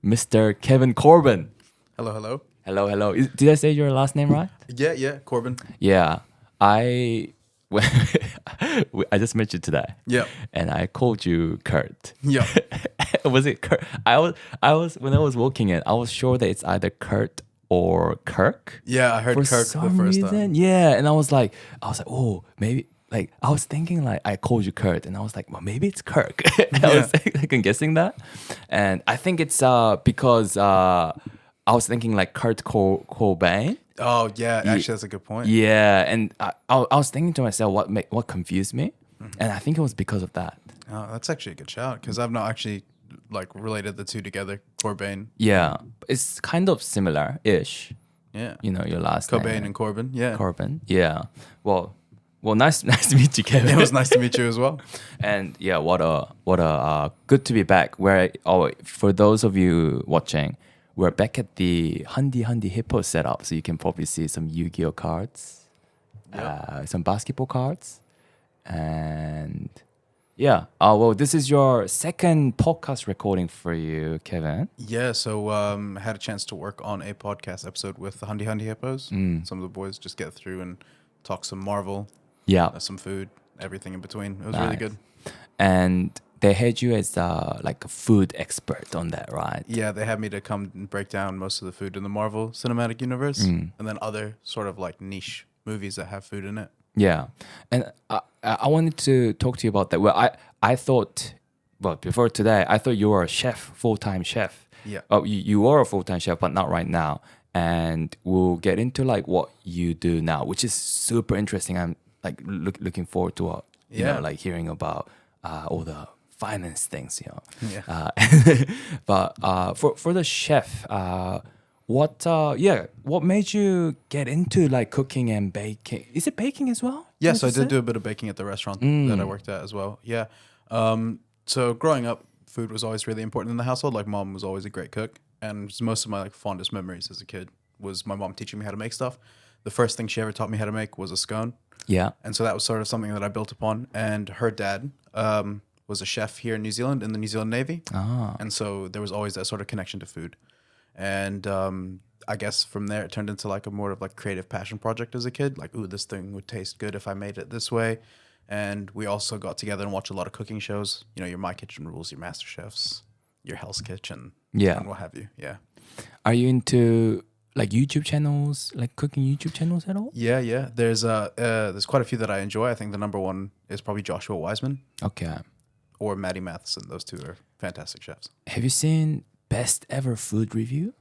Mr. Kevin Corbin. Hello, hello. Hello, hello. Did I say your last name right? Yeah, Corbin. Yeah. I I just met you today. Yep. And I called you Kurt. Yep. Was it Kurt? I was when I was walking in, I was sure that it's either Kurt or Kirk. Yeah, I heard For Kirk some the first reason. time. Yeah, and oh, maybe like I was thinking like I called you Kurt, and I was like, well, maybe it's Kirk. I was like guessing that, and I think it's because I was thinking like Kurt Cobain. Oh, yeah, actually, that's a good point. Yeah, and I was thinking to myself what confused me, and I think it was because of that. Oh, that's actually a good shout because I've not actually like related the two together. Corbin. Yeah, it's kind of similar-ish. Yeah. You know, your last Cobain name. and Corbin. Yeah. Corbin. Yeah. Well, nice to meet you, Kevin. It was nice to meet you as well. And yeah, what a good to be back. For those of you watching, we're back at the Handy Hippo setup, so you can probably see some Yu-Gi-Oh cards, some basketball cards, and yeah. Well, this is your second podcast recording for you, Kevin. Yeah, so I had a chance to work on a podcast episode with the Handy Hippos. Some of the boys just get through and talk some Marvel, some food, everything in between. It was really good. And they had you as like a food expert on that, right? Yeah, they had me to come and break down most of the food in the Marvel Cinematic Universe and then other sort of like niche movies that have food in it. Yeah. And I wanted to talk to you about that. Well, I thought, before today, I thought you were a chef, full-time chef. Yeah. Oh, you are a full-time chef, but not right now. And we'll get into like what you do now, which is super interesting. I'm like looking forward to you know, like hearing about all the finance things, you know. Yeah. But for the chef, what made you get into like cooking and baking? Is it baking as well? Yes, I did do a bit of baking at the restaurant that I worked at as well. Yeah. So growing up, food was always really important in the household. Like mom was always a great cook, and most of my like fondest memories as a kid was my mom teaching me how to make stuff. The first thing she ever taught me how to make was a scone. Yeah. And so that was sort of something that I built upon. And her dad was a chef here in New Zealand in the New Zealand Navy. And so there was always that sort of connection to food. And I guess from there it turned into like a more of like creative passion project as a kid. Like, ooh, this thing would taste good if I made it this way. And we also got together and watched a lot of cooking shows. You know, your My Kitchen Rules, your Master Chefs, your Hell's Kitchen, and what have you. Yeah. Are you into like YouTube channels, like cooking YouTube channels at all? Yeah. There's quite a few that I enjoy. I think the number one is probably Joshua Wiseman. Okay. Or Maddie Matheson. Those two are fantastic chefs. Have you seen Best Ever Food Review?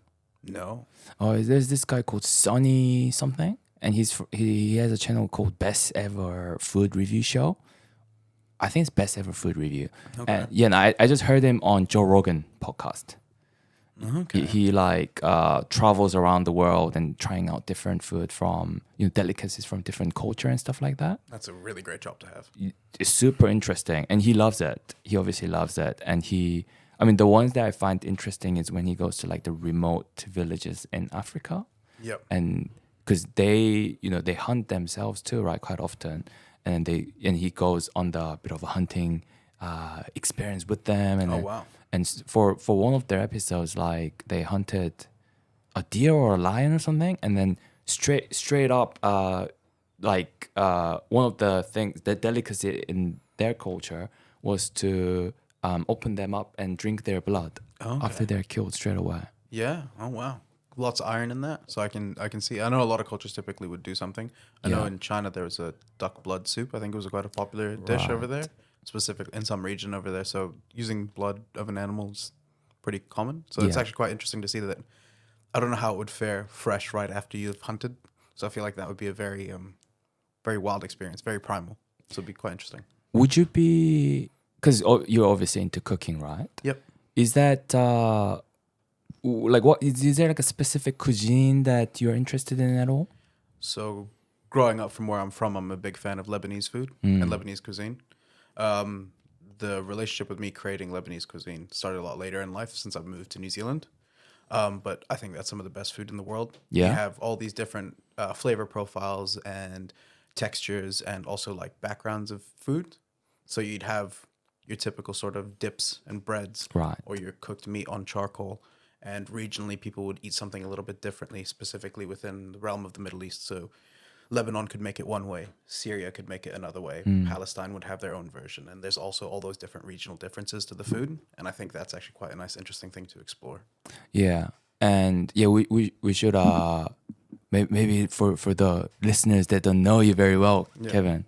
No. Oh, there's this guy called Sonny something, and he has a channel called Best Ever Food Review Show. I think it's Best Ever Food Review. Okay. And I just heard him on Joe Rogan podcast. Okay. He like travels around the world and trying out different food from, you know, delicacies from different culture and stuff like that. That's a really great job to have. It's super interesting, and he loves it. He obviously loves it, and the ones that I find interesting is when he goes to like the remote villages in Africa. Yep. And because they hunt themselves too, right, quite often, and he goes on the bit of a hunting experience with them. And wow. And for one of their episodes, like they hunted a deer or a lion or something, and then straight up, one of the things, the delicacy in their culture was to open them up and drink their blood after they're killed straight away. Yeah. Oh wow. Lots of iron in that, so I can see. I know a lot of cultures typically would do something. I know in China there was a duck blood soup. I think it was quite a popular dish over there, specifically in some region over there. So using blood of an animal is pretty common. So it's actually quite interesting to see that. I don't know how it would fare fresh right after you've hunted. So I feel like that would be a very very wild experience, very primal. So it'd be quite interesting. Would you be, because you're obviously into cooking, right? Yep. Is that like what is there like a specific cuisine that you're interested in at all? So growing up from where I'm from, I'm a big fan of Lebanese food and Lebanese cuisine. The relationship with me creating Lebanese cuisine started a lot later in life since I've moved to New Zealand. But I think that's some of the best food in the world. Yeah. You have all these different flavor profiles and textures and also like backgrounds of food. So you'd have your typical sort of dips and breads, right, or your cooked meat on charcoal. and regionally people would eat something a little bit differently, specifically within the realm of the Middle East. So Lebanon could make it one way, Syria could make it another way, Palestine would have their own version, and there's also all those different regional differences to the food, and I think that's actually quite a nice, interesting thing to explore. Yeah, and yeah, we should maybe for the listeners that don't know you very well, Kevin,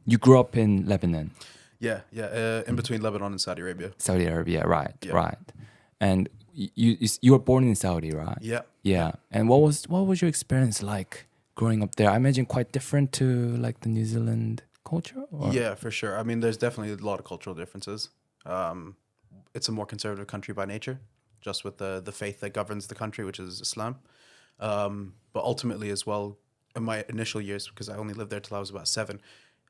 you grew up in Lebanon, In between Lebanon and Saudi Arabia. Saudi Arabia, right, and you were born in Saudi, right? Yeah. And what was your experience like growing up there? I imagine quite different to like the New Zealand culture. Or? Yeah, for sure. I mean, there's definitely a lot of cultural differences. It's a more conservative country by nature, just with the faith that governs the country, which is Islam. But ultimately, as well, in my initial years, because I only lived there till I was about 7, it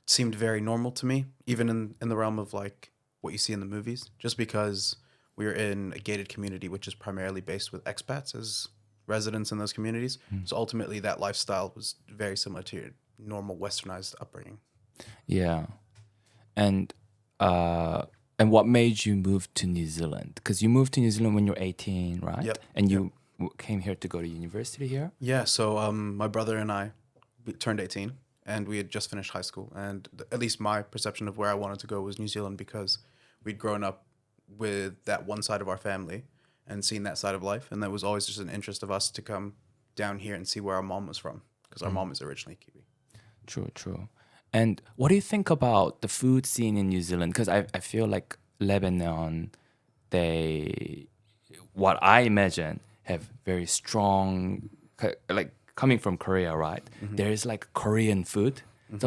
seemed very normal to me, even in the realm of like what you see in the movies, just because we were in a gated community, which is primarily based with expats as residents in those communities. So ultimately, that lifestyle was very similar to your normal westernized upbringing. Yeah, and what made you move to New Zealand? Because you moved to New Zealand when you were 18, right? Yep. And you came here to go to university here. Yeah. So my brother and I turned 18, and we had just finished high school. And at least my perception of where I wanted to go was New Zealand, because we'd grown up with that one side of our family and seen that side of life, and that was always just an interest of us to come down here and see where our mom was from, because our mom is originally Kiwi. True. And what do you think about the food scene in New Zealand? Because I feel like Lebanon, what I imagine, have very strong, like coming from Korea, right? There is like Korean food,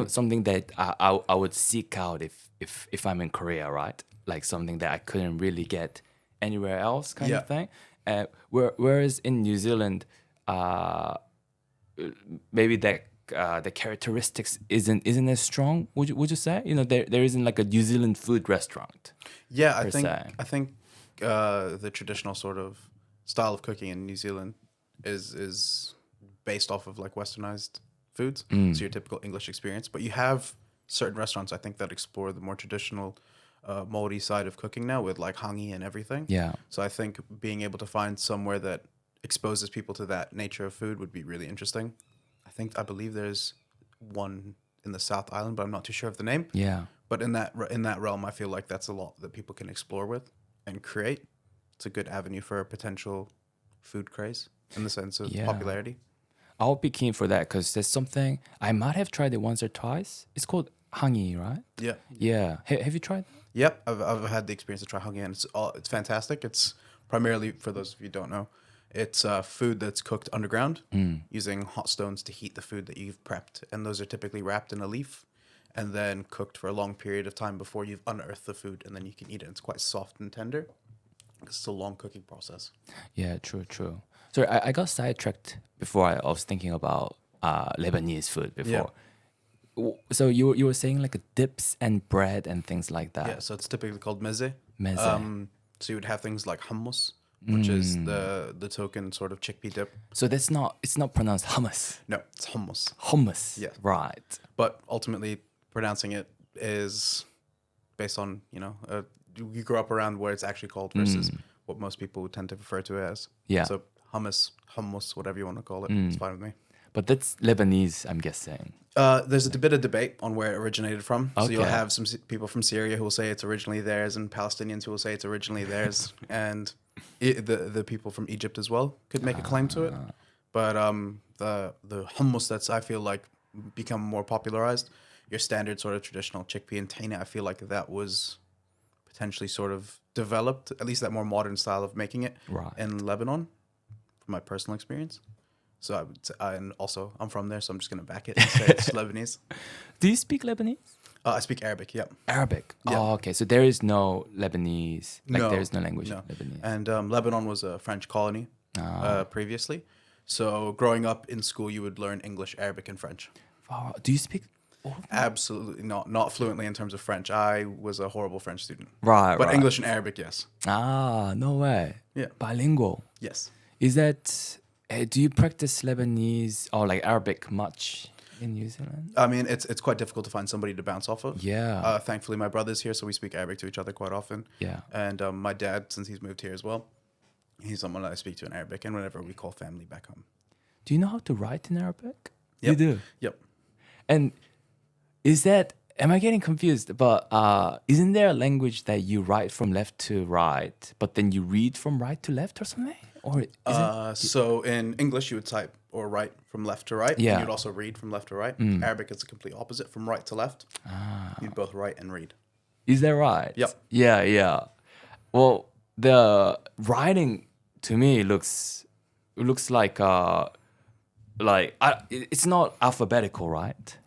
something that I would seek out if I'm in Korea, right? Like something that I couldn't really get anywhere else, kind of thing. Whereas in New Zealand, maybe the characteristics isn't as strong. Would you say? There isn't like a New Zealand food restaurant. Yeah, I think the traditional sort of style of cooking in New Zealand is based off of like westernized foods, so your typical English experience. But you have certain restaurants, I think, that explore the more traditional Maori side of cooking now, with like hangi and everything. Yeah. So I think being able to find somewhere that exposes people to that nature of food would be really interesting. I believe there's one in the South Island, but I'm not too sure of the name. Yeah. But in that realm, I feel like that's a lot that people can explore with and create. It's a good avenue for a potential food craze in the sense of popularity. I'll be keen for that, because there's something I might have tried it once or twice. It's called hangi, right? Yeah. Yeah. Have you tried? Yep, I've had the experience to try hangi, and it's fantastic. It's primarily, for those of you who don't know, it's food that's cooked underground using hot stones to heat the food that you've prepped, and those are typically wrapped in a leaf and then cooked for a long period of time before you've unearthed the food, and then you can eat it. It's quite soft and tender. It's a long cooking process. Yeah, true. So I got sidetracked before. I was thinking about Lebanese food before. Yeah. So you were saying like dips and bread and things like that. Yeah, so it's typically called meze. Meze. So you would have things like hummus, which is the token sort of chickpea dip. So it's not pronounced hummus. No, it's hummus. Hummus. Yeah. Right. But ultimately, pronouncing it is based on, you grew up around where it's actually called versus what most people would tend to refer to it as. Yeah. So hummus, whatever you want to call it, it's fine with me. But that's Lebanese, I'm guessing. There's a bit of debate on where it originated from. Okay. So you'll have some people from Syria who will say it's originally theirs, and Palestinians who will say it's originally theirs, and the people from Egypt as well could make a claim to it. But the hummus that's, I feel like, become more popularized, your standard sort of traditional chickpea and taina, I feel like that was potentially sort of developed, at least that more modern style of making it in Lebanon, from my personal experience. So and also I'm from there, so I'm just gonna back it and say it's Lebanese. Do you speak Lebanese? I speak Arabic. Yep. Arabic. Yeah. Oh, okay. So there is no Lebanese. There is no language. No. Lebanese. And Lebanon was a French colony previously. So growing up in school, you would learn English, Arabic, and French. Wow. Do you speak? Absolutely not fluently in terms of French. I was a horrible French student. Right. But English and Arabic, yes. No way. Yeah. Bilingual. Yes. Is that? Do you practice Lebanese or like Arabic much in New Zealand? I mean, it's quite difficult to find somebody to bounce off of. Yeah. Thankfully, my brother's here, so we speak Arabic to each other quite often. Yeah. And my dad, since he's moved here as well, He's someone I speak to in Arabic, and whenever we call family back home. Do you know how to write in Arabic? Yep. You do. Yep. And is that? Am I getting confused? But isn't there a language that you write from left to right, but then you read from right to left or something? Or is it? So in English, you would type or write from left to right. Yeah. And you'd also read from left to right. Arabic is the complete opposite, from right to left. You'd both write and read. Is that right? Yep. Yeah, yeah. Well, the writing to me looks like it's not alphabetical, right?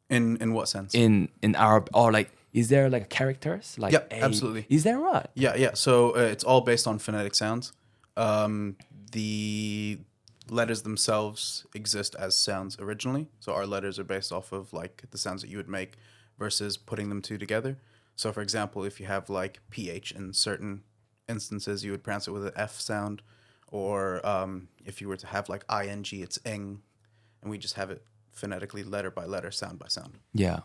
In what sense? In Arab, or like, is there like characters? Like Yep, absolutely. Is that right? Yeah. So it's all based on phonetic sounds. The letters themselves exist as sounds originally. So our letters are based off of like the sounds that you would make versus putting them two together. So for example, if you have like PH in certain instances, you would pronounce it with an F sound. Or if you were to have like ing, it's ing. And we just have it phonetically, letter by letter, sound by sound. Yeah.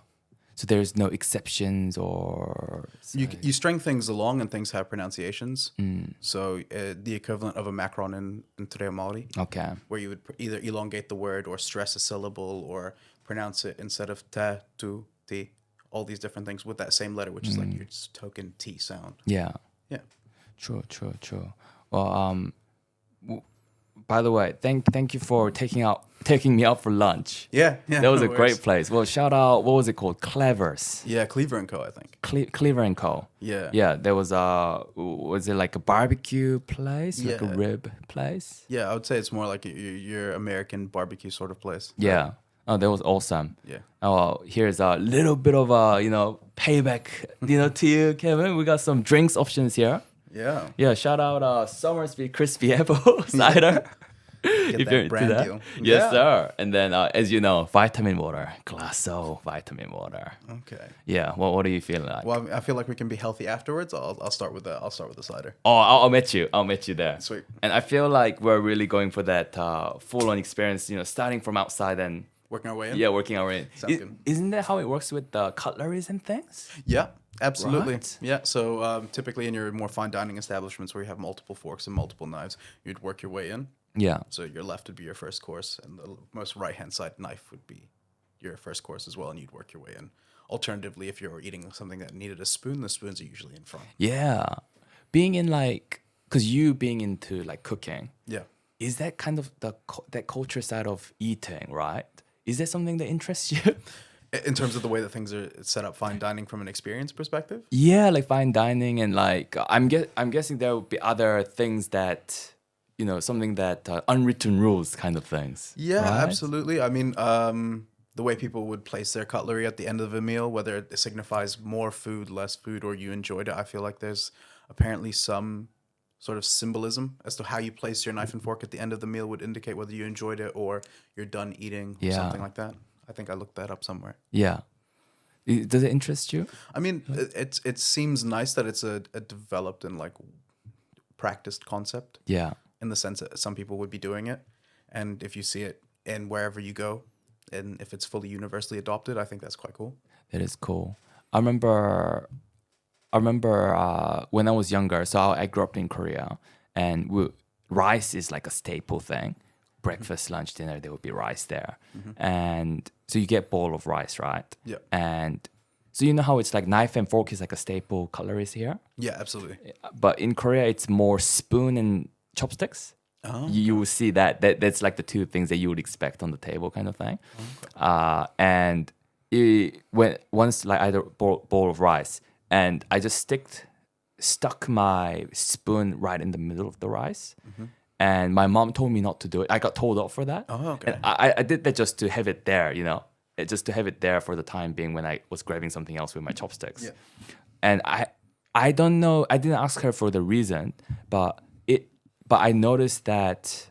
So there's no exceptions or You string things along and things have pronunciations. So the equivalent of a macron in Ture Maori, okay. where you would either elongate the word or stress a syllable or pronounce it instead of ta, tu, ti, all these different things with that same letter, which is like your token T sound. Yeah. Yeah. True. Well, by the way, thank you for taking me out for lunch. Yeah. That was no a worries. great place. Well, shout out. What was it called? Clever's. Yeah, Cleaver & Co., I think. Cleaver and Co. Yeah. Yeah. There was it like a barbecue place, like a Yeah. rib place? Yeah, I would say it's more like your American barbecue sort of place. Yeah. Oh, that was awesome. Yeah. Oh, here's a little bit of payback, to you, Kevin. We got some drinks options here. Yeah. Yeah, shout out Summersby Crispy Apple Cider. Get that brand deal. Yes, Yeah. sir. And then, as you know, vitamin water, Glasso vitamin water. Okay. Yeah, what are you feeling like? Well, I feel like we can be healthy afterwards. I'll start with the cider. Oh, I'll meet you. I'll meet you there. Sweet. And I feel like we're really going for that full-on experience. Starting from outside and Working our way in. yeah, working our way in. Sounds good. Isn't that how it works with the cutleries and things? Yeah, absolutely. Right. Yeah. So typically in your more fine dining establishments where you have multiple forks and multiple knives, you'd work your way in. Yeah. So your left would be your first course, and the most right-hand side knife would be your first course as well, and you'd work your way in. Alternatively, if you're eating something that needed a spoon, the spoons are usually in front. Yeah. Being in because you being into like cooking, Yeah. is that kind of that culture side of eating, right? Is that something that interests you? In terms of the way that things are set up, fine dining from an experience perspective? Yeah, like fine dining and like I'm guessing there would be other things that something that unwritten rules kind of things. Yeah, right? absolutely. I mean, the way people would place their cutlery at the end of a meal, whether it signifies more food, less food, or you enjoyed it, I feel like there's apparently some sort of symbolism as to how you place your knife and fork at the end of the meal would indicate whether you enjoyed it or you're done eating or Yeah. something like that. I think I looked that up somewhere. Yeah. Does it interest you? I mean, it seems nice that it's a developed and like practiced concept Yeah. in the sense that some people would be doing it. And if you see it in wherever you go, and if it's fully universally adopted, I think that's quite cool. That is cool. I remember when I was younger. So I grew up in Korea, and rice is like a staple thing. Breakfast, lunch, dinner, there would be rice there, and so you get bowl of rice, right? Yeah. And so you know how it's like knife and fork is like a staple cutleries here, Yeah, absolutely. but in Korea it's more spoon and chopsticks. Oh, You will see that's like the two things that you would expect on the table, kind of thing. And once like I had a bowl of rice, and I just stuck my spoon right in the middle of the rice. And my mom told me not to do it. I got told off for that. Oh, okay. And I did that just to have it there, just to have it there for the time being when I was grabbing something else with my chopsticks. Yeah. And I don't know. I didn't ask her for the reason, but I noticed that.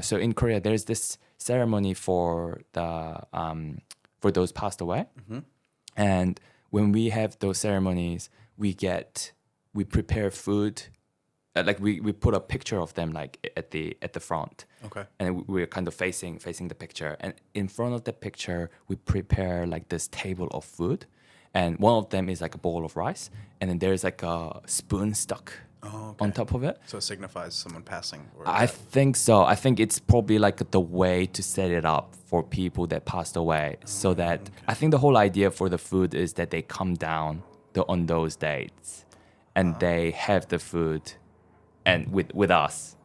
So in Korea, there's this ceremony for those passed away, and when we have those ceremonies, we prepare food. Like we put a picture of them like at the front, Okay. and we're kind of facing the picture, and in front of the picture we prepare like this table of food, and one of them is like a bowl of rice, and then there's like a spoon stuck on top of it. So it signifies someone passing. Or I think so. I think it's probably like the way to set it up for people that passed away, so that I think the whole idea for the food is that they come down on those dates, and they have the food, and with us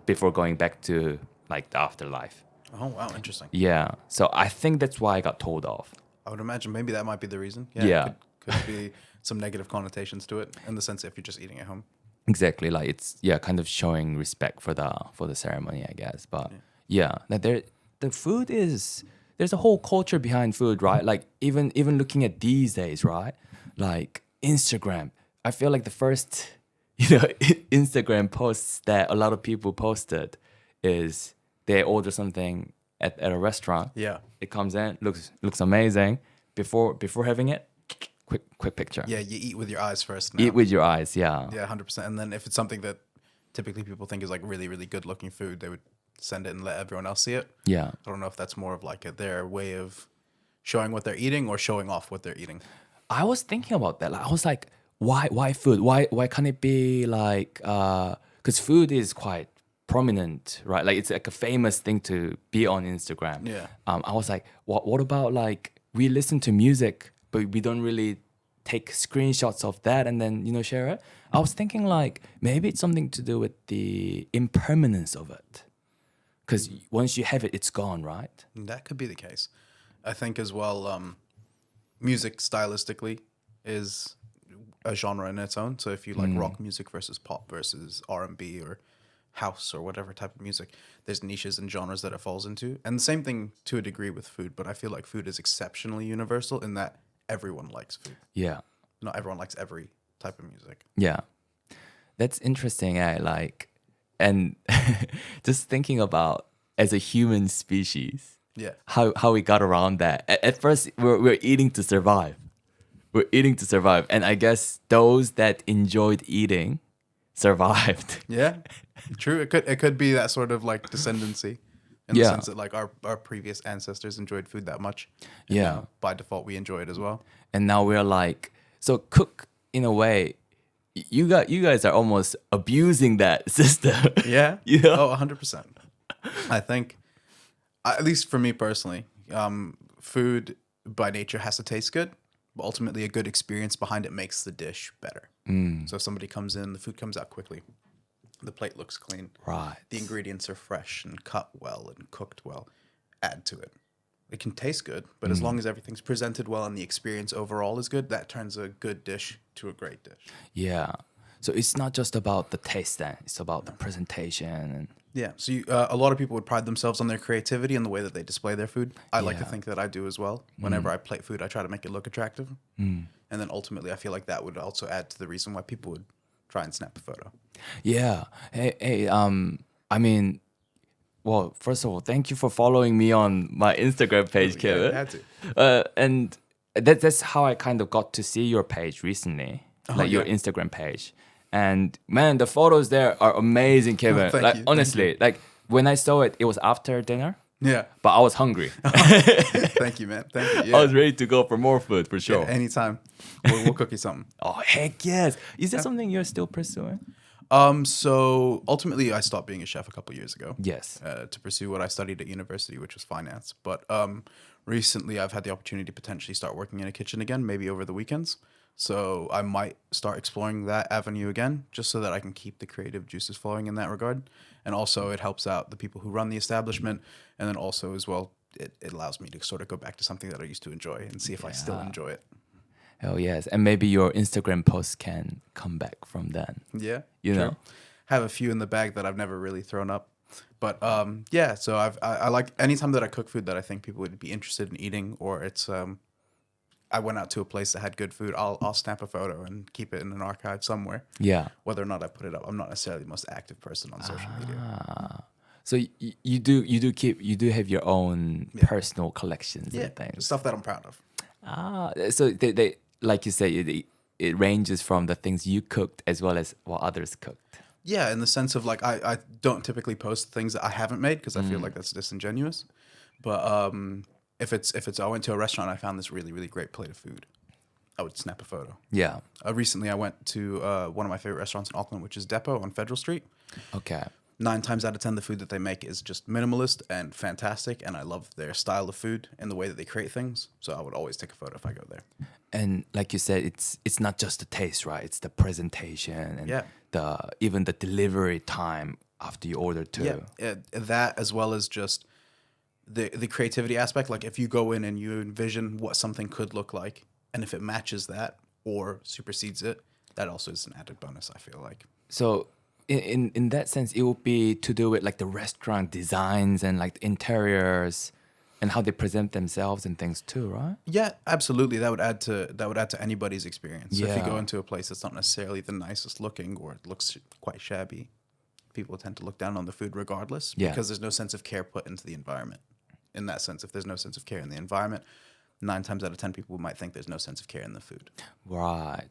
before going back to like the afterlife. Oh wow, interesting. Yeah. So I think that's why I got told off. I would imagine maybe that might be the reason. Yeah. Could be some negative connotations to it in the sense if you're just eating at home. Exactly, like it's kind of showing respect for the ceremony, I guess. But that the food is there's a whole culture behind food, right? Like even looking at these days, right? Like Instagram, I feel like the first Instagram posts that a lot of people posted is they order something at a restaurant. Yeah, it comes in, looks amazing. Before having it, quick picture. Yeah, you eat with your eyes first now. Eat with your eyes, yeah. Yeah, 100%. And then if it's something that typically people think is like really, really good looking food, they would send it and let everyone else see it. Yeah. I don't know if that's more of like their way of showing what they're eating or showing off what they're eating. I was thinking about that. Like, I was like, why food? Why can't it be like, because food is quite prominent, right? Like it's like a famous thing to be on Instagram. Yeah. I was like, what about like we listen to music, but we don't really take screenshots of that and then share it. I was thinking like maybe it's something to do with the impermanence of it, because once you have it, it's gone, right? That could be the case. I think as well, music stylistically is a genre in its own. So if you like rock music versus pop versus R&B or house or whatever type of music, there's niches and genres that it falls into. And the same thing to a degree with food, but I feel like food is exceptionally universal in that everyone likes food. Yeah. Not everyone likes every type of music. Yeah. That's interesting, like, and just thinking about as a human species, how we got around that. At first, we're eating to survive. We're eating to survive. And I guess those that enjoyed eating survived. Yeah, true. It could be that sort of like descendancy in the sense that like our previous ancestors enjoyed food that much. And now, by default, we enjoy it as well. And now we're like, so cook in a way, you guys are almost abusing that system. Yeah. Oh, 100%. I think, at least for me personally, food by nature has to taste good. But ultimately, a good experience behind it makes the dish better. So if somebody comes in, the food comes out quickly. The plate looks clean. Right. The ingredients are fresh and cut well and cooked well. Add to it. It can taste good, but as long as everything's presented well and the experience overall is good, that turns a good dish to a great dish. Yeah. So it's not just about the taste then. It's about the presentation. And yeah. So a lot of people would pride themselves on their creativity and the way that they display their food. I like to think that I do as well. Whenever I plate food, I try to make it look attractive. And then ultimately, I feel like that would also add to the reason why people would try and snap a photo. Yeah. Hey, I mean, well, first of all, thank you for following me on my Instagram page, Kevin. Yeah, I had to. And that's how I kind of got to see your page recently, your Instagram page. And man, the photos there are amazing, Kevin. Thank you. Honestly, like when I saw it, it was after dinner. Yeah. But I was hungry. Thank you, man. Thank you. Yeah. I was ready to go for more food for sure. Yeah, anytime. We'll cook you something. Oh, heck yes. Is that something you're still pursuing? So ultimately, I stopped being a chef a couple years ago. Yes. To pursue what I studied at university, which was finance. But recently, I've had the opportunity to potentially start working in a kitchen again, maybe over the weekends. So I might start exploring that avenue again, just so that I can keep the creative juices flowing in that regard. And also, it helps out the people who run the establishment. And then also, as well, it allows me to sort of go back to something that I used to enjoy and see if I still enjoy it. Hell yes. And maybe your Instagram posts can come back from then. Yeah. You know? Have a few in the bag that I've never really thrown up. But yeah, so I like anytime that I cook food that I think people would be interested in eating, or it's I went out to a place that had good food, I'll snap a photo and keep it in an archive somewhere. Yeah. Whether or not I put it up, I'm not necessarily the most active person on social media. So you do have your own personal collections and things. Stuff that I'm proud of. So they like you say, it ranges from the things you cooked as well as what others cooked. Yeah, in the sense of like I don't typically post things that I haven't made because I feel like that's disingenuous. But if it's I went to a restaurant, I found this really, really great plate of food. I would snap a photo. Yeah. Recently, I went to one of my favorite restaurants in Auckland, which is Depot on Federal Street. Okay. 9 times out of 10, the food that they make is just minimalist and fantastic, and I love their style of food and the way that they create things. So I would always take a photo if I go there. And like you said, it's not just the taste, right? It's the presentation and even the delivery time after you order too. Yeah, that as well as just the creativity aspect. Like if you go in and you envision what something could look like, and if it matches that or supersedes it, that also is an added bonus, I feel like. So in that sense, it would be to do with like the restaurant designs and like the interiors and how they present themselves and things too, right? Yeah, absolutely. That would add to anybody's experience. So if you Yeah. go into a place that's not necessarily the nicest looking or it looks quite shabby, people tend to look down on the food regardless because there's no sense of care put into the environment. In that sense, if there's no sense of care in the environment, 9 times out of 10 people might think there's no sense of care in the food. Right.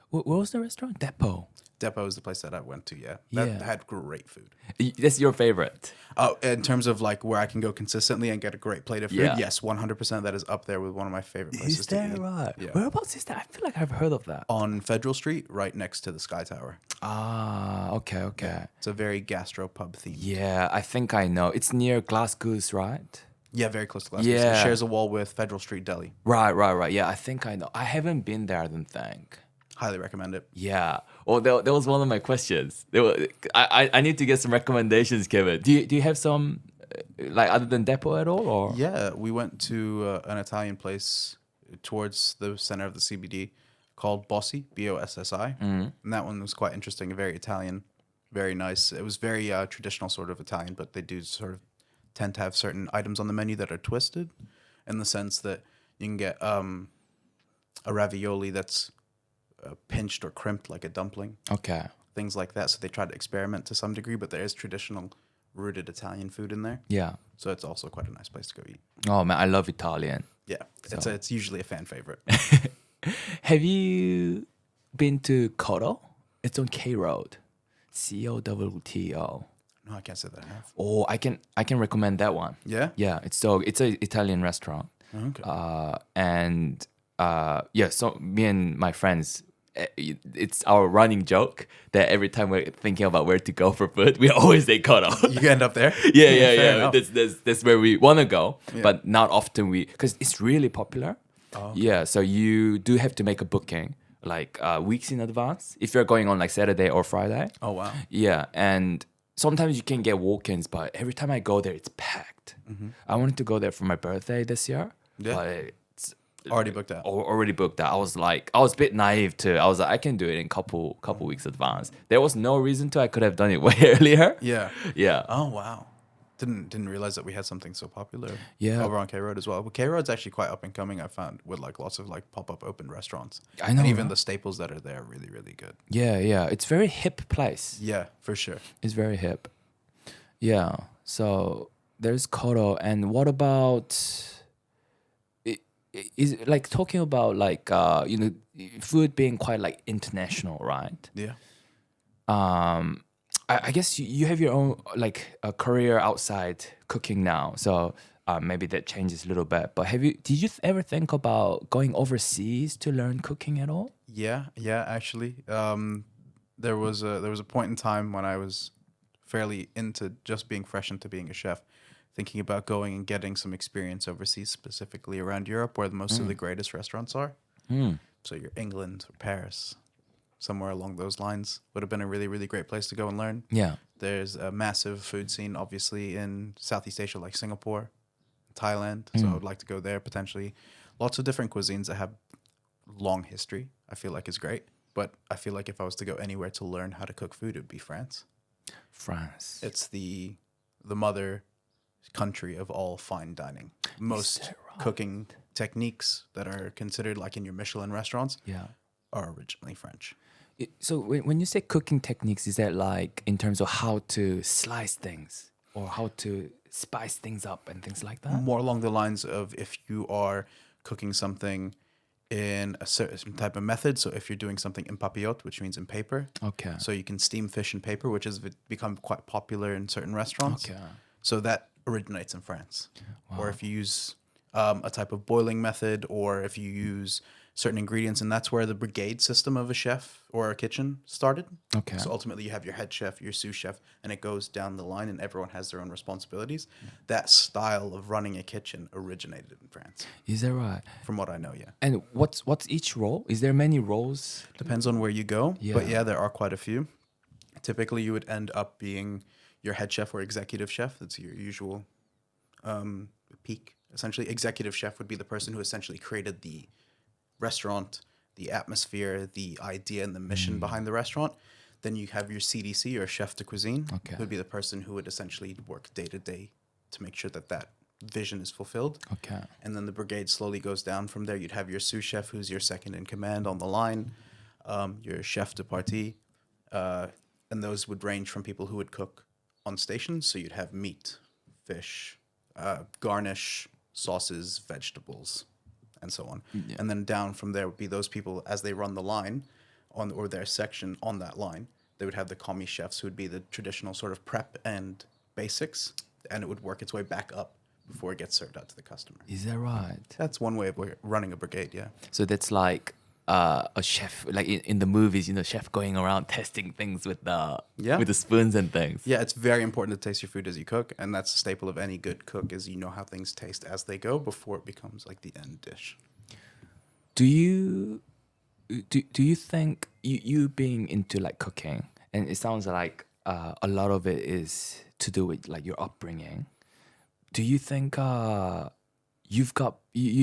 What was the restaurant? Depot. Depot is the place that I went to, That had great food. That's your favorite. Oh, in terms of like where I can go consistently and get a great plate of food, Yeah. yes, 100% that is up there with one of my favorite places Is to that eat. right? Yeah. Whereabouts is that? I feel like I've heard of that. On Federal Street, right next to the Sky Tower. Ah, okay. It's a very gastro pub theme. Yeah, I think I know. It's near Glass Goose, right? Yeah, very close to Glasgow. Yeah. It shares a wall with Federal Street Deli. Right. Yeah, I think I know. I haven't been there, I don't think. Highly recommend it. Yeah. Well, that was one of my questions. I need to get some recommendations, Kevin. Do you have some like other than Depot at all? Or Yeah, we went to an Italian place towards the center of the CBD called Bossi, Bossi. And that one was quite interesting, very Italian, very nice. It was very traditional sort of Italian, but they do sort of tend to have certain items on the menu that are twisted in the sense that you can get a ravioli that's pinched or crimped like a dumpling. Okay. Things like that. So they try to experiment to some degree, but there is traditional rooted Italian food in there. Yeah. So it's also quite a nice place to go eat. Oh man, I love Italian. Yeah, it's usually a fan favorite. Have you been to Koto? It's on K Road. COWTO. No, I can't say that I have. Oh, I can recommend that one. Yeah? Yeah, it's an Italian restaurant. Okay. So me and my friends, it's our running joke that every time we're thinking about where to go for food, we always say Koto. You end up there? Yeah. That's where we want to go, Yeah. but not often because it's really popular. Oh, okay. Yeah, so you do have to make a booking like weeks in advance if you're going on like Saturday or Friday. Oh, wow. Yeah, and sometimes you can get walk-ins, but every time I go there, it's packed. I wanted to go there for my birthday this year, Yeah. but it's Already booked out. already booked out. I was a bit naive too. I was like, I can do it in couple weeks advance. There was no reason to. I could have done it way earlier. Yeah. Yeah. Oh, wow. Didn't realize that we had something so popular over on K Road as well. But K Road's actually quite up and coming, I found, with like lots of like pop-up open restaurants. I know, And even right? the staples that are there are really, really good. Yeah. It's very hip place. Yeah, for sure. It's very hip. Yeah. So there's Koto, and what about? Is it like talking about like food being quite like international, right? Yeah. I guess you have your own like a career outside cooking now, so maybe that changes a little bit. But did you ever think about going overseas to learn cooking at all? Yeah, actually. There was a point in time when I was fairly into just being fresh into being a chef, thinking about going and getting some experience overseas, specifically around Europe, where most of the greatest restaurants are. So your England or Paris, somewhere along those lines, would have been a really, really great place to go and learn. Yeah. There's a massive food scene, obviously, in Southeast Asia, like Singapore, Thailand. So I would like to go there potentially. Lots of different cuisines that have long history, I feel like is great. But I feel like if I was to go anywhere to learn how to cook food, it would be France. France. It's the mother country of all fine dining. Most that right? cooking techniques that are considered like in your Michelin restaurants Yeah. are originally French. So when you say cooking techniques, is that like in terms of how to slice things or how to spice things up and things like that? More along the lines of if you are cooking something in a certain type of method. So if you're doing something in papillote, which means in paper. Okay. So you can steam fish in paper, which has become quite popular in certain restaurants. Okay. So that originates in France. Or if you use a type of boiling method, or if you use certain ingredients, and that's where the brigade system of a chef or a kitchen started. Okay. So ultimately, you have your head chef, your sous chef, and it goes down the line, and everyone has their own responsibilities. That style of running a kitchen originated in France, Is that right? from what I know. Yeah, And what's each role? Is there many roles? depends on where you go, but Yeah. yeah, there are quite a few. Typically, you would end up being your head chef or executive chef. That's your usual peak. Essentially, executive chef would be the person who essentially created the restaurant, the atmosphere, the idea, and the mission behind the restaurant. Then you have your CDC or chef de cuisine, Okay. who would be the person who would essentially work day to day to make sure that that vision is fulfilled. Okay. And then the brigade slowly goes down from there. You'd have your sous chef, who's your second in command on the line, your chef de partie, and those would range from people who would cook on station. So you'd have meat, fish, garnish, sauces, vegetables, and so on. Yeah. And then down from there would be those people as they run the line on or their section on that line. They would have the commis chefs who would be the traditional sort of prep and basics, and it would work its way back up before it gets served out to the customer. Is that right? That's one way of running a brigade, yeah. So that's like a chef, like in the movies, chef going around testing things with the spoons and things. Yeah, it's very important to taste your food as you cook, and that's a staple of any good cook is you know how things taste as they go before it becomes like the end dish. Do you think you being into like cooking, and it sounds like a lot of it is to do with like your upbringing. Do you think you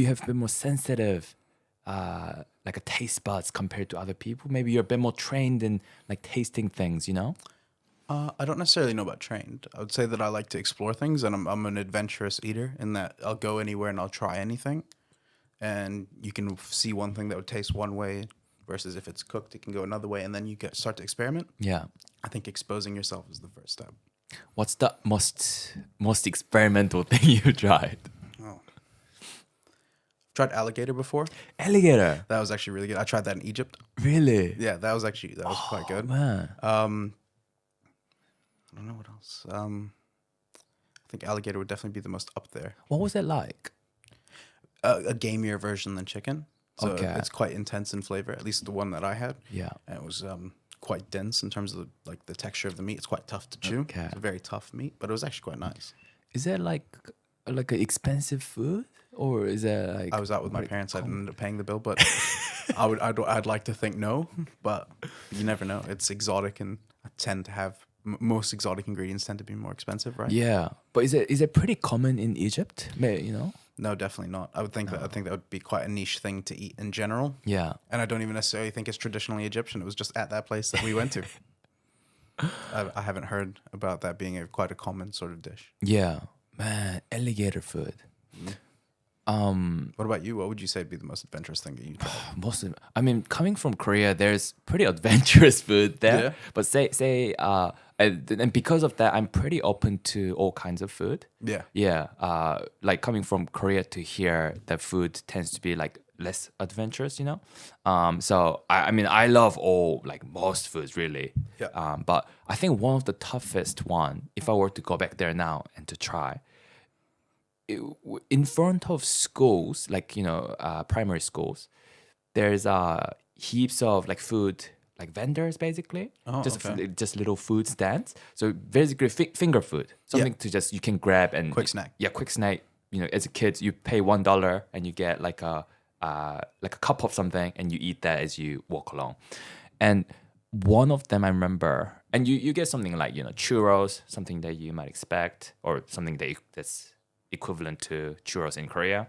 have been more sensitive, like a taste buds compared to other people? Maybe you're a bit more trained in like tasting things, I don't necessarily know about trained. I would say that I like to explore things, and I'm an adventurous eater in that I'll go anywhere and I'll try anything. And you can see one thing that would taste one way versus if it's cooked, it can go another way, and then you start to experiment. Yeah. I think exposing yourself is the first step. What's the most experimental thing you tried? Oh. Tried alligator before. Alligator. That was actually really good. I tried that in Egypt. Really? Yeah, that was quite good. Man. I don't know what else. I think alligator would definitely be the most up there. What was it like? A gamier version than chicken. So Okay. it's quite intense in flavor, at least the one that I had. Yeah. And it was quite dense in terms of the texture of the meat. It's quite tough to chew. Okay. It's a very tough meat, but it was actually quite nice. Is it like an expensive food, or is it like? I was out with my parents. I didn't end up paying the bill, but I'd like to think no, but you never know. It's exotic, and I tend to have most exotic ingredients tend to be more expensive, right? Yeah, but is it pretty common in Egypt? No, definitely not. I would think that would be quite a niche thing to eat in general. Yeah. And I don't even necessarily think it's traditionally Egyptian. It was just at that place that we went to. I haven't heard about that being quite a common sort of dish. Yeah, man, alligator food. What about you? What would you say would be the most adventurous thing that you tried? Coming from Korea, there's pretty adventurous food there. Yeah. But and because of that, I'm pretty open to all kinds of food. Yeah. Yeah. Like coming from Korea to here, the food tends to be like less adventurous, So I love most foods really. Yeah. But I think one of the toughest one, if I were to go back there now and to try, in front of schools, primary schools, there's heaps of like food, like vendors basically, Oh, okay. just little food stands. So basically finger food, something to just you can grab and Quick snack. Yeah, quick snack. As a kid, you pay $1 and you get like a cup of something, and you eat that as you walk along. And one of them I remember, and you get something like churros, something that you might expect, or something that's equivalent to churros in Korea,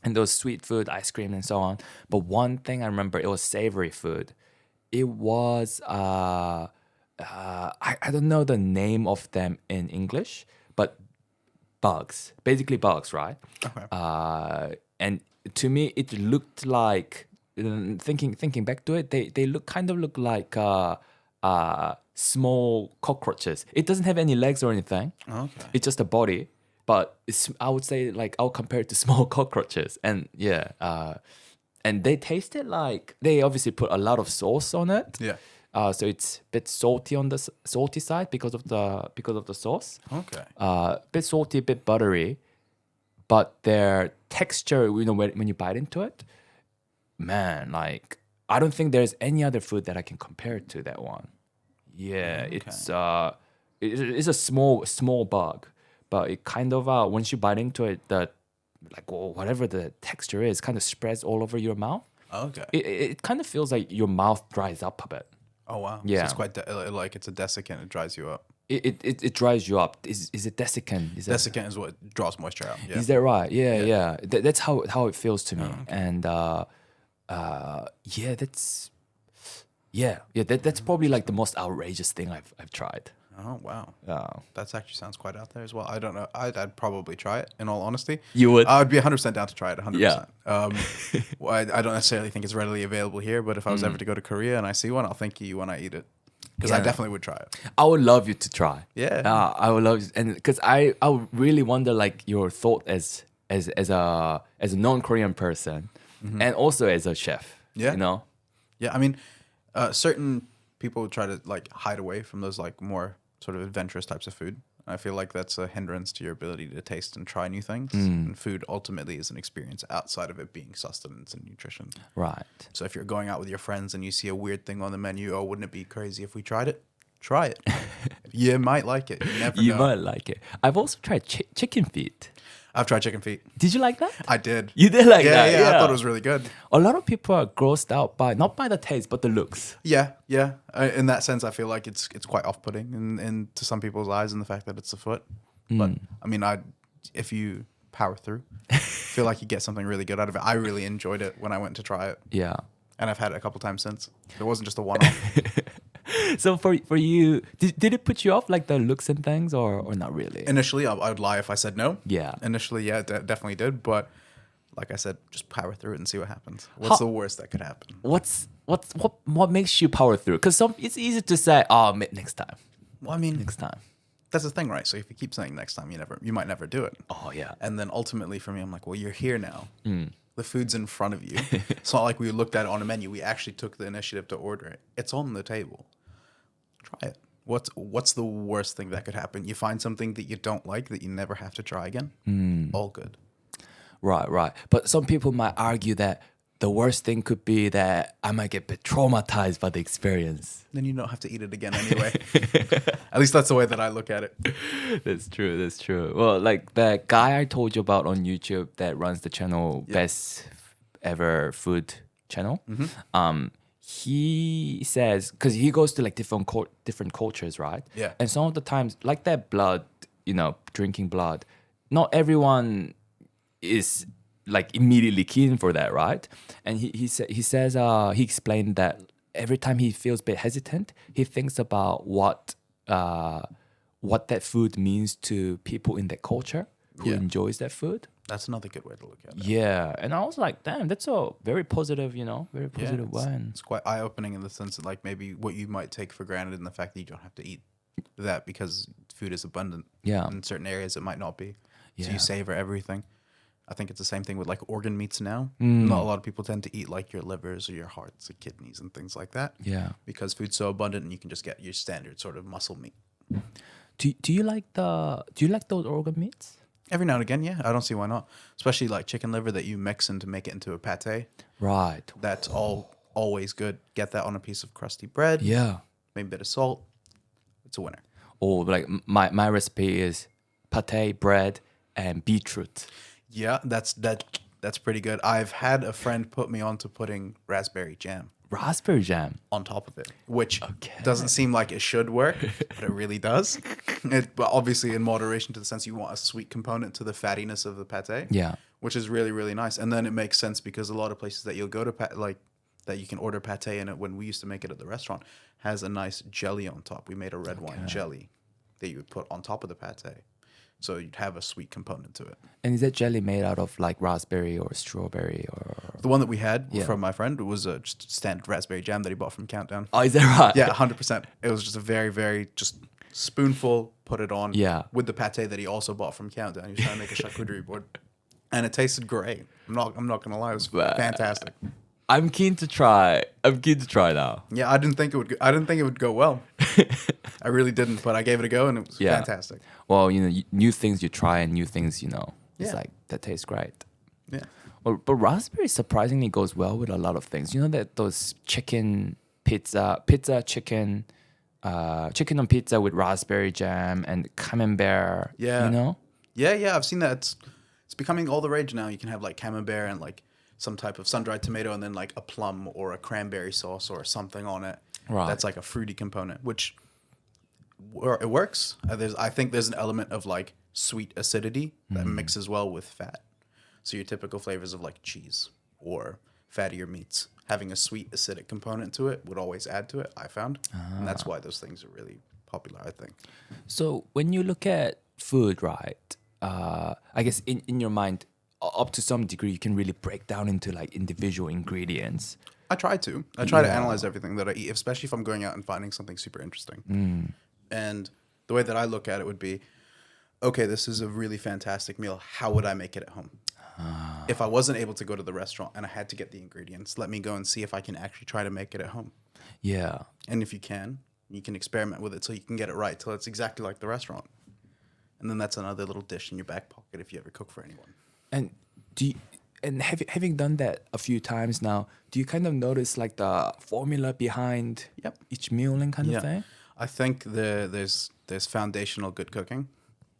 and those sweet food, ice cream, and so on. But one thing I remember, it was savory food. It was I don't know the name of them in English, but basically bugs, right? Okay. And to me, it looked like thinking back to it, they look like small cockroaches. It doesn't have any legs or anything. Okay. It's just a body. But I would say I'll compare it to small cockroaches, and and they tasted like they obviously put a lot of sauce on it. Yeah. So it's a bit salty on the salty side because of the sauce. Okay. Bit salty, bit buttery, but their texture, when you bite into it, man, like I don't think there's any other food that I can compare to that one. Yeah, it's a small bug, but it kind of once you bite into it, the like whatever the texture is, kind of spreads all over your mouth. Okay. It kind of feels like your mouth dries up a bit. Oh wow. Yeah. So it's quite like it's a desiccant. It dries you up. It dries you up. Is it desiccant? Desiccant is what draws moisture out. Yeah. Is that right? Yeah. That's how it feels to me. Oh, okay. And that's probably like the most outrageous thing I've tried. Oh wow. Yeah. That actually sounds quite out there as well. I don't know. I'd probably try it. In all honesty, You would? I would be 100% down to try it. 100%. Yeah. Well, I don't necessarily think it's readily available here, but if I was ever to go to Korea and I see one, I'll thank you when I eat it, because I Yeah. definitely would try it. I would love you to try. Yeah. I would love, and because I would really wonder like your thought as a non-Korean person, and also as a chef. Yeah. You know. Yeah, I mean, certain people would try to like hide away from those like more sort of adventurous types of food. I feel like that's a hindrance to your ability to taste and try new things. And food ultimately is an experience outside of it being sustenance and nutrition. Right. So if you're going out with your friends and you see a weird thing on the menu, oh, wouldn't it be crazy if we tried it? Try it. You might like it. You never You know. might like it. I've also tried chicken feet. I've tried chicken feet. Did you like that? I did. You did like that? Yeah, I thought it was really good. A lot of people are grossed out by not by the taste but the looks. Yeah. In that sense, I feel like it's quite off-putting in to some people's eyes, in the fact that it's a foot. But I mean, if you power through, I feel like you get something really good out of it. I really enjoyed it when I went to try it, Yeah. and I've had it a couple times since. It wasn't just a one-off. So for you, did it put you off like the looks and things or not really? Initially, I would lie if I said no. Yeah. Initially, yeah, it definitely did. But like I said, just power through it and see what happens. What's the worst that could happen? What makes you power through? Because it's easy to say, oh, next time, Well, I mean, next time. that's the thing, right? So if you keep saying next time, you might never do it. Oh yeah. And then ultimately for me, I'm like, well, you're here now. The food's in front of you. It's not like we looked at it on a menu. We actually took the initiative to order it. It's on the table. Try it. What's the worst thing that could happen? You find something that you don't like that you never have to try again. All good. Right. But some people might argue that the worst thing could be that I might get a bit traumatized by the experience. Then you don't have to eat it again anyway. At least that's the way that I look at it. That's true. Well, like the guy I told you about on YouTube that runs the channel Best Ever Food channel. He says, because he goes to like different cultures, right? Yeah. And some of the times, like that blood, drinking blood, not everyone is like immediately keen for that, right? And he says he explained that every time he feels a bit hesitant, he thinks about what that food means to people in that culture who enjoys that food. That's another good way to look at it. Yeah, and I was like, damn, that's a very positive, very positive one. It's quite eye-opening in the sense that like maybe what you might take for granted in the fact that you don't have to eat that because food is abundant. Yeah. In certain areas it might not be. So Yeah. you savor everything. I think it's the same thing with like organ meats now. Not a lot of people tend to eat like your livers or your hearts or kidneys and things like that. Yeah. Because food's so abundant and you can just get your standard sort of muscle meat. Do you like those organ meats? Every now and again, yeah. I don't see why not. Especially like chicken liver that you mix and to make it into a pate. Right. That's always good. Get that on a piece of crusty bread. Yeah. Maybe a bit of salt. It's a winner. Or like my recipe is pate, bread, and beetroot. Yeah, that's pretty good. I've had a friend put me on to putting raspberry jam Raspberry jam. on top of it, which doesn't seem like it should work, but it really does. But obviously in moderation, to the sense you want a sweet component to the fattiness of the pate. Yeah. Which is really, really nice. And then it makes sense because a lot of places that you'll go to that you can order pate in it, when we used to make it at the restaurant, has a nice jelly on top. We made a red wine jelly that you would put on top of the pate. So you'd have a sweet component to it. And is that jelly made out of like raspberry or strawberry or? The one that we had from my friend was just standard raspberry jam that he bought from Countdown. Oh, is that right? Yeah, 100%. It was just a very, very just spoonful, put it on with the pate that he also bought from Countdown. He was trying to make a charcuterie board. And it tasted great. I'm not gonna lie, it was fantastic. I'm keen to try now. Yeah, I didn't think it would go well. I really didn't, but I gave it a go and it was fantastic. Well, new things you try and new things, it's Yeah. like that tastes great. Yeah. But raspberry surprisingly goes well with a lot of things. You know that those chicken chicken, chicken on pizza with raspberry jam and camembert. Yeah. You know. Yeah. I've seen that. It's becoming all the rage now. You can have like camembert and like some type of sun-dried tomato and then like a plum or a cranberry sauce or something on it. Right. That's like a fruity component, which it works. I think there's an element of like sweet acidity that mixes well with fat. So your typical flavors of like cheese or fattier meats having a sweet acidic component to it would always add to it, I found. And that's why those things are really popular, I think. So when you look at food, right? I guess in your mind, up to some degree, you can really break down into like individual ingredients. I try to. I try to analyze everything that I eat, especially if I'm going out and finding something super interesting. And the way that I look at it would be, okay, this is a really fantastic meal. How would I make it at home? If I wasn't able to go to the restaurant and I had to get the ingredients, let me go and see if I can actually try to make it at home. Yeah. And if you can experiment with it till you can get it right, till it's exactly like the restaurant. And then that's another little dish in your back pocket if you ever cook for anyone. And having done that a few times now, do you kind of notice like the formula behind each meal and kind of thing? I think there's foundational good cooking,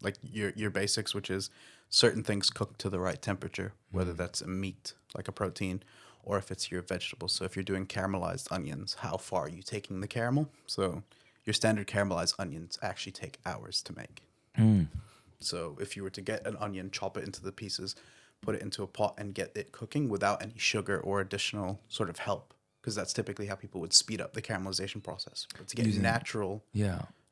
like your basics, which is certain things cooked to the right temperature, whether that's a meat, like a protein, or if it's your vegetables. So if you're doing caramelized onions, how far are you taking the caramel? So your standard caramelized onions actually take hours to make. So if you were to get an onion, chop it into the pieces, put it into a pot and get it cooking without any sugar or additional sort of help, because that's typically how people would speed up the caramelization process. But to get natural,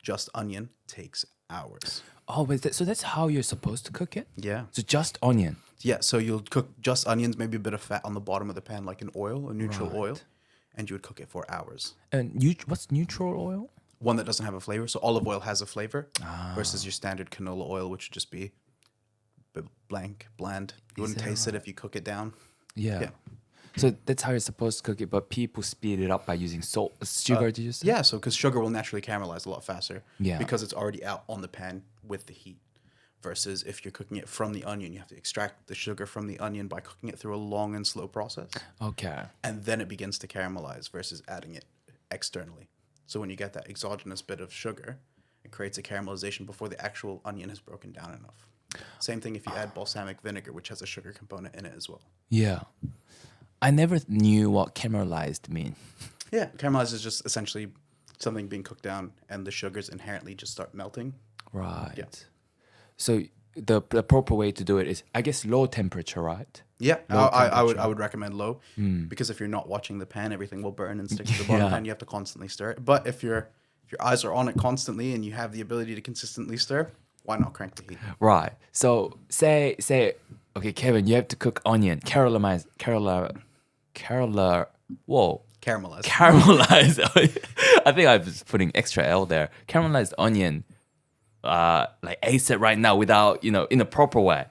just onion takes hours. Oh, but so that's how you're supposed to cook it? Yeah. So just onion? Yeah, so you'll cook just onions, maybe a bit of fat on the bottom of the pan, like an oil, a neutral oil, and you would cook it for hours. And what's neutral oil? One that doesn't have a flavor. So olive oil has a flavor versus your standard canola oil, which would just be bland. You wouldn't taste it if you cook it down. Yeah. So that's how you're supposed to cook it, but people speed it up by using sugar, did you say? Yeah, so because sugar will naturally caramelize a lot faster Yeah. because it's already out on the pan with the heat. Versus if you're cooking it from the onion, you have to extract the sugar from the onion by cooking it through a long and slow process. Okay. And then it begins to caramelize versus adding it externally. So when you get that exogenous bit of sugar, it creates a caramelization before the actual onion has broken down enough. Same thing if you add balsamic vinegar, which has a sugar component in it as well. Yeah. I never knew what caramelized mean. Yeah, caramelized is just essentially something being cooked down and the sugars inherently just start melting. Right. Yeah. So the proper way to do it is, I guess, low temperature, right? Yeah, I would recommend low because if you're not watching the pan, everything will burn and stick to the bottom pan. You have to constantly stir it. But if your eyes are on it constantly and you have the ability to consistently stir, why not crank the heat? Right. So say, okay, Kevin, you have to cook onion, caramelize. I think I was putting extra L there. Caramelized onion, like ASAP right now without, in a proper way.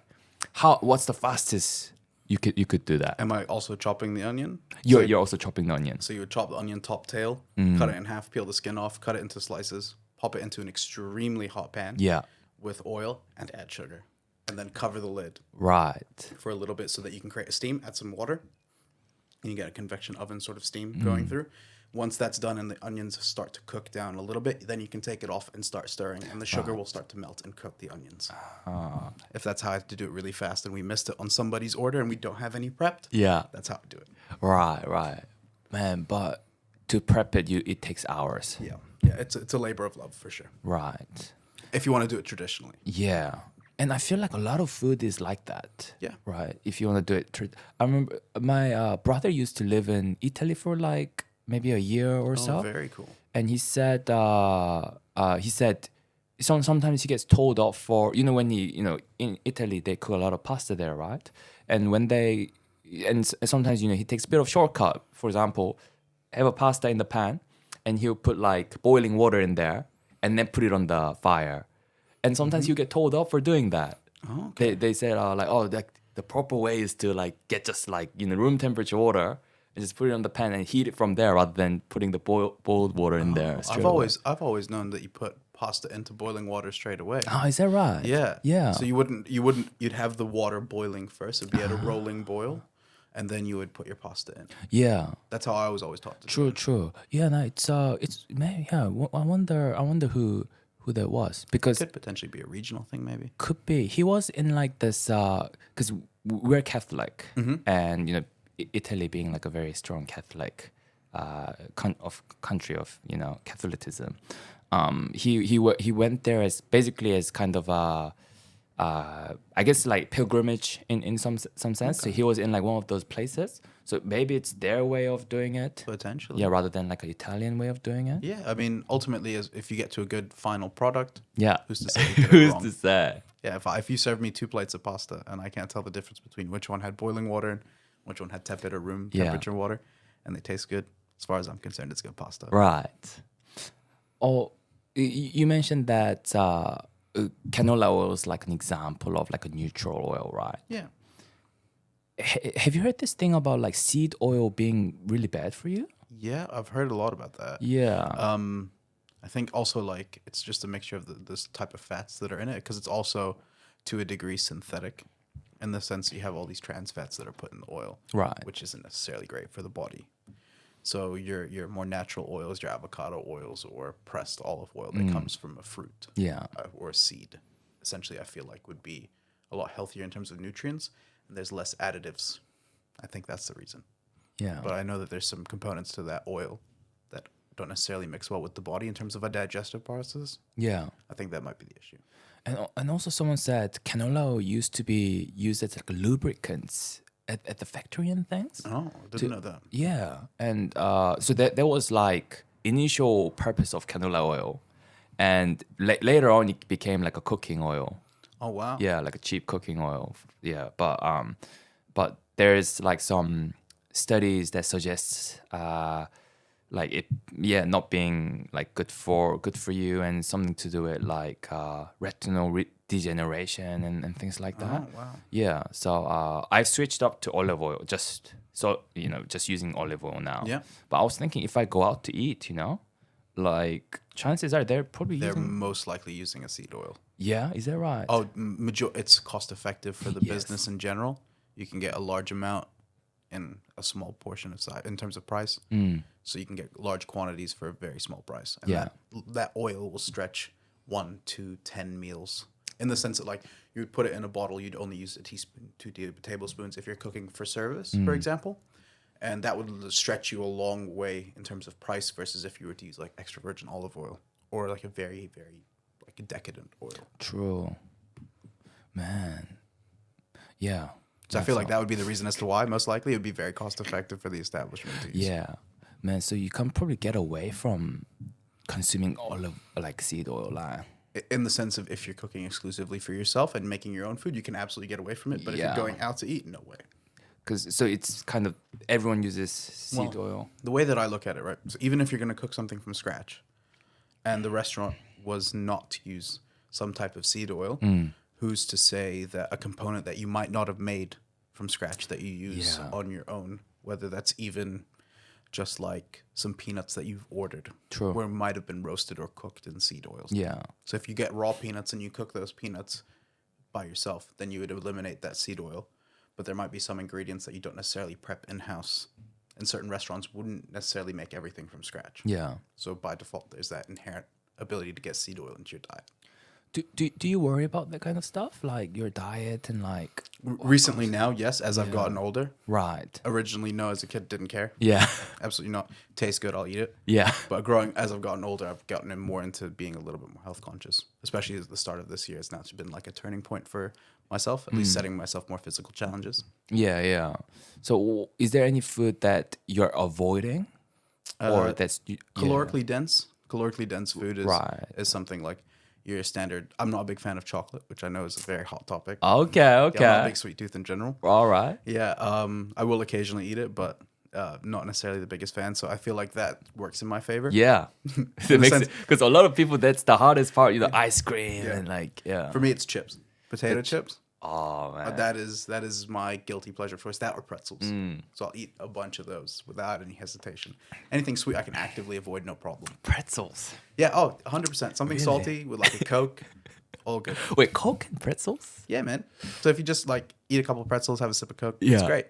What's the fastest you could do that? Am I also chopping the onion? You're also chopping the onion. So you would chop the onion top tail, cut it in half, peel the skin off, cut it into slices, pop it into an extremely hot pan with oil and add sugar. And then cover the lid. Right. For a little bit so that you can create a steam, add some water, and you get a convection oven sort of steam going through. Once that's done and the onions start to cook down a little bit, then you can take it off and start stirring, and the sugar will start to melt and cook the onions. If that's how I have to do it really fast and we missed it on somebody's order and we don't have any prepped, that's how I do it. Right. Man, but to prep it, it takes hours. Yeah, it's a labor of love for sure. Right. If you want to do it traditionally. Yeah. And I feel like a lot of food is like that. Yeah. Right. If you want to do it. I remember my brother used to live in Italy for like maybe a year or so. Oh, very cool. And he said sometimes he gets told off for, when in Italy, they cook a lot of pasta there, right? And sometimes, he takes a bit of shortcut. For example, have a pasta in the pan and he'll put like boiling water in there and then put it on the fire. And sometimes you get told off for doing that. Oh, okay. They said the proper way is to like get just like room temperature water and just put it on the pan and heat it from there rather than putting the boiled water in there. I've always known that you put pasta into boiling water straight away. Oh, is that right? Yeah. Yeah. So you'd have the water boiling first. It'd be at a rolling boil. and then you would put your pasta in. Yeah. That's how I was always taught to do True, it. true. Yeah, no, it's man, yeah. I wonder who that was because Could potentially be a regional thing, maybe. could be he was in like this because we're Catholic and you know Italy being like a very strong Catholic country of you know Catholicism. He went there as basically as kind of a I guess like pilgrimage in some sense. Okay. So he was in like one of those places. So maybe it's their way of doing it. Potentially. Yeah, rather than like an Italian way of doing it. Yeah, I mean, ultimately, if you get to a good final product, Yeah. who's to say you did it Who's wrong? to say? Yeah, if you serve me 2 plates of pasta and I can't tell the difference between which one had boiling water and which one had tepid or room Yeah. temperature water, and they taste good, as far as I'm concerned, it's good pasta. Right. Oh, you mentioned that canola oil is like an example of like a neutral oil, right? Yeah. Have you heard this thing about like seed oil being really bad for you? Yeah, I've heard a lot about that. Yeah. I think also like it's just a mixture of this type of fats that are in it because it's also to a degree synthetic in the sense that you have all these trans fats that are put in the oil, Right. which isn't necessarily great for the body. So your more natural oils, your avocado oils or pressed olive oil that comes from a fruit Yeah. or a seed, essentially I feel like would be a lot healthier in terms of nutrients and there's less additives. I think that's the reason. Yeah. But I know that there's some components to that oil that don't necessarily mix well with the body in terms of a digestive process. Yeah. I think that might be the issue. And also someone said canola oil used to be used as like lubricants at the factory and things. Oh, I didn't know that. Yeah, and so that was like initial purpose of canola oil, and later on it became like a cooking oil. Oh, wow. Yeah, like a cheap cooking oil. Yeah, but there's like some studies that suggests like it not being like good for you and something to do with like retinal degeneration and things like that. Oh, wow. Yeah, so I've switched up to olive oil just so you know just using olive oil now. Yeah. But I was thinking if I go out to eat, you know, like chances are they're probably They're using. most likely using a seed oil. Yeah, is that right? Oh, it's cost effective for the Yes. business in general. You can get a large amount in a small portion of size in terms of price. So you can get large quantities for a very small price. And Yeah. that oil will stretch 1 to 10 meals. In the sense that like you would put it in a bottle, you'd only use a teaspoon, 2 tablespoons if you're cooking for service, for example. And that would stretch you a long way in terms of price versus if you were to use like extra virgin olive oil or like a very, very like a decadent oil. True. Man. Yeah. So I feel like that would be the reason as to why most likely it would be very cost effective for the establishment to use. Yeah. Man, so you can probably get away from consuming olive like seed oil like. In the sense of if you're cooking exclusively for yourself and making your own food, you can absolutely get away from it. But if Yeah. you're going out to eat, no way. Cause so it's kind of everyone uses seed oil. The way that I look at it, right? So even if you're going to cook something from scratch and the restaurant was not to use some type of seed oil, who's to say that a component that you might not have made from scratch that you use Yeah. on your own, whether that's even just like some peanuts that you've ordered, True. where it might have been roasted or cooked in seed oils. Yeah. So if you get raw peanuts and you cook those peanuts by yourself, then you would eliminate that seed oil. But there might be some ingredients that you don't necessarily prep in-house. And certain restaurants wouldn't necessarily make everything from scratch. Yeah. So by default, there's that inherent ability to get seed oil into your diet. Do you worry about that kind of stuff? Like your diet and like Recently now, yes, as I've gotten older. right. Originally, no, as a kid, didn't care. Yeah. Absolutely not. Tastes good, I'll eat it. Yeah. But as I've gotten older, I've gotten more into being a little bit more health conscious, especially at the start of this year. It's now been like a turning point for myself, at least setting myself more physical challenges. Yeah, yeah. So is there any food that you're avoiding? Or that's Calorically dense. Calorically dense food Right. is something like your standard. I'm not a big fan of chocolate, which I know is a very hot topic. Okay, Yeah, I'm not a okay. big sweet tooth in general. All right. Yeah, I will occasionally eat it, but not necessarily the biggest fan. So I feel like that works in my favor. Yeah. It makes it because a lot of people that's the hardest part, you know, ice cream Yeah. and like yeah. For me, it's chips, potato chips. Oh man. That is my guilty pleasure choice. That or pretzels. So I'll eat a bunch of those without any hesitation. Anything sweet I can actively avoid, no problem. Pretzels. Yeah, 100%. Something Really? salty with like a Coke, all good. Wait, Coke and pretzels? Yeah, man. So if you just like eat a couple of pretzels, have a sip of Coke, it's Yeah. great.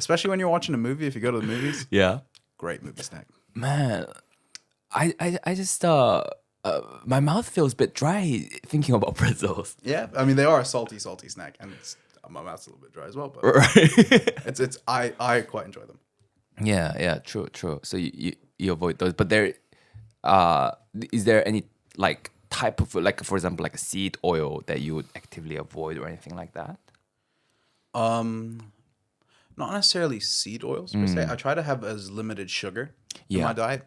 especially when you're watching a movie. If you go to the movies, Yeah. great movie snack. Man, I just my mouth feels a bit dry thinking about pretzels. Yeah, I mean they are a salty snack, and my mouth's a little bit dry as well. But Right. I quite enjoy them. Yeah, true. So you avoid those, but is there any like type of like for example like a seed oil that you would actively avoid or anything like that? Not necessarily seed oils per se. I try to have as limited sugar in Yeah. my diet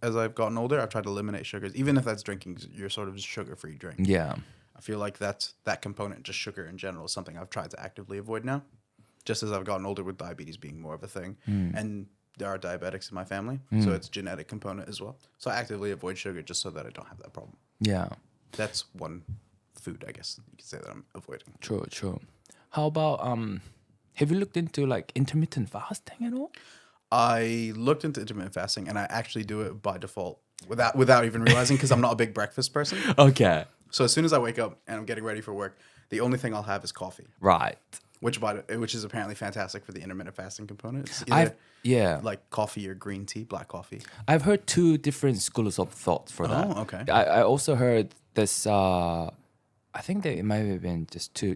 as I've gotten older. I've tried to eliminate sugars, even if that's drinking your sort of sugar-free drink. Yeah. I feel like that component, just sugar in general, is something I've tried to actively avoid now. Just as I've gotten older, with diabetes being more of a thing, and there are diabetics in my family, so it's genetic component as well. So I actively avoid sugar just so that I don't have that problem. Yeah. That's one food, I guess you could say, that I'm avoiding. True. How about have you looked into like intermittent fasting at all? I looked into intermittent fasting, and I actually do it by default without even realizing, because I'm not a big breakfast person. Okay. So as soon as I wake up and I'm getting ready for work, the only thing I'll have is coffee, Right. which is apparently fantastic for the intermittent fasting component. It's I've either like coffee or green tea, black coffee. I've heard two different schools of thought for that. Oh, okay. I also heard this. I think that it might have been just two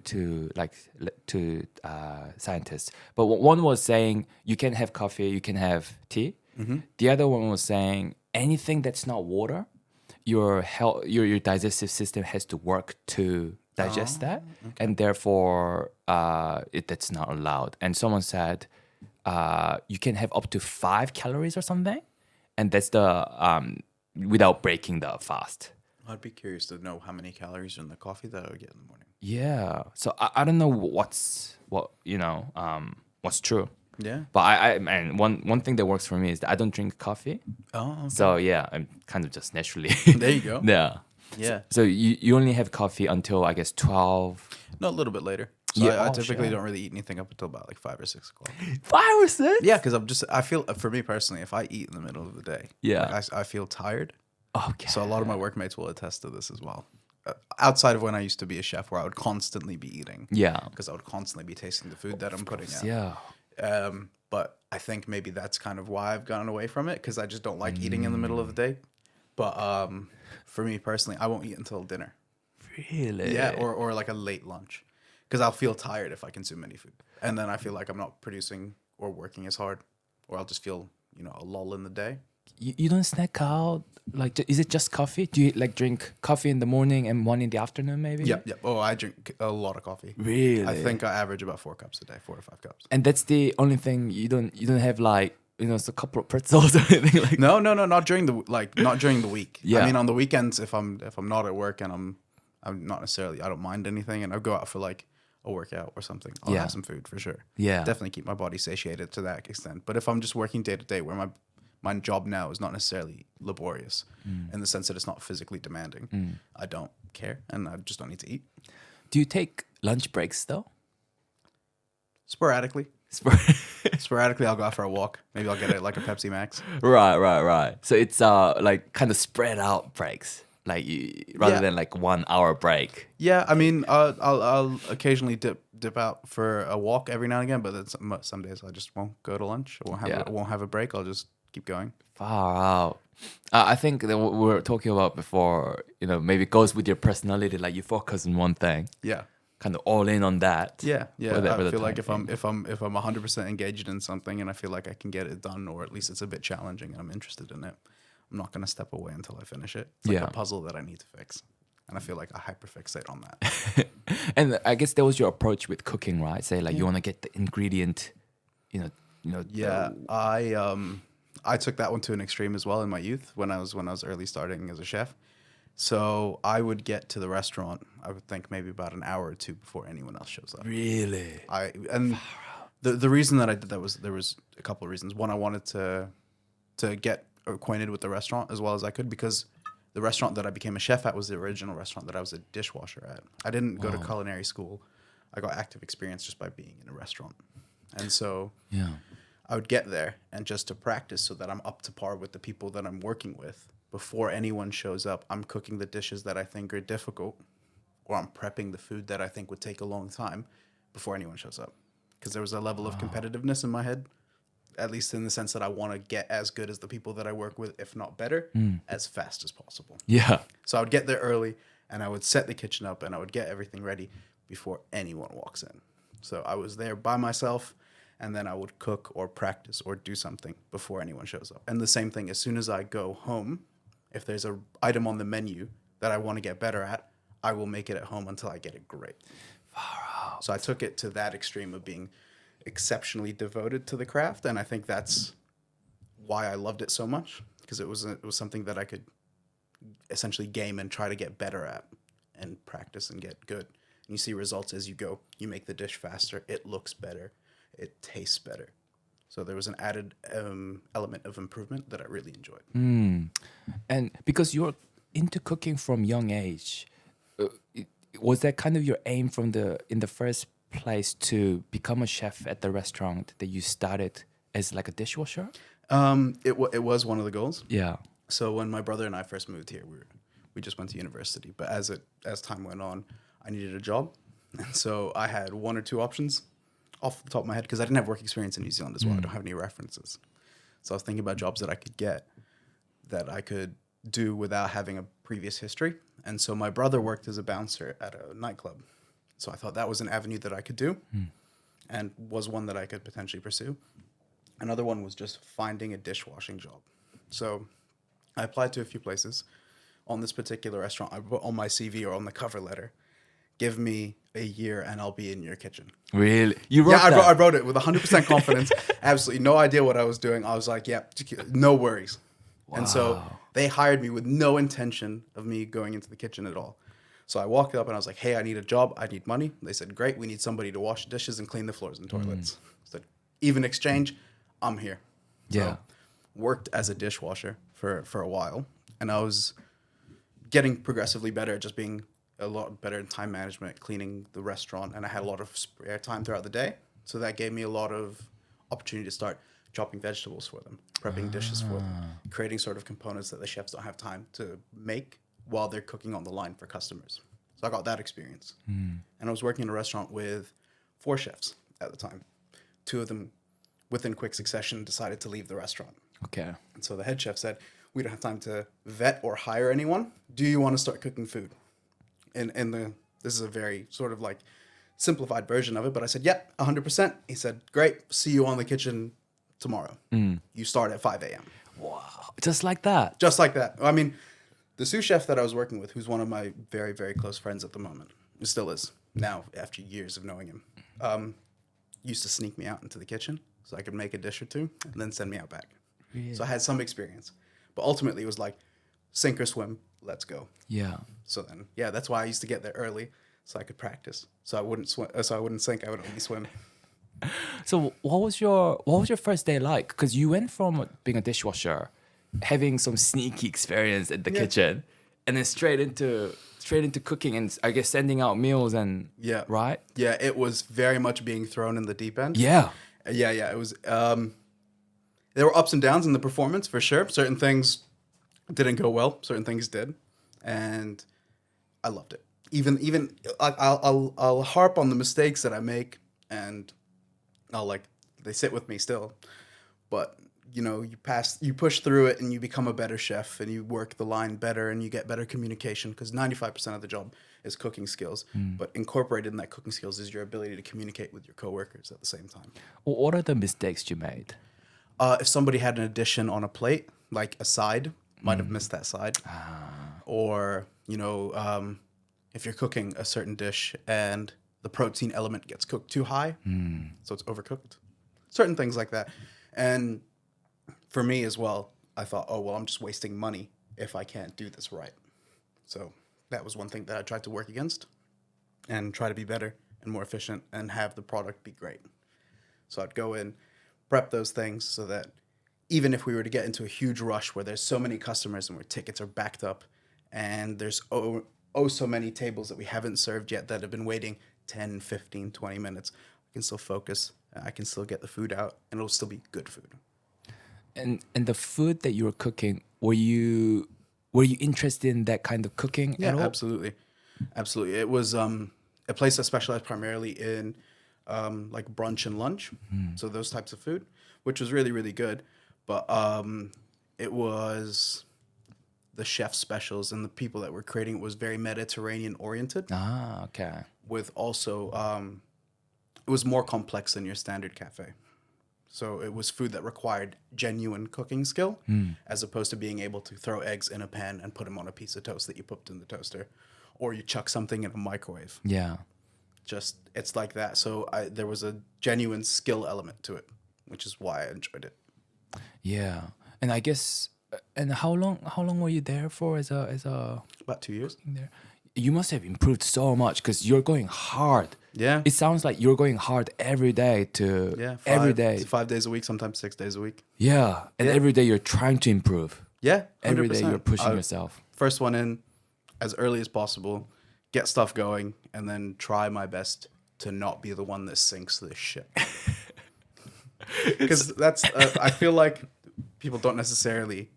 scientists, but one was saying you can have coffee, you can have tea. The other one was saying anything that's not water, your digestive system has to work to digest that, and therefore that's not allowed. And someone said you can have up to 5 calories or something, and that's the without breaking the fast. I'd be curious to know how many calories are in the coffee that I would get in the morning. Yeah, so I don't know what's true. Yeah. But and one thing that works for me is that I don't drink coffee. Oh, okay. So yeah, I'm kind of just naturally. There you go. Yeah. Yeah. So you only have coffee until I guess 12. No, a little bit later. So Yeah, I oh, typically sure. don't really eat anything up until about like 5 or 6 o'clock. 5 or 6? Yeah, because I feel, for me personally, if I eat in the middle of the day, Yeah. like I feel tired. Okay. So a lot of my workmates will attest to this as well. Outside of when I used to be a chef, where I would constantly be eating. Yeah. Because I would constantly be tasting the food that I'm putting out. Yeah. But I think maybe that's kind of why I've gone away from it, because I just don't like eating in the middle of the day. But for me personally, I won't eat until dinner. Really? Yeah, or like a late lunch, because I'll feel tired if I consume any food, and then I feel like I'm not producing or working as hard, or I'll just feel a lull in the day. You don't snack out? Like, is it just coffee? Do you like drink coffee in the morning and one in the afternoon maybe? Yep. Oh, I drink a lot of coffee. Really? I think I average about 4 cups a day, 4 to 5 cups. And that's the only thing you don't have like a couple of pretzels or anything like. No, not during the week. Yeah. I mean, on the weekends, if I'm not at work and I'm not necessarily, I don't mind anything, and I'll go out for like a workout or something, I'll have some food for sure. Yeah. Definitely keep my body satiated to that extent. But if I'm just working day to day, where my job now is not necessarily laborious in the sense that it's not physically demanding, I don't care, and I just don't need to eat. Do you take lunch breaks though? Sporadically, I'll go out for a walk. Maybe I'll get like a Pepsi Max. Right. So it's like kind of spread out breaks, like rather than like 1 hour break. Yeah, I mean, I'll occasionally dip out for a walk every now and again, but then some days I just won't go to lunch. I won't have a break. I'll just keep going. Far out. I think that what we were talking about before, maybe it goes with your personality. Like you focus on one thing. Yeah. Kind of all in on that. Yeah. I feel like if time I'm 100% engaged in something and I feel like I can get it done, or at least it's a bit challenging and I'm interested in it, I'm not gonna step away until I finish it. It's like a puzzle that I need to fix, and I feel like I hyperfixate on that. And I guess that was your approach with cooking, right? Say like you want to get the ingredient, Yeah, I took that one to an extreme as well in my youth when I was early starting as a chef. So I would get to the restaurant, I would think maybe about an hour or two before anyone else shows up. Really? The reason that I did that was, there was a couple of reasons. One, I wanted to get acquainted with the restaurant as well as I could, because the restaurant that I became a chef at was the original restaurant that I was a dishwasher at. I didn't go to culinary school. I got active experience just by being in a restaurant. And so I would get there and just to practice so that I'm up to par with the people that I'm working with. Before anyone shows up, I'm cooking the dishes that I think are difficult, or I'm prepping the food that I think would take a long time before anyone shows up. because there was a level of competitiveness in my head, at least in the sense that I want to get as good as the people that I work with, if not better, as fast as possible. Yeah. So I would get there early and I would set the kitchen up and I would get everything ready before anyone walks in. So I was there by myself, and then I would cook or practice or do something before anyone shows up. And the same thing, as soon as I go home, if there's an item on the menu that I want to get better at, I will make it at home until I get it great. So I took it to that extreme of being exceptionally devoted to the craft, and I think that's why I loved it so much, because it was something that I could essentially game and try to get better at and practice and get good. And you see results as you go. You make the dish faster. It looks better. It tastes better. So there was an added element of improvement that I really enjoyed. And because you're into cooking from young age, was that kind of your aim in the first place to become a chef at the restaurant that you started as like a dishwasher? It was one of the goals. Yeah. So when my brother and I first moved here, we just went to university. But as time went on, I needed a job, and so I had one or two options off the top of my head because I didn't have work experience in New Zealand as well. I don't have any references, so I was thinking about jobs that I could get that I could do without having a previous history. And so my brother worked as a bouncer at a nightclub, so I thought that was an avenue that I could do, and was one that I could potentially pursue. Another one was just finding a dishwashing job. So I applied to a few places. On this particular restaurant, I put on my CV or on the cover letter, give me a year and I'll be in your kitchen. Really? You wrote that? I wrote it with 100% confidence. Absolutely no idea what I was doing. I was like, yeah, no worries. Wow. And so they hired me with no intention of me going into the kitchen at all. So I walked up and I was like, hey, I need a job. I need money. They said, great. We need somebody to wash dishes and clean the floors and toilets. I said, even exchange, I'm here. Yeah. So worked as a dishwasher for a while. And I was getting progressively better at just being a lot better in time management, cleaning the restaurant, and I had a lot of spare time throughout the day. So that gave me a lot of opportunity to start chopping vegetables for them, prepping dishes for them, creating sort of components that the chefs don't have time to make while they're cooking on the line for customers. So I got that experience. And I was working in a restaurant with 4 chefs at the time. 2 of them, within quick succession, decided to leave the restaurant. Okay. And so the head chef said, we don't have time to vet or hire anyone. Do you want to start cooking food? This is a very sort of like simplified version of it, but I said, yep, 100%. He said, great, see you on the kitchen tomorrow. You start at 5 a.m. Wow. Just like that? Just like that. I mean, the sous chef that I was working with, who's one of my very, very close friends at the moment, who still is now after years of knowing him, used to sneak me out into the kitchen so I could make a dish or two and then send me out back. Really? So I had some experience. But ultimately, it was like, sink or swim, let's go. Yeah. So then, yeah, that's why I used to get there early so I could practice. So I wouldn't swim. So I wouldn't sink. I would only swim. So what was your first day like? Because you went from being a dishwasher, having some sneaky experience at the kitchen, and then straight into cooking and I guess sending out meals and right? Yeah, it was very much being thrown in the deep end. Yeah. Yeah. It was. There were ups and downs in the performance for sure. Certain things didn't go well. Certain things did, and I loved it. Even I'll harp on the mistakes that I make, and they sit with me still. But you push through it, and you become a better chef, and you work the line better, and you get better communication because 95% of the job is cooking skills. But incorporated in that cooking skills is your ability to communicate with your coworkers at the same time. Well, what are the mistakes you made? If somebody had an addition on a plate, like a side, might have missed that side. Or, if you're cooking a certain dish and the protein element gets cooked too high, so it's overcooked. Certain things like that. And for me as well, I thought, I'm just wasting money if I can't do this right. So that was one thing that I tried to work against and try to be better and more efficient and have the product be great. So I'd go in, prep those things so that even if we were to get into a huge rush where there's so many customers and where tickets are backed up and there's so many tables that we haven't served yet that have been waiting 10, 15, 20 minutes, I can still focus, I can still get the food out, and it'll still be good food. And the food that you were cooking, were you interested in that kind of cooking at all? Absolutely. It was a place that specialized primarily in like brunch and lunch. So those types of food, which was really, really good. But it was the chef specials and the people that were creating it was very Mediterranean oriented. Ah, okay. With also, it was more complex than your standard cafe. So it was food that required genuine cooking skill, as opposed to being able to throw eggs in a pan and put them on a piece of toast that you put in the toaster, or you chuck something in a microwave. Yeah. Just it's like that. So there was a genuine skill element to it, which is why I enjoyed it. Yeah. And I guess and how long were you there for as a About 2 years. there? You must have improved so much because you're going hard. Yeah. It sounds like you're going hard every day to Yeah. every day. 5 days a week, sometimes 6 days a week. Yeah. And every day you're trying to improve. Yeah. 100%. Every day you're pushing yourself. First one in as early as possible, get stuff going, and then try my best to not be the one that sinks this ship. Because that's, I feel like people don't necessarily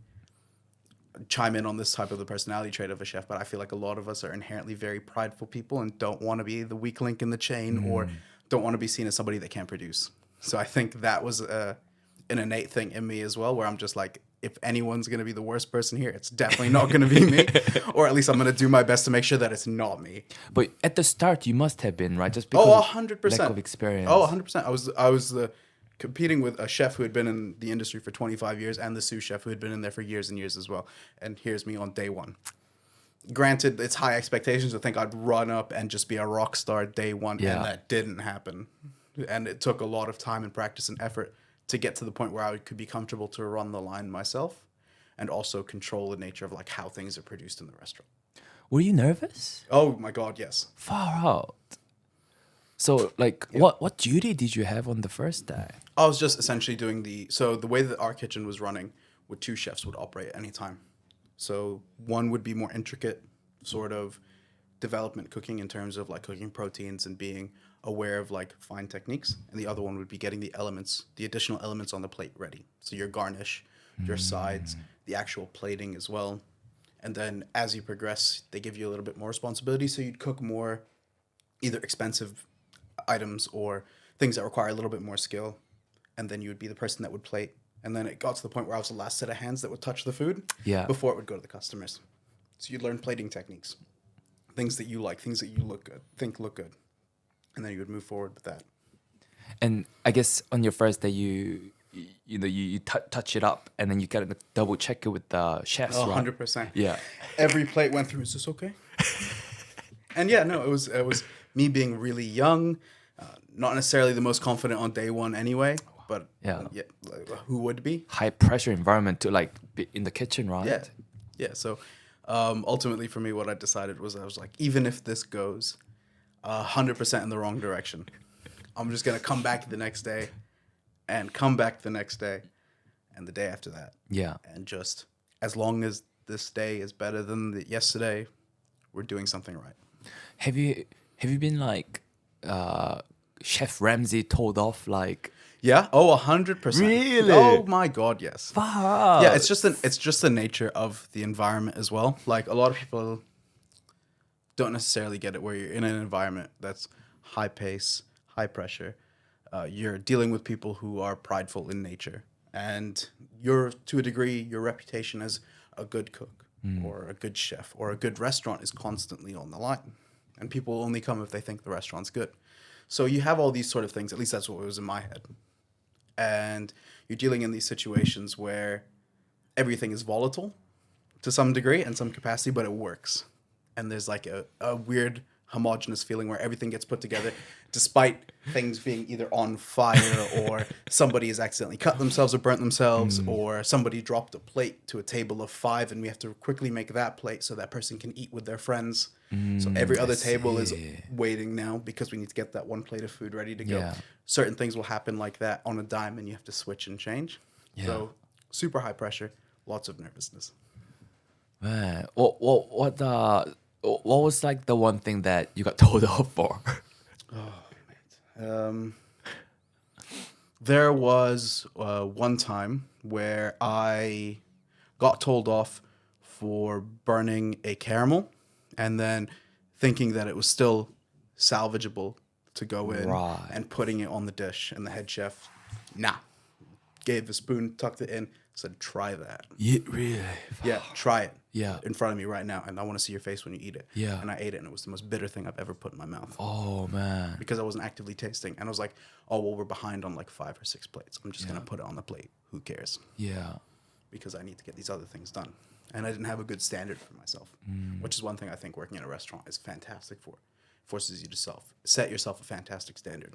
chime in on this type of the personality trait of a chef, but I feel like a lot of us are inherently very prideful people and don't want to be the weak link in the chain or don't want to be seen as somebody that can't produce. So I think that was an innate thing in me as well, where I'm just like, if anyone's going to be the worst person here, it's definitely not going to be me, or at least I'm going to do my best to make sure that it's not me. But at the start, you must have been, right? Just because 100%. lack of experience. 100%. I was competing with a chef who had been in the industry for 25 years and the sous chef who had been in there for years and years as well. And here's me on day one. Granted, it's high expectations to think I'd run up and just be a rock star day one, and that didn't happen. And it took a lot of time and practice and effort to get to the point where I could be comfortable to run the line myself and also control the nature of like how things are produced in the restaurant. Were you nervous? Oh my God, yes. Far out. So, like, what duty did you have on the first day? I was just essentially doing the way that our kitchen was running, with 2 chefs would operate at any time. So one would be more intricate sort of development cooking in terms of like cooking proteins and being aware of like fine techniques. And the other one would be getting the additional elements on the plate ready. So your garnish, your sides, the actual plating as well. And then as you progress, they give you a little bit more responsibility. So you'd cook more either expensive items or things that require a little bit more skill, and then you would be the person that would plate. And then it got to the point where I was the last set of hands that would touch the food before it would go to the customers. So you'd learn plating techniques, things that you like, things that you look good, and then you would move forward with that. And I guess on your first day, you touch it up, and then you gotta double check it with the chefs. 100%. Yeah. Every plate went through. Is this okay? And yeah, no, it was me being really young, not necessarily the most confident on day one anyway, but who would be? High pressure environment to like be in the kitchen, right? Yeah. So ultimately for me, what I decided was I was like, even if this goes 100% in the wrong direction, I'm just going to come back the next day and come back the next day and the day after that. Yeah. And just as long as this day is better than yesterday, we're doing something right. Have you been like Chef Ramsay told off like? Yeah. Oh, 100%. Really? Oh my God, yes. Fuck. Yeah, it's just the nature of the environment as well. Like a lot of people don't necessarily get it where you're in an environment that's high pace, high pressure. You're dealing with people who are prideful in nature, and to a degree, your reputation as a good cook or a good chef or a good restaurant is constantly on the line. And people only come if they think the restaurant's good. So you have all these sort of things, at least that's what was in my head. And you're dealing in these situations where everything is volatile to some degree and some capacity, but it works. And there's like a weird homogenous feeling where everything gets put together despite things being either on fire or somebody has accidentally cut themselves or burnt themselves or somebody dropped a plate to a table of 5 and we have to quickly make that plate so that person can eat with their friends. So every other table is waiting now because we need to get that one plate of food ready to go. Certain things will happen like that on a dime and you have to switch and change. So super high pressure, lots of nervousness. Man, what was like the one thing that you got told off for? There was one time where I got told off for burning a caramel and then thinking that it was still salvageable to go in Right. and putting it on the dish. And the head chef, nah, gave a spoon, tucked it in, said, try that. Yeah, really. Yeah, try it. Yeah. In front of me right now, and I want to see your face when you eat it. Yeah. And I ate it, and it was the most bitter thing I've ever put in my mouth. Oh man. Because I wasn't actively tasting. And I was like, oh, well, we're behind on like 5 or 6 plates. I'm just going to put it on the plate. Who cares? Yeah. Because I need to get these other things done. And I didn't have a good standard for myself, which is one thing I think working in a restaurant is fantastic for. Forces you to set yourself a fantastic standard.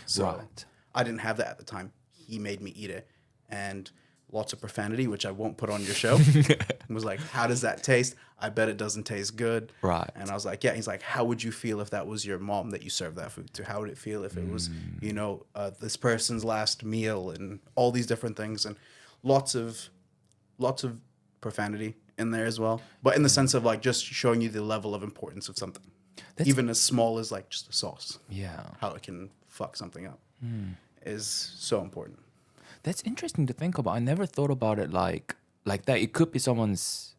So Right. I didn't have that at the time. He made me eat it. And lots of profanity, which I won't put on your show. Was like, how does that taste? I bet it doesn't taste good. Right. And I was like, yeah. He's like, how would you feel if that was your mom that you served that food to? How would it feel if it was, this person's last meal and all these different things and lots of profanity in there as well. But in the sense of like just showing you the level of importance of something. Even as small as like just a sauce. Yeah. How it can fuck something up is so important. That's interesting to think about. I never thought about it like that. It could be someone's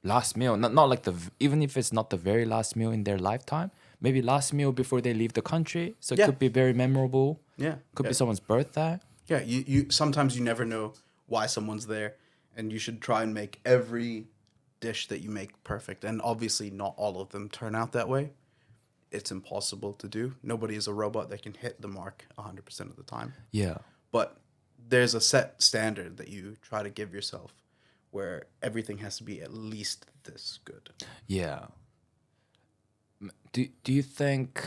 last meal, not like even if it's not the very last meal in their lifetime. Maybe last meal before they leave the country. So it could be very memorable. Yeah, Could be someone's birthday. Yeah, you sometimes you never know why someone's there, and you should try and make every dish that you make perfect. And obviously, not all of them turn out that way. It's impossible to do. Nobody is a robot that can hit the mark 100% of the time. Yeah. But there's a set standard that you try to give yourself where everything has to be at least this good. Yeah. Do you think?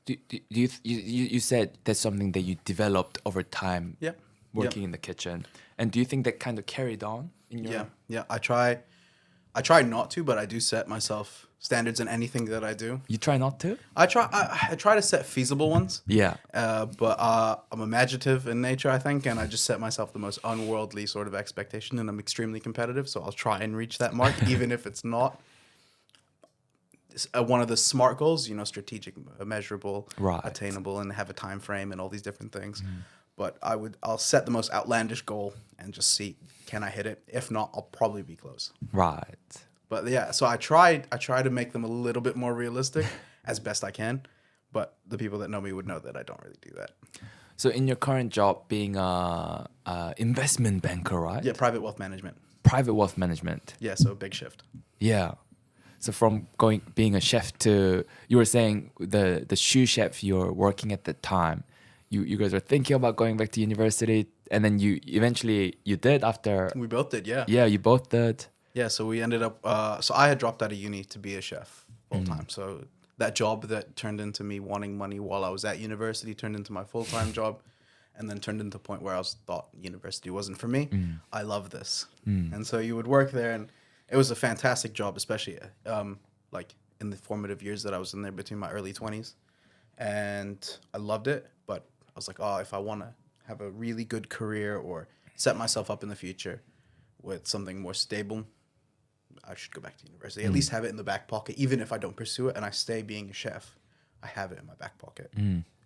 You said that's something that you developed over time. Yeah. Working in the kitchen, and do you think that kind of carried on in your? Yeah. I try not to, but I do set myself standards in anything that I do. You try not to? I try to set feasible ones. Yeah. But I'm imaginative in nature, I think, and I just set myself the most unworldly sort of expectation, and I'm extremely competitive, so I'll try and reach that mark, even if it's not one of the SMART goals, strategic, measurable, Right. attainable, and have a time frame and all these different things. But I'll set the most outlandish goal and just see, can I hit it? If not, I'll probably be close. Right. But yeah, so I try to make them a little bit more realistic as best I can. But the people that know me would know that I don't really do that. So in your current job, being a investment banker, right? Yeah, private wealth management. Private wealth management. Yeah, so a big shift. Yeah. So from being a chef to, you were saying the shoe chef you're working at the time, you guys were thinking about going back to university, and then you eventually did after. We both did, yeah. Yeah, you both did. Yeah, so we ended up. So I had dropped out of uni to be a chef full time. So that job that turned into me wanting money while I was at university turned into my full time job, and then turned into the point where I thought university wasn't for me. I love this, and so you would work there, and it was a fantastic job, especially like in the formative years that I was in there between my early 20s, and I loved it. But I was like, oh, if I want to have a really good career or set myself up in the future with something more stable, I should go back to university. At least have it in the back pocket, even if I don't pursue it and I stay being a chef. I have it in my back pocket.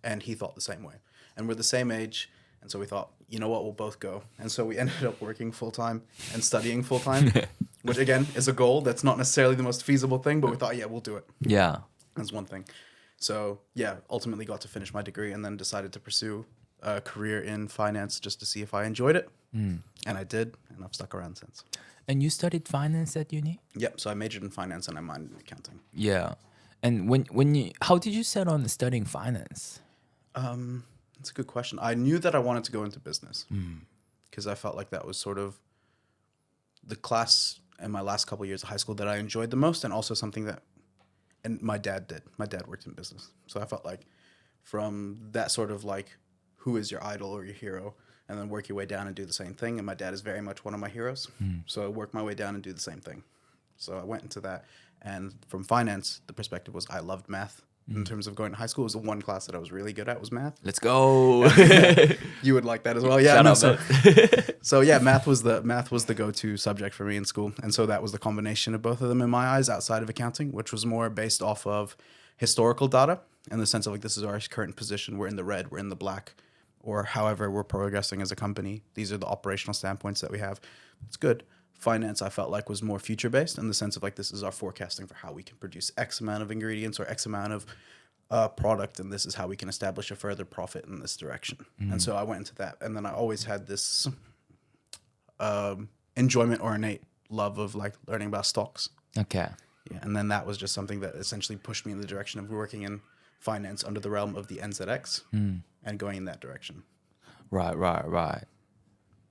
And he thought the same way. And we're the same age. And so we thought, you know what, we'll both go. And so we ended up working full-time and studying full-time, which, again, is a goal. That's not necessarily the most feasible thing, but we thought, yeah, we'll do it. Yeah. That's one thing. So, yeah, ultimately got to finish my degree and then decided to pursue a career in finance just to see if I enjoyed it. And I did, and I've stuck around since. And you studied finance at uni? Yep, so I majored in finance and I minored in accounting. Yeah. And how did you set on studying finance? That's a good question. I knew that I wanted to go into business because I felt like that was sort of the class in my last couple of years of high school that I enjoyed the most, and also something that, and my dad did. My dad worked in business. So I felt like from that sort of like, who is your idol or your hero, and then work your way down and do the same thing. And my dad is very much one of my heroes. So I worked my way down and do the same thing. So I went into that. And from finance, the perspective was I loved math. In terms of going to high school, it was the one class that I was really good at was math. Let's go. You would like that as well. Yeah. Shout No, out, so yeah, math was the go-to subject for me in school. And so that was the combination of both of them in my eyes outside of accounting, which was more based off of historical data in the sense of like, this is our current position. We're in the red, we're in the black, or however we're progressing as a company. These are the operational standpoints that we have. It's good. Finance, I felt like, was more future-based in the sense of like, this is our forecasting for how we can produce X amount of ingredients or X amount of product, and this is how we can establish a further profit in this direction. And so I went into that, and then I always had this enjoyment or innate love of like learning about stocks. Okay. Yeah, and then that was just something that essentially pushed me in the direction of working in finance under the realm of the NZX and going in that direction. Right.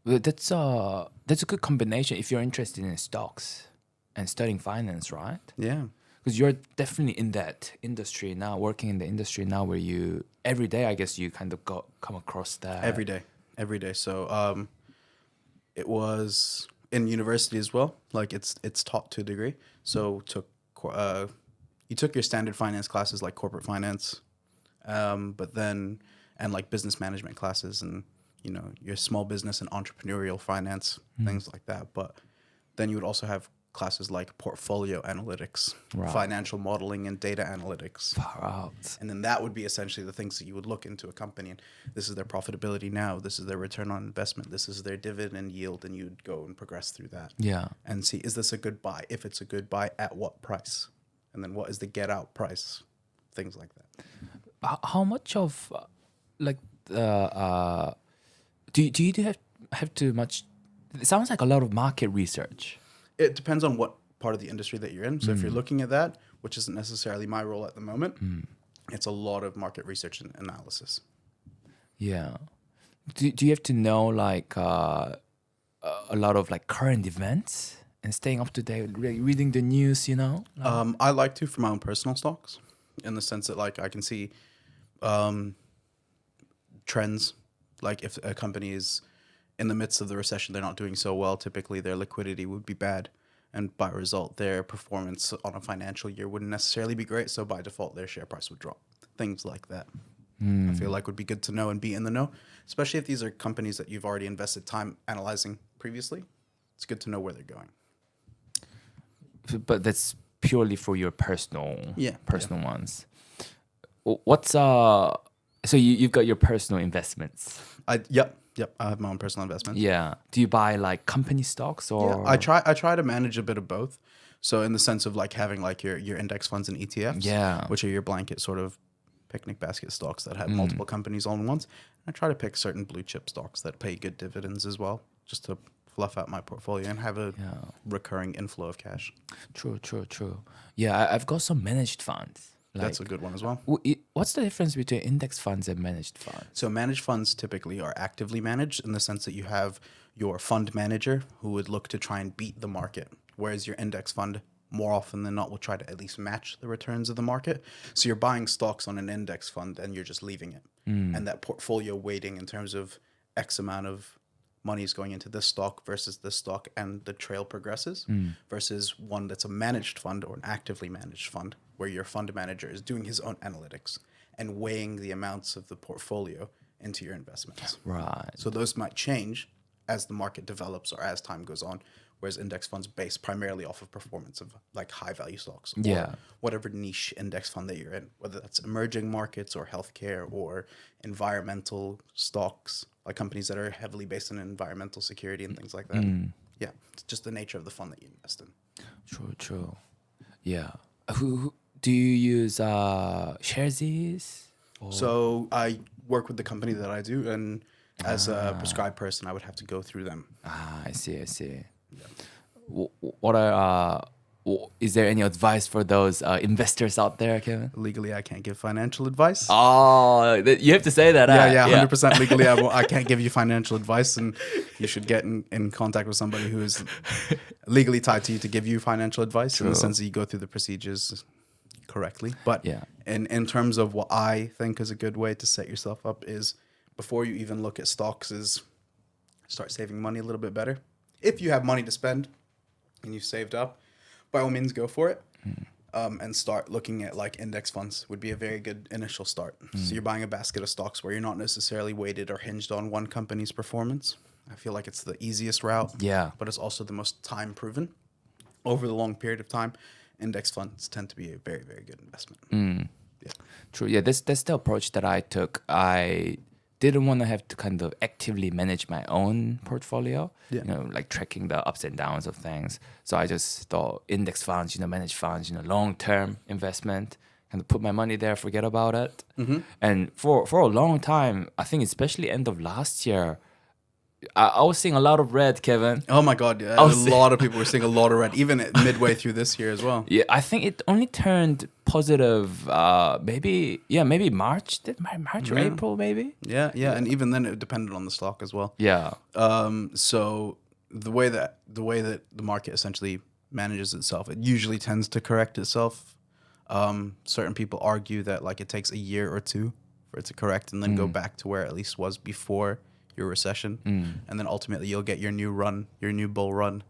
Well, that's a good combination if you're interested in stocks and studying finance, right? Yeah. Because you're definitely in that industry now, working in the industry now, where you every day, I guess, you kind of come across that Every day. So it was in university as well. Like it's taught to a degree. So you took your standard finance classes like corporate finance, but then and like business management classes and your small business and entrepreneurial finance things like that. But then you would also have classes like portfolio analytics, financial modeling, and data analytics. Far out. And then that would be essentially the things that you would look into a company. And this is their profitability now. This is their return on investment. This is their dividend yield. And you'd go and progress through that. Yeah. And see, is this a good buy? If it's a good buy, at what price? And then what is the get out price? Things like that. How much of do you have too much? It sounds like a lot of market research. It depends on what part of the industry that you're in. So if you're looking at that, which isn't necessarily my role at the moment, it's a lot of market research and analysis. Yeah. Do you have to know like a lot of like current events and staying up to date, reading the news? I like to for my own personal stocks, in the sense that like I can see trends. Like if a company is in the midst of the recession, they're not doing so well, typically their liquidity would be bad. And by result, their performance on a financial year wouldn't necessarily be great. So by default, their share price would drop. Things like that. I feel like would be good to know and be in the know, especially if these are companies that you've already invested time analyzing previously. It's good to know where they're going. But that's purely for your personal ones. What's so you've got your personal investments. Yep. I have my own personal investments. Yeah. Do you buy like company stocks or? Yeah, I try to manage a bit of both. So in the sense of like having like your index funds and ETFs, which are your blanket sort of picnic basket stocks that have multiple companies all in once. I try to pick certain blue chip stocks that pay good dividends as well, just to fluff out my portfolio and have a recurring inflow of cash. True. Yeah, I've got some managed funds. That's a good one as well. What's the difference between index funds and managed funds? So managed funds typically are actively managed in the sense that you have your fund manager who would look to try and beat the market, whereas your index fund more often than not will try to at least match the returns of the market. So you're buying stocks on an index fund and you're just leaving it. And that portfolio weighting in terms of X amount of money is going into this stock versus this stock, and the trail progresses, versus one that's a managed fund or an actively managed fund where your fund manager is doing his own analytics and weighing the amounts of the portfolio into your investments. Right. So those might change as the market develops or as time goes on, whereas index funds base primarily off of performance of like high value stocks or whatever niche index fund that you're in, whether that's emerging markets or healthcare or environmental stocks, like companies that are heavily based in environmental security and things like that. Yeah, it's just the nature of the fund that you invest in. True. Yeah. Who do you use Sharesies? So I work with the company that I do, and as a prescribed person, I would have to go through them. I see. Yeah. What are is there any advice for those investors out there, Kevin? Legally, I can't give financial advice. Oh, you have to say that. Yeah, 100% legally. I can't give you financial advice, and you should get in contact with somebody who is legally tied to you to give you financial advice, in the sense that you go through the procedures correctly. But in terms of what I think is a good way to set yourself up is, before you even look at stocks, is start saving money a little bit better. If you have money to spend and you've saved up, by all means go for it. And start looking at like index funds would be a very good initial start. So you're buying a basket of stocks where you're not necessarily weighted or hinged on one company's performance. I feel like it's the easiest route, but it's also the most time proven. Over the long period of time, index funds tend to be a very, very good investment. Yeah. True. Yeah, that's the approach that I took. I didn't want to have to kind of actively manage my own portfolio, like tracking the ups and downs of things. So I just thought index funds, managed funds, long-term investment, kind of put my money there, forget about it. And for a long time, I think especially end of last year, I was seeing a lot of red, Kevin. Oh my God, yeah. A lot of people were seeing a lot of red, even midway through this year as well. Yeah, I think it only turned positive maybe March, or April maybe. Yeah, and even then it depended on the stock as well. Yeah. So the way that the market essentially manages itself, it usually tends to correct itself. Certain people argue that like it takes a year or two for it to correct and then go back to where it at least was before your recession, and then ultimately you'll get your new run, your new bull run,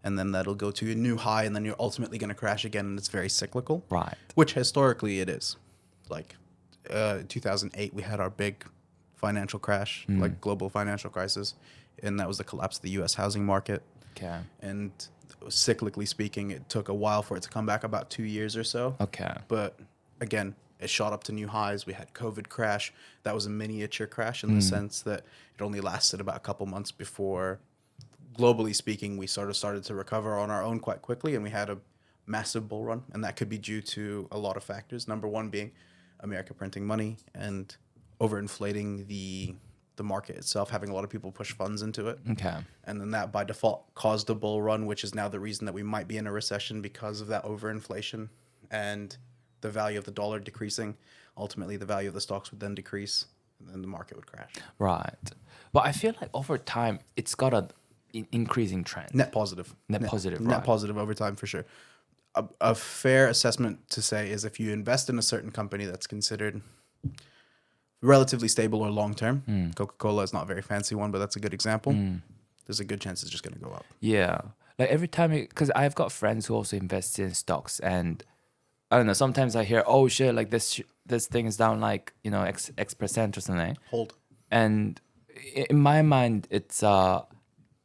and then that'll go to a new high, and then you're ultimately going to crash again, and it's very cyclical. Right. Which historically it is. Like 2008, we had our big financial crash, like global financial crisis, and that was the collapse of the U.S. housing market. Okay. And cyclically speaking, it took a while for it to come back, about 2 years or so. Okay. But again, it shot up to new highs. We had COVID crash. That was a miniature crash in the sense that it only lasted about a couple months before, globally speaking, we sort of started to recover on our own quite quickly, and we had a massive bull run. And that could be due to a lot of factors. Number one being America printing money and overinflating the market itself, having a lot of people push funds into it. Okay. And then that by default caused a bull run, which is now the reason that we might be in a recession because of that overinflation and the value of the dollar decreasing. Ultimately, the value of the stocks would then decrease, and then the market would crash. Right. But I feel like over time, it's got an increasing trend. Net positive. Net positive, Net right. positive over time for sure. A fair assessment to say is if you invest in a certain company that's considered relatively stable or long-term, Coca-Cola is not a very fancy one, but that's a good example, there's a good chance it's just going to go up. Yeah. Like every time, because I've got friends who also invest in stocks, and I don't know, sometimes I hear, oh shit, like this thing is down like, X% or something. Hold. And in my mind, it's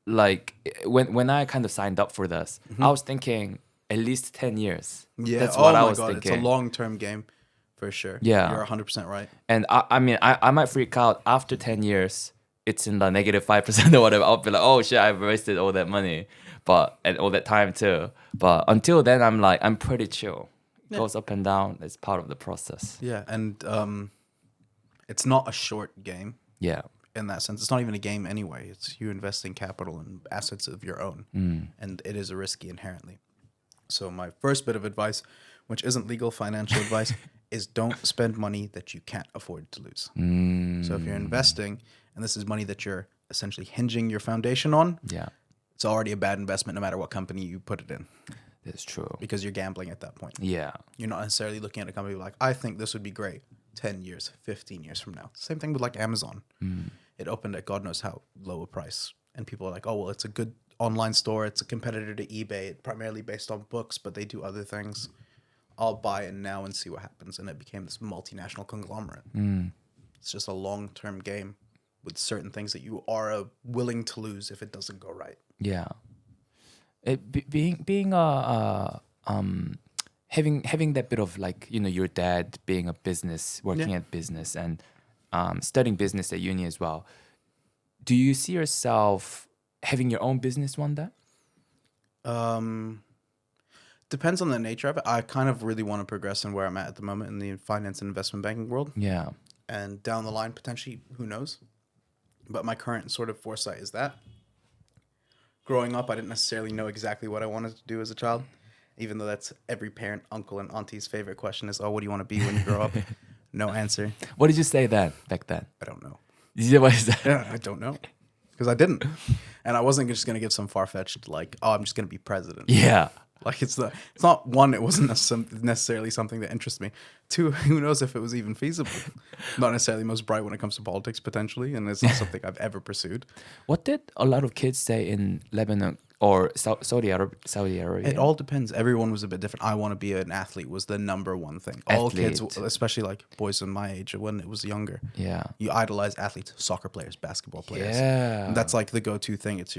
like when I kind of signed up for this, I was thinking at least 10 years. Yeah. That's what I was God, thinking. It's a long-term game for sure. Yeah. You're 100% right. And I mean, I might freak out after 10 years. It's in the negative 5% or whatever. I'll be like, oh shit, I've wasted all that money, and all that time too. But until then, I'm pretty chill. It goes up and down. It's part of the process. Yeah, and it's not a short game. Yeah. In that sense, it's not even a game anyway. It's you investing capital and assets of your own, and it is risky inherently. So my first bit of advice, which isn't legal financial advice, is don't spend money that you can't afford to lose. So if you're investing, and this is money that you're essentially hinging your foundation on, Yeah. it's already a bad investment no matter what company you put it in, That's true. because you're gambling at that point. Yeah. You're not necessarily looking at a company like, I think this would be great 10 years, 15 years from now. Same thing with like Amazon. It opened at God knows how low a price. And people are like, oh, well, it's a good online store. It's a competitor to eBay. It's primarily based on books, but they do other things. I'll buy it now and see what happens. And it became this multinational conglomerate. It's just a long-term game with certain things that you are willing to lose if it doesn't go right. Yeah. Having that bit of like, your dad being a business, working at business, and studying business at uni as well. Do you see yourself having your own business one day? Depends on the nature of it. I kind of really want to progress in where I'm at the moment in the finance and investment banking world. Yeah. And down the line, potentially, who knows? But my current sort of foresight is that. Growing up, I didn't necessarily know exactly what I wanted to do as a child, even though that's every parent, uncle, and auntie's favorite question is, oh, what do you want to be when you grow up? No answer. What did you say back then? I don't know. What is that? Yeah, I don't know. Because I didn't. And I wasn't just going to give some far-fetched, like, oh, I'm just going to be president. Yeah. Like, it's not one, it wasn't necessarily something that interests me. Two, who knows if it was even feasible. Not necessarily most bright when it comes to politics, potentially, and it's not something I've ever pursued. What did a lot of kids say in Lebanon or Saudi Arabia? It all depends. Everyone was a bit different. I want to be an athlete was the number one thing. All kids, especially like boys in my age when it was younger. Yeah. You idolize athletes, soccer players, basketball players. Yeah. And that's like the go-to thing. It's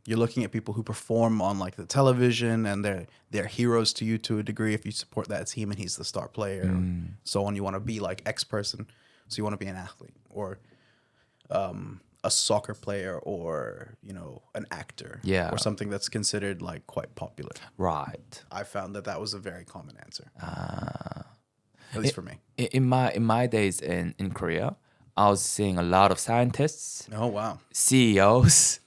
you're looking at people who perform on like the television, and they're heroes to you to a degree if you support that team and he's the star player and so on. You want to be like X person, so you want to be an athlete. Or a soccer player or, you know, an actor. Yeah. Or something that's considered like quite popular. Right. I found that was a very common answer. At least for me. In my days in Korea, I was seeing a lot of scientists, Oh, wow. CEOs,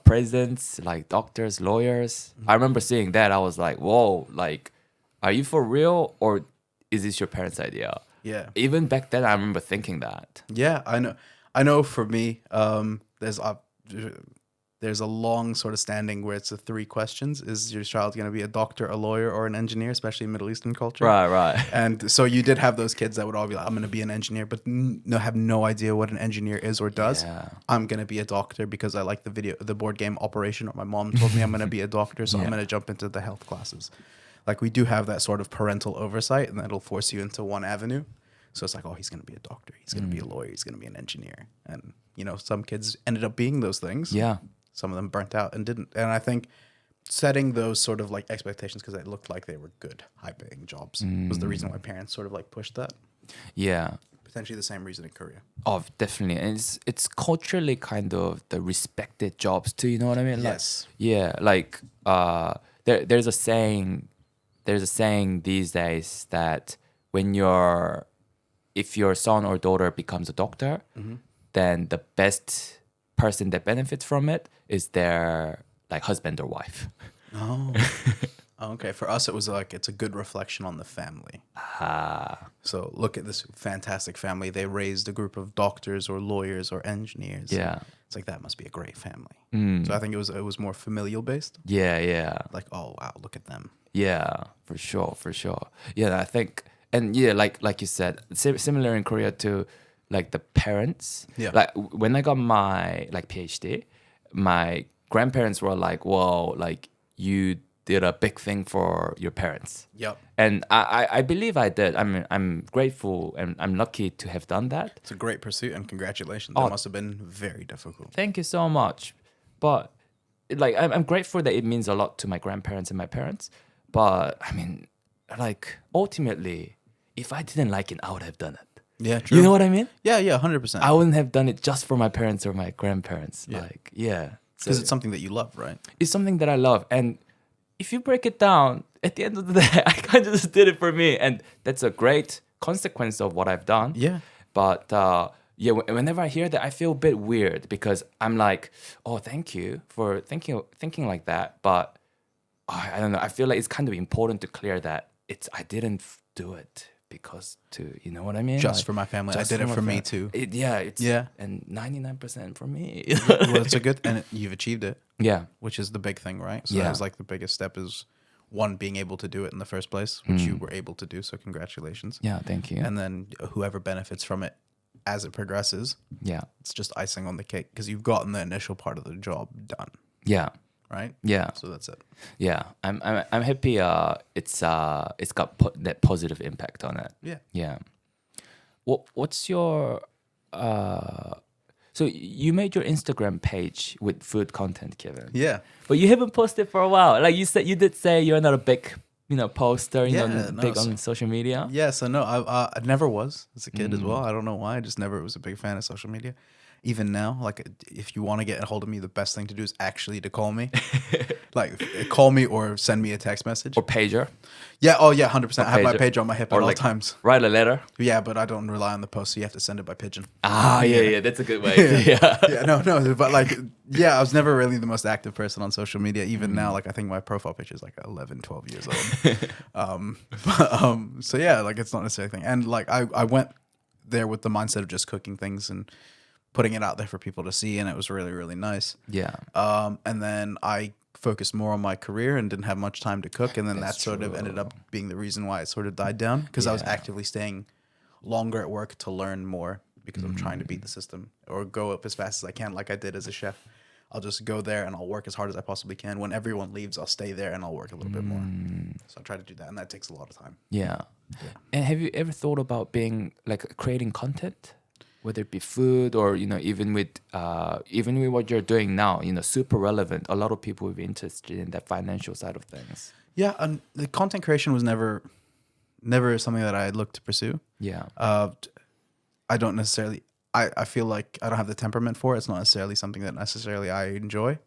presidents, like doctors, lawyers. I remember seeing that. I was like, whoa, like, are you for real or is this your parents' idea? Yeah. Even back then, I remember thinking that. Yeah, I know. I know for me, there's a long sort of standing where it's the three questions. Is your child going to be a doctor, a lawyer, or an engineer, especially in Middle Eastern culture? Right. And so you did have those kids that would all be like, I'm going to be an engineer, but have no idea what an engineer is or does. Yeah. I'm going to be a doctor because I like the board game Operation, or my mom told me I'm going to be a doctor, so I'm going to jump into the health classes. Like, we do have that sort of parental oversight, and that'll force you into one avenue. So it's like, oh, he's going to be a doctor. He's going to be a lawyer. He's going to be an engineer. And, you know, some kids ended up being those things. Yeah. Some of them burnt out and didn't. And I think setting those sort of like expectations because it looked like they were good, high-paying jobs was the reason why parents sort of like pushed that. Yeah. Potentially the same reason in Korea. Oh, definitely. And it's culturally kind of the respected jobs too, you know what I mean? Yes. Like, yeah, like there's a saying these days that if your son or daughter becomes a doctor, then the best person that benefits from it is their like husband or wife. Oh. Okay. For us, it was like it's a good reflection on the family. So look at this fantastic family. They raised a group of doctors or lawyers or engineers. Yeah. It's like that must be a great family. So I think it was more familial based. Yeah. Like, oh wow, look at them. Yeah, for sure. Yeah, I think, and yeah, like you said, similar in Korea to like the parents. Yeah. Like when I got my like PhD, my grandparents were like, "Whoa, like you did a big thing for your parents." Yep. And I believe I did. I mean, I'm grateful and I'm lucky to have done that. It's a great pursuit and congratulations. That must have been very difficult. Thank you so much. But like I'm grateful that it means a lot to my grandparents and my parents. But I mean, like ultimately, if I didn't like it, I would have done it. Yeah, true. You know what I mean? Yeah, 100%. I wouldn't have done it just for my parents or my grandparents. Yeah. Like, yeah. Because So it's something that you love, right? it's something that I love. And if you break it down, at the end of the day, I kind of just did it for me. And that's a great consequence of what I've done. Yeah. But yeah, whenever I hear that, I feel a bit weird because I'm like, oh, thank you for thinking like that. But I don't know. I feel like it's kind of important to clear that I didn't do it because you know what I mean? Just Like, for my family. I just did for it my for me fam- too. Yeah. And 99% for me. Well, it's a good, and you've achieved it, Yeah. which is the big thing, right? So Yeah. that was like the biggest step is one, being able to do it in the first place, which you were able to do. So congratulations. Yeah. Thank you. And then whoever benefits from it as it progresses, Yeah. it's just icing on the cake because you've gotten the initial part of the job done, Yeah. right? Yeah. So that's it. Yeah. I'm happy. It's got that positive impact on it. Yeah. Yeah. What's your so you made your Instagram page with food content, Kevin. Yeah. But you haven't posted for a while. Like you did say you're not a big, poster, Yeah, big no, on social media. Yeah, so no, I never was as a kid as well. I don't know why. I just never was a big fan of social media. Even now, like if you want to get a hold of me, the best thing to do is actually to call me. Like call me or send me a text message. Or pager. Yeah, 100%. I have my pager. page on my hip at Or all like times. write a letter. Yeah, but I don't rely on the post, so you have to send it by pigeon. Yeah, that's a good way. Yeah. Yeah, no, but like, yeah, I was never really the most active person on social media. Even now, like I think my profile picture is like 11, 12 years old. So yeah, like it's not necessarily a thing. And like I went there with the mindset of just cooking things and putting it out there for people to see, and it was really, really nice. Yeah. And then I focused more on my career and didn't have much time to cook, and then That's that sort of true. ended up being the reason why it sort of died down because I was Yeah. actively staying longer at work to learn more because I'm trying to beat the system or go up as fast as I can, like I did as a chef. I'll just go there and I'll work as hard as I possibly can. When everyone leaves, I'll stay there and I'll work a little bit more. So I try to do that, and that takes a lot of time. Yeah. And have you ever thought about being like creating content, whether it be food or even with what you're doing now, super relevant. A lot of people will be interested in that financial side of things. Yeah, and the content creation was never something that I looked to pursue. Yeah. I don't necessarily. I feel like I don't have the temperament for it. It's not necessarily something that necessarily I enjoy.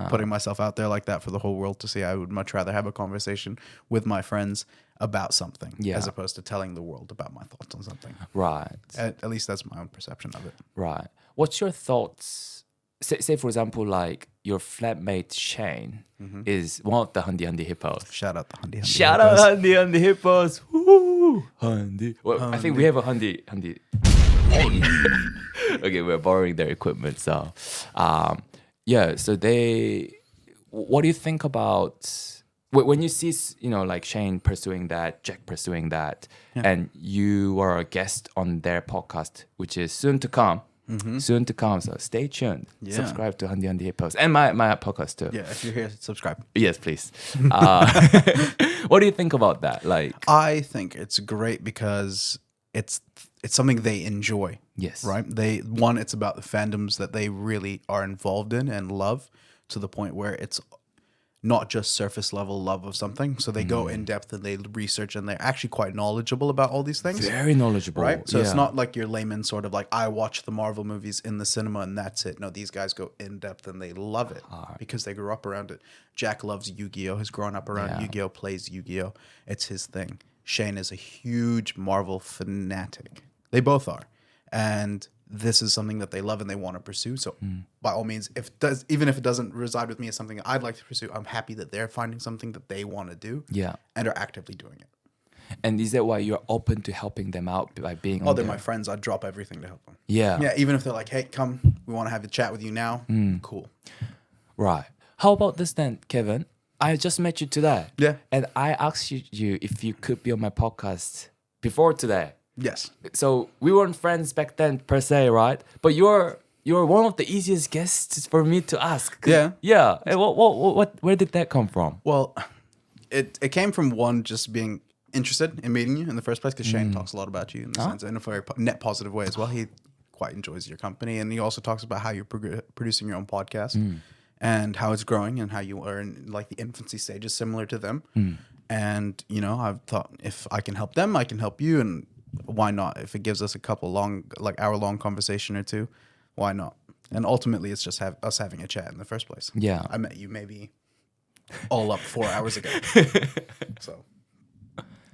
Putting myself out there like that for the whole world to see. I would much rather have a conversation with my friends about something as opposed to telling the world about my thoughts on something. Right. At least that's my own perception of it. Right. What's your thoughts? Say for example, like your flatmate Shane is one of the Handy Hippos. Shout out the Handy Hippos. Shout out Handy Hippos. Woo! Handy. Well, I think we have a Handy. Okay, we're borrowing their equipment. So, so what do you think about when you see, like Shane pursuing that, Jack pursuing that, and you are a guest on their podcast, which is soon to come. Soon to come, so stay tuned. Subscribe to Handy Hippos and my podcast too. Yeah, if you're here, subscribe. Yes, please. What do you think about that? Like, I think it's great because it's something they enjoy. Yes. Right? It's about the fandoms that they really are involved in and love, to the point where it's not just surface level love of something. So they go in depth and they research, and they're actually quite knowledgeable about all these things. Very knowledgeable. Right? So it's not like your layman sort of like, I watch the Marvel movies in the cinema and that's it. No, these guys go in depth and they love it because they grew up around it. Jack loves Yu-Gi-Oh! Has grown up around Yu-Gi-Oh! Plays Yu-Gi-Oh! It's his thing. Shane is a huge Marvel fanatic. They both are. And this is something that they love and they want to pursue. So by all means, even if it doesn't reside with me as something I'd like to pursue, I'm happy that they're finding something that they want to do and are actively doing it. And is that why you're open to helping them out by being on they're my friends. I'd drop everything to help them. Yeah. Yeah, even if they're like, hey, come, we want to have a chat with you now. Cool. Right. How about this then, Kevin? I just met you today. Yeah. And I asked you if you could be on my podcast before today. Yes. So we weren't friends back then per se, right? But you're one of the easiest guests for me to ask. Yeah. Yeah. And where did that come from? Well, it came from one just being interested in meeting you in the first place, because Shane talks a lot about you in the sense, in a very net positive way as well. He quite enjoys your company, and he also talks about how you're producing your own podcast and how it's growing and how you are in like the infancy stages similar to them. And I've thought, if I can help them, I can help you, and why not? If it gives us a couple hour-long conversation or two, why not? And ultimately, it's just us having a chat in the first place. Yeah. I met you maybe all up 4 hours ago. So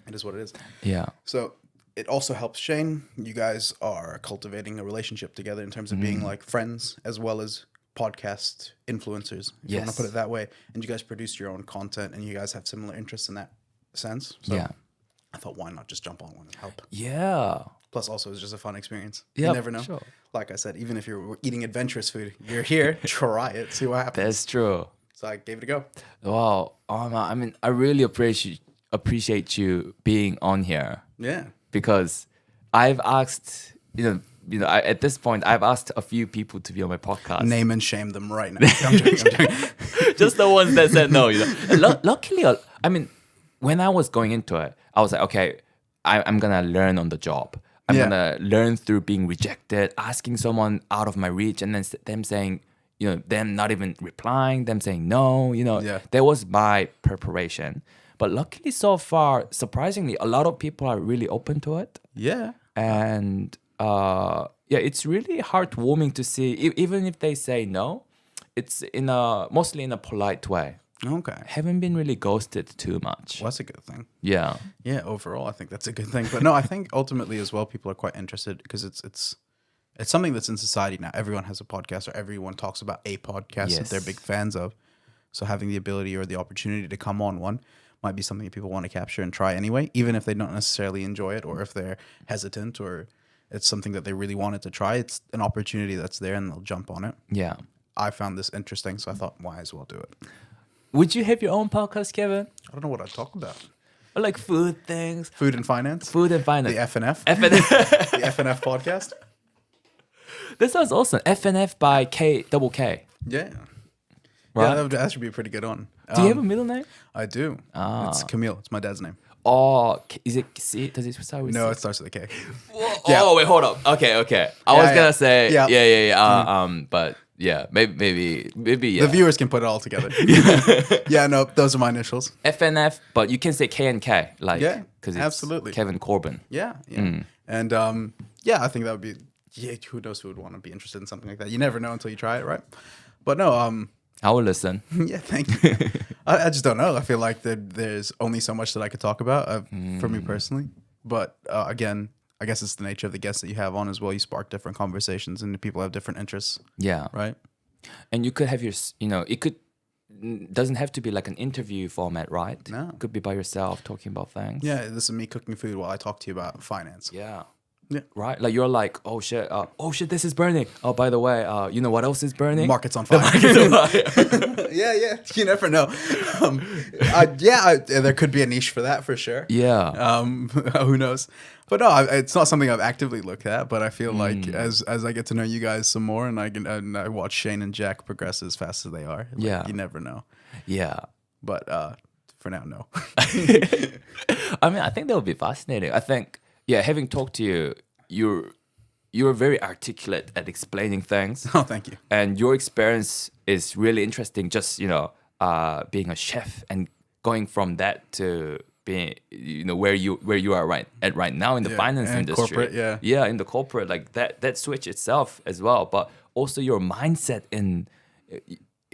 it is what it is. Yeah. So it also helps Shane. You guys are cultivating a relationship together in terms of being like friends as well as podcast influencers, if you want to put it that way. And you guys produce your own content and you guys have similar interests in that sense. So I thought, why not just jump on one and help? Yeah. Plus, also, it's just a fun experience. Yeah, you never know. sure. Like I said, even if you're eating adventurous food, you're here, try it, see what happens. That's true. So I gave it a go. Wow. I mean, I really appreciate you being on here. Yeah. Because I've asked, at this point, I've asked a few people to be on my podcast. Name and shame them right now. I'm joking. Just the ones that said no. Luckily, I mean, when I was going into it, I was like, okay, I'm gonna learn on the job. I'm gonna learn through being rejected, asking someone out of my reach, and then them saying, them not even replying, them saying no. That was my preparation. But luckily, so far, surprisingly, a lot of people are really open to it. Yeah. And it's really heartwarming to see, even if they say no, it's mostly in a polite way. Okay. Haven't been really ghosted too much. Well, that's a good thing. Yeah. Yeah, overall, I think that's a good thing. But no, I think ultimately as well, people are quite interested because it's something that's in society now. Everyone has a podcast, or everyone talks about a podcast that they're big fans of. So having the ability or the opportunity to come on one might be something that people want to capture and try anyway, even if they don't necessarily enjoy it, or if they're hesitant, or it's something that they really wanted to try. It's an opportunity that's there and they'll jump on it. Yeah. I found this interesting, so I thought, why as well do it. Would you have your own podcast, Kevin? I don't know what I'd talk about. Or like food things? Food and finance? Food and finance. The FNF? FNF. The FNF podcast? That sounds awesome. FNF by K. Yeah. Right? Yeah, that should be a pretty good one. Do you have a middle name? I do. It's Camille. It's my dad's name. Oh, is it C? Does it start with C? No, it starts with a K. Yeah. Oh, wait, hold up. Okay. I was gonna say, but yeah, maybe. Yeah. The viewers can put it all together. Yeah, no, those are my initials. FNF, but you can say K and K, like, because it's absolutely Kevin Corbin. Yeah. And I think that would be yeah, who knows who would want to be interested in something like that? You never know until you try it, right? But no, I will listen. yeah, thank you. I just don't know. I feel like there's only so much that I could talk about for me personally. But again, I guess it's the nature of the guests that you have on as well. You spark different conversations, and people have different interests, Yeah. right? And you could have your, it doesn't have to be like an interview format, right? No. It could be by yourself talking about things. Yeah, this is me cooking food while I talk to you about finance. Yeah. Yeah. Right? Like you're like, oh shit, this is burning. Oh, by the way, you know what else is burning? Market's on fire. Yeah, you never know. There could be a niche for that for sure. Yeah. Who knows? But no, it's not something I've actively looked at. But I feel like as I get to know you guys some more, and I watch Shane and Jack progress as fast as they are. Like, Yeah. you never know. Yeah. But for now, no. I mean, I think that would be fascinating. I think, having talked to you, you're very articulate at explaining things. Oh, thank you. And your experience is really interesting. Just being a chef and going from that to being where you are right now in the finance and industry. corporate, in the corporate, like that switch itself as well. But also your mindset in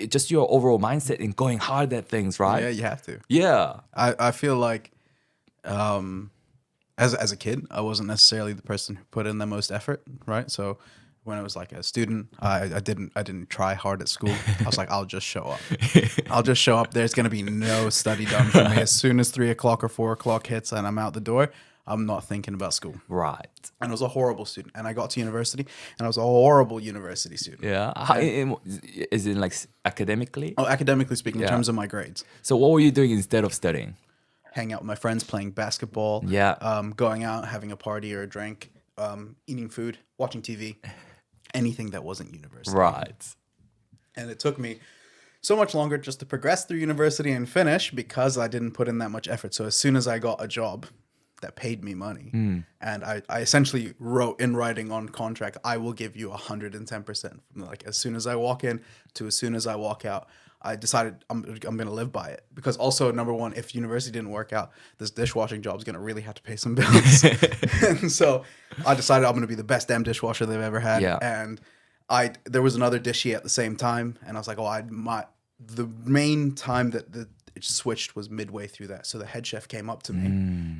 just your overall mindset in going hard at things, right? Yeah, you have to. Yeah. I feel like as a kid, I wasn't necessarily the person who put in the most effort, right? So when I was like a student, I didn't try hard at school. I was like, I'll just show up. I'll just show up. There's gonna be no study done for me. As soon as 3 o'clock or 4 o'clock hits and I'm out the door, I'm not thinking about school. Right. And I was a horrible student. And I got to university, and I was a horrible university student. Yeah. Is it like academically? Oh, academically speaking, in terms of my grades. So what were you doing instead of studying? Hang out with my friends, playing basketball. Yeah. Going out, having a party or a drink, eating food, watching TV, anything that wasn't university. Right. And it took me so much longer just to progress through university and finish because I didn't put in that much effort. So as soon as I got a job that paid me money, and I essentially wrote in writing on contract, I will give you 110%. Like as soon as I walk in to as soon as I walk out, I decided I'm going to live by it. Because also, number one, if university didn't work out, this dishwashing job is going to really have to pay some bills. And so I decided I'm going to be the best damn dishwasher they've ever had. Yeah. And there was another dishy at the same time. And I was like, the main time that it switched was midway through that. So the head chef came up to me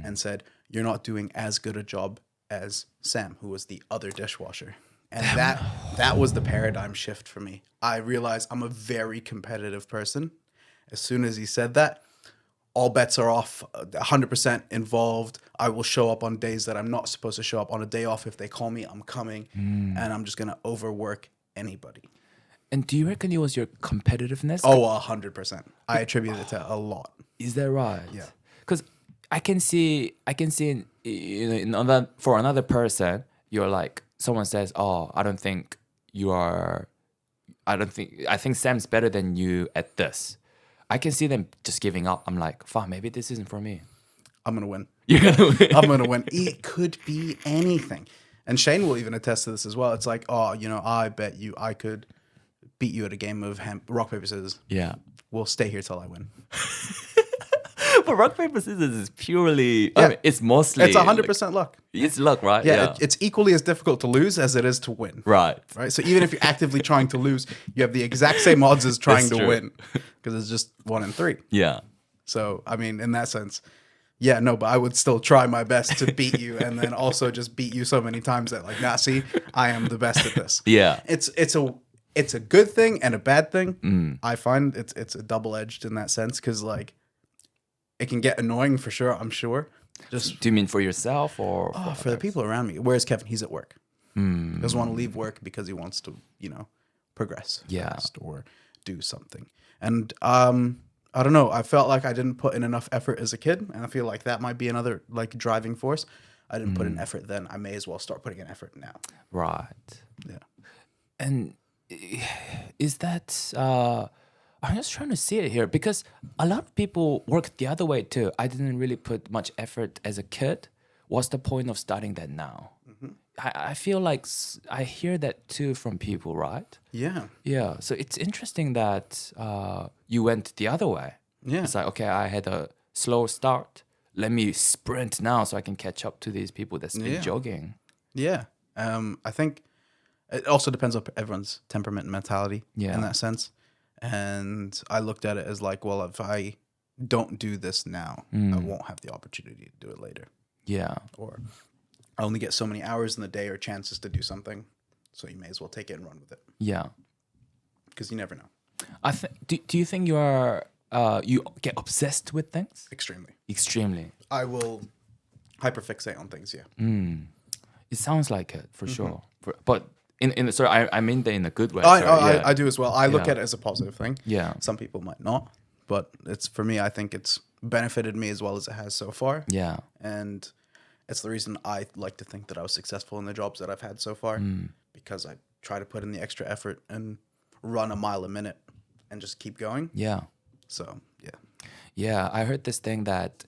and said, "You're not doing as good a job as Sam, who was the other dishwasher." And that was the paradigm shift for me. I realized I'm a very competitive person. As soon as he said that, all bets are off, 100% involved. I will show up on days that I'm not supposed to show up. On a day off, if they call me, I'm coming. And I'm just going to overwork anybody. And do you reckon it was your competitiveness? Oh, 100%. I attribute it to a lot. Is that right? Yeah. Because I can see for another person, you're like, someone says, "Oh, I think Sam's better than you at this." I can see them just giving up. I'm like, "Fuck, maybe this isn't for me." I'm going to win. You're gonna win. I'm going to win. It could be anything. And Shane will even attest to this as well. It's like, I bet you I could beat you at a game of rock, paper, scissors. Yeah. We'll stay here till I win. But rock, paper, scissors is purely, I mean, it's mostly... It's 100% luck. It's luck, right? Yeah. It's equally as difficult to lose as it is to win. Right. So even if you're actively trying to lose, you have the exact same odds as trying to win. Because it's just 1 in 3. Yeah. So, I mean, in that sense, but I would still try my best to beat you and then also just beat you so many times that see, I am the best at this. Yeah. It's a good thing and a bad thing. I find it's a double-edged in that sense because it can get annoying for sure, I'm sure. Just do you mean for yourself or for the people around me? Whereas Kevin, he's at work. He doesn't want to leave work because he wants to, progress fast or do something. And I don't know. I felt like I didn't put in enough effort as a kid, and I feel like that might be another driving force. I didn't put in effort then. I may as well start putting in effort now. Right. Yeah. And is that... I'm just trying to see it here because a lot of people work the other way too. I didn't really put much effort as a kid. What's the point of starting that now? I feel like I hear that too from people, right? Yeah. Yeah. So it's interesting that you went the other way. Yeah. It's like, okay, I had a slow start. Let me sprint now so I can catch up to these people that's been jogging. Yeah. I think it also depends on everyone's temperament and mentality in that sense. And I looked at it as like, well, if I don't do this now, I won't have the opportunity to do it later. Yeah. Or I only get so many hours in the day or chances to do something. So you may as well take it and run with it. Yeah. Because you never know. Do you think you get obsessed with things? Extremely. I will hyperfixate on things, yeah. It sounds like it, for sure. But sorry, I mean that in a good way. I do as well. I look at it as a positive thing. Yeah. Some people might not. But for me, I think it's benefited me as well as it has so far. Yeah. And it's the reason I like to think that I was successful in the jobs that I've had so far. Because I try to put in the extra effort and run a mile a minute and just keep going. Yeah. So, yeah. Yeah, I heard this thing that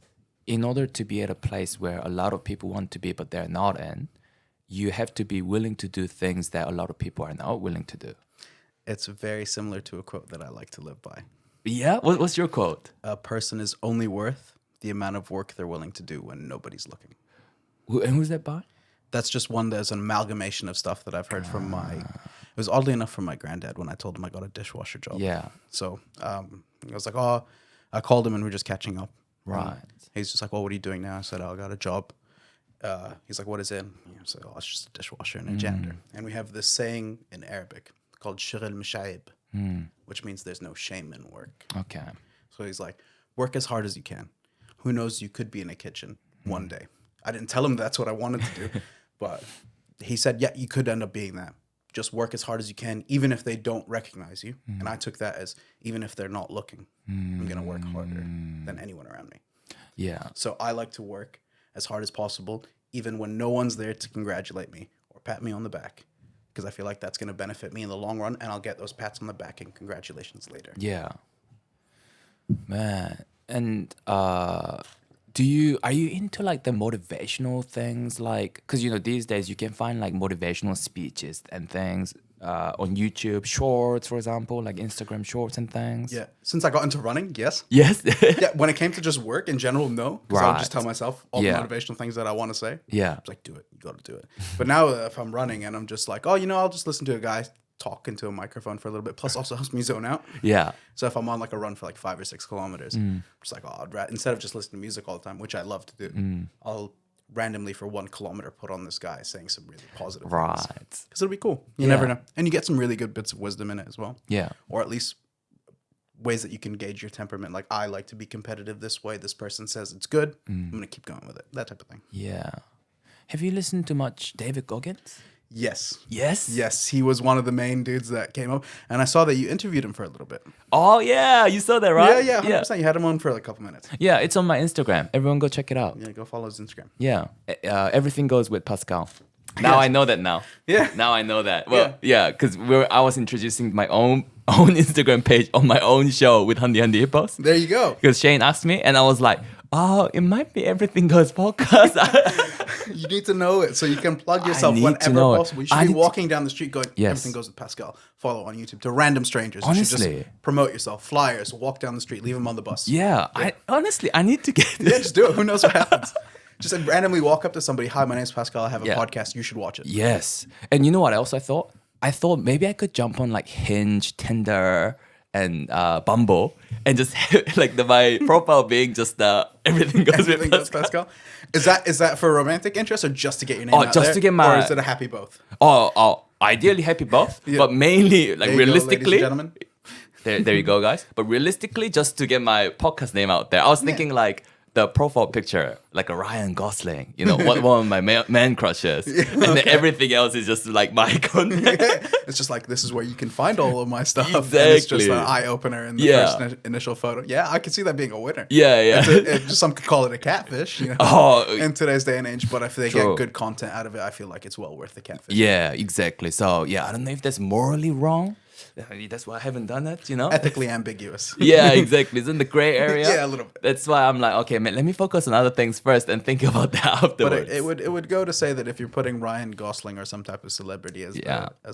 in order to be at a place where a lot of people want to be but they're not in, you have to be willing to do things that a lot of people are not willing to do. It's very similar to a quote that I like to live by. Yeah? What's your quote? A person is only worth the amount of work they're willing to do when nobody's looking. And who's that by? That's just one that's an amalgamation of stuff that I've heard from it was oddly enough from my granddad when I told him I got a dishwasher job. Yeah. So I was like, oh, I called him and we're just catching up. Right. He's just like, well, what are you doing now? I said, oh, I got a job. He's like, what is it? I said, oh, it's just a dishwasher and a janitor. And we have this saying in Arabic called shir al-mashaib, which means there's no shame in work. Okay. So he's like, work as hard as you can. Who knows, you could be in a kitchen one day. I didn't tell him that's what I wanted to do, but he said, yeah, you could end up being that. Just work as hard as you can, even if they don't recognize you. And I took that as, even if they're not looking, I'm going to work harder than anyone around me. Yeah. So I like to work as hard as possible, even when no one's there to congratulate me or pat me on the back. Because I feel like that's going to benefit me in the long run, and I'll get those pats on the back and congratulations later. Yeah. Man. And are you into like the motivational things? Like, because these days you can find like motivational speeches and things on YouTube Shorts, for example, like Instagram Shorts and things. Yeah. Since I got into running, yes. Yes. Yeah. When it came to just work in general, no. Because I would just tell myself all the motivational things that I want to say. Yeah. It's like, do it. You got to do it. But now if I'm running and I'm just like, oh, I'll just listen to a guy talk into a microphone for a little bit. Plus also helps me zone out. Yeah. So if I'm on like a run for like 5 or 6 kilometers, I'm just like, oh, instead of just listening to music all the time, which I love to do, I'll randomly for 1 kilometer put on this guy saying some really positive things. Because it'll be cool. You never know. And you get some really good bits of wisdom in it as well. Yeah. Or at least ways that you can gauge your temperament. Like, I like to be competitive this way. This person says it's good. I'm going to keep going with it. That type of thing. Yeah. Have you listened to much David Goggins? Yes. Yes? Yes, he was one of the main dudes that came up. And I saw that you interviewed him for a little bit. Oh, yeah. You saw that, right? Yeah, 100%. You had him on for like a couple minutes. Yeah, it's on my Instagram. Everyone go check it out. Yeah, go follow his Instagram. Yeah. Everything goes with Pascal. Now I know that now. Yeah. Now I know that. Well, yeah, because I was introducing my own Instagram page on my own show with Handy Handy Hippos. There you go. Because Shane asked me, and I was like, oh, it might be Everything Goes podcast. You need to know it so you can plug yourself whenever possible. You should be walking down the street going, Everything Goes with Pascal. Follow on YouTube to random strangers. Honestly. You should just promote yourself. Flyers, walk down the street, leave them on the bus. Yeah. I need to get Yeah, just do it. Who knows what happens? Just randomly walk up to somebody. Hi, my name's Pascal. I have a podcast. You should watch it. Yes. And you know what else I thought? I thought maybe I could jump on like Hinge, Tinder, and Bumble, and just like my profile being just Everything Goes with Pascal. Is that for romantic interest or just to get your name out just there? to get my... Or is it a happy both? Oh, ideally happy both, but mainly like realistically... Go, ladies and there you go, guys. But realistically, just to get my podcast name out there, I was thinking like the profile picture, like a Ryan Gosling, one of my man crushes, and then everything else is just like my content. It's just like, this is where you can find all of my stuff. Exactly. And it's just an eye opener in the first initial photo. Yeah, I can see that being a winner. Yeah. Some could call it a catfish, in today's day and age. But if they get good content out of it, I feel like it's well worth the catfish. Yeah, exactly. So I don't know if that's morally wrong. That's why I haven't done it, Ethically ambiguous. Yeah, exactly. It's in the gray area. Yeah, a little bit. That's why I'm like, okay, man, let me focus on other things first and think about that afterwards. But it would go to say that if you're putting Ryan Gosling or some type of celebrity as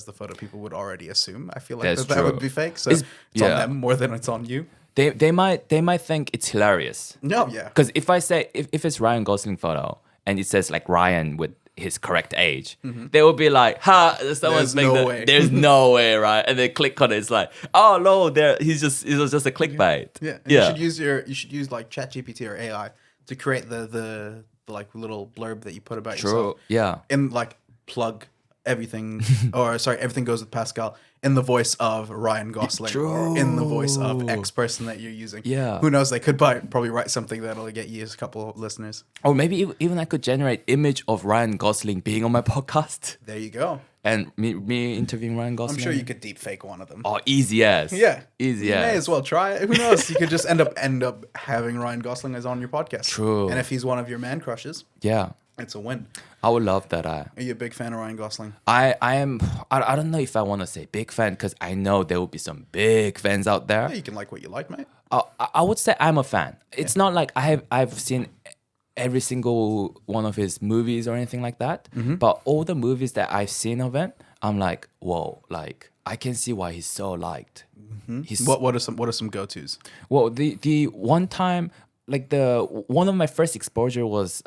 the photo, people would already assume. I feel like that would be fake. So it's on them more than it's on you. They might think it's hilarious. No, yeah. Because if I say if it's Ryan Gosling photo and it says like Ryan with his correct age, they will be like, "Ha, someone's There's no making way." there's no way, right?" And they click on it. It's like, "Oh no, it was just a clickbait." Yeah. And yeah. you should use like ChatGPT or AI to create the like little blurb that you put about True. yourself. Yeah. And like plug everything or sorry, everything goes with Pascal in the voice of Ryan Gosling or in the voice of X person that you're using. Yeah. Who knows? They could probably write something that'll get you a couple of listeners. Or maybe even I could generate image of Ryan Gosling being on my podcast There you go. and me interviewing Ryan Gosling. I'm sure you could deep fake one of them. Oh, easy as. Yeah. Easy You as. may as well try it. Who knows? You could just end up having Ryan Gosling as on your podcast. True. And if he's one of your man crushes, Yeah. it's a win. I would love that. Are you a big fan of Ryan Gosling? I am. I don't know if I want to say big fan because I know there will be some big fans out there. Yeah, you can like what you like, mate. I would say I'm a fan. It's not like I've seen every single one of his movies or anything like that. But all the movies that I've seen of him, I'm like, whoa! Like I can see why he's so liked. He's What are some go-tos? well. The one time, like one of my first exposure was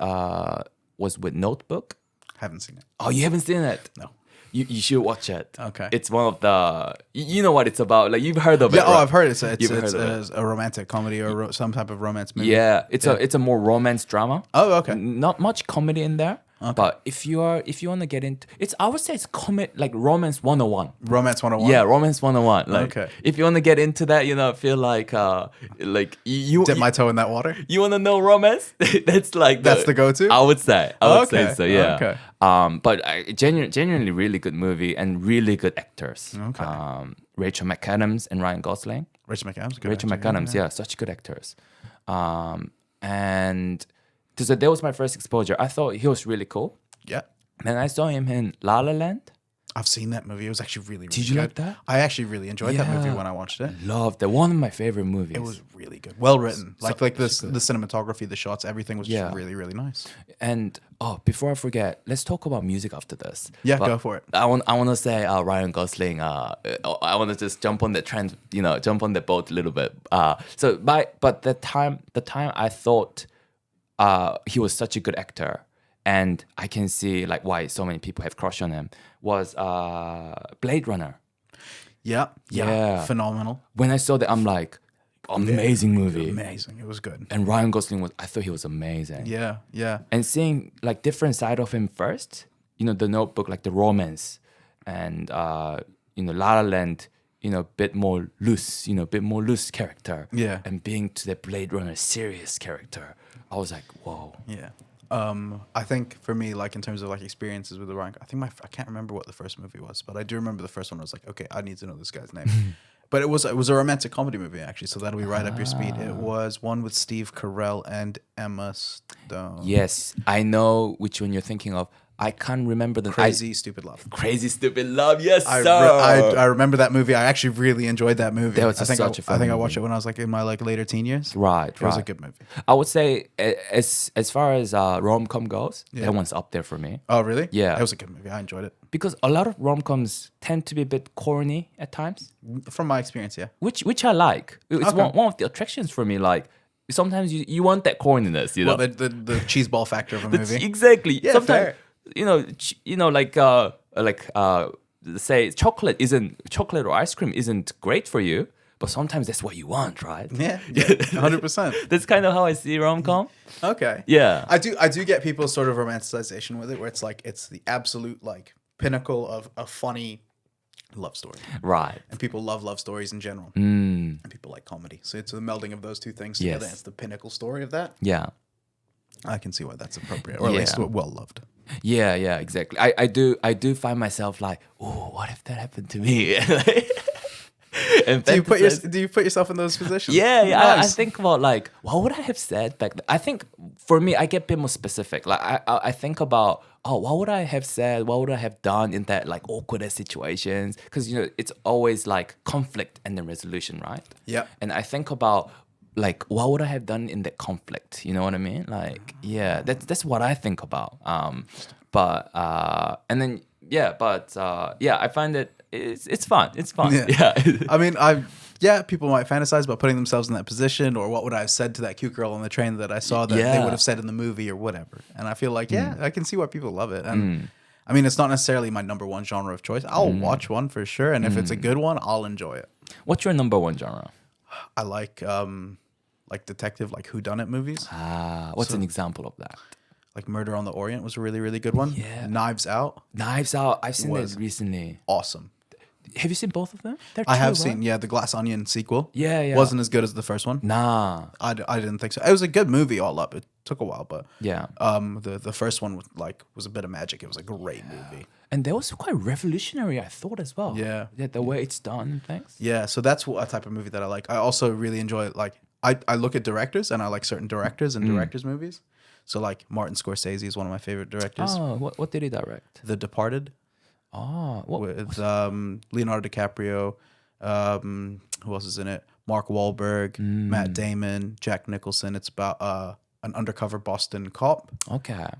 with Notebook. Haven't seen it. Oh, you haven't seen it? No. You should watch it. Okay. It's one of the you know what it's about. Like you've heard of it. Yeah, right? I've heard it's You've heard of a romantic comedy or some type of romance movie. Yeah, it's a more romance drama. Oh, okay. Not much comedy in there. But if you want to get into I would say it's like romance 101. Romance 101. Yeah, romance 101. Like Okay. if you want to get into that, feel like you Dip my toe in that water. you want to know romance? That's like That's the go-to? I would say. I would say Okay, so. Yeah. okay. But genuinely really good movie and really good actors. Okay. Rachel McAdams and Ryan Gosling. Rachel McAdams. Good Rachel actor, McAdams, yeah, such good actors. And so that was my first exposure. I thought he was really cool. Yeah. And I saw him in La La Land. I've seen that movie. It was actually really, really Did you good. like that? I actually really enjoyed that movie Yeah. when I watched it. Loved that. One of my favorite movies. It was really good. Well written. Like this, good. the cinematography, the shots, everything was Yeah. just really, really nice. And before I forget, let's talk about music after this. Yeah, But go for it. I want to say Ryan Gosling. I want to just jump on the trend, jump on the boat a little bit. But the time I thought he was such a good actor, and I can see like why so many people have crush on him was Blade Runner. Yeah. Yeah. Phenomenal. When I saw that, I'm like, amazing movie. Amazing. It was good. And Ryan Gosling I thought he was amazing. Yeah. Yeah. And seeing like different side of him first, the Notebook, like the romance, and La La Land, bit more loose character. Yeah. And being to the Blade Runner serious character, I was like, whoa. Yeah. I think for me, like in terms of like experiences with the Ryan, I can't remember what the first movie was, but I do remember the first one. I was like, okay, I need to know this guy's name. But it was a romantic comedy movie actually, so that'll be right up your speed. It was one with Steve Carell and Emma Stone. Yes, I know which one you're thinking of. I can't remember the Crazy Stupid Love. Crazy Stupid Love. Yes, I sir. remember that movie. I actually really enjoyed that movie. That was I such a fun I think I movie. watched it when I was like in my like later teen years. Right, It was a good movie. I would say as far as rom-com goes, Yeah. that one's up there for me. Oh really? Yeah. It was a good movie. I enjoyed it. Because a lot of rom-coms tend to be a bit corny at times, From my experience, yeah. which I like. It's Okay. one of the attractions for me. Like sometimes you want that corniness, Well, the cheese ball factor of a movie. Exactly. Yeah, Sometimes fair. say chocolate or ice cream isn't great for you, but sometimes that's what you want, right? Yeah, 100%. That's kind of how I see rom-com. Okay. Yeah. I do get people's sort of romanticization with it, where it's like it's the absolute like pinnacle of a funny love story, Right. and people love stories in general, Mm, and people like comedy. So it's the melding of those two things together. Yes. It's the pinnacle story of that. yeah. I can see why that's appropriate, or at Yeah. least well loved. Yeah, exactly. I do find myself like, oh, what if that happened to me? And Do you fantasize- put yourself in those positions? Yeah, I Nice. think about like, what would I have said back then? I think for me, I get a bit more specific. Like I think about, what would I have said? What would I have done in that like awkward situations? Because it's always like conflict and then resolution, right? Yeah. And I think about like, what would I have done in that conflict? You know what I mean? Like, yeah, that's what I think about. I find it it's fun. It's fun. Yeah. Yeah. I mean, yeah, people might fantasize about putting themselves in that position, or what would I have said to that cute girl on the train that I saw that they would have said in the movie or whatever. And I feel like, yeah, I can see why people love it. And I mean, it's not necessarily my number one genre of choice. I'll watch one for sure, and if it's a good one, I'll enjoy it. What's your number one genre? I like detective, like whodunit movies. What's an example of that? Like Murder on the Orient was a really, really good one. Yeah. Knives Out. Knives Out. I've seen it recently. Awesome. Have you seen both of them? I have seen, the Glass Onion sequel. Yeah. Wasn't as good as the first one. Nah. I didn't think so. It was a good movie all up. It took a while, but yeah. The first one was a bit of magic. It was a great movie. And that was quite revolutionary, I thought, as well. Yeah. The way it's done, thanks. Yeah, so that's a type of movie that I like. I also really enjoy, like, I look at directors, and I like certain directors and directors' movies. So, like, Martin Scorsese is one of my favorite directors. Oh, what did he direct? The Departed. Oh, with Leonardo DiCaprio. Who else is in it? Mark Wahlberg, Matt Damon, Jack Nicholson. It's about an undercover Boston cop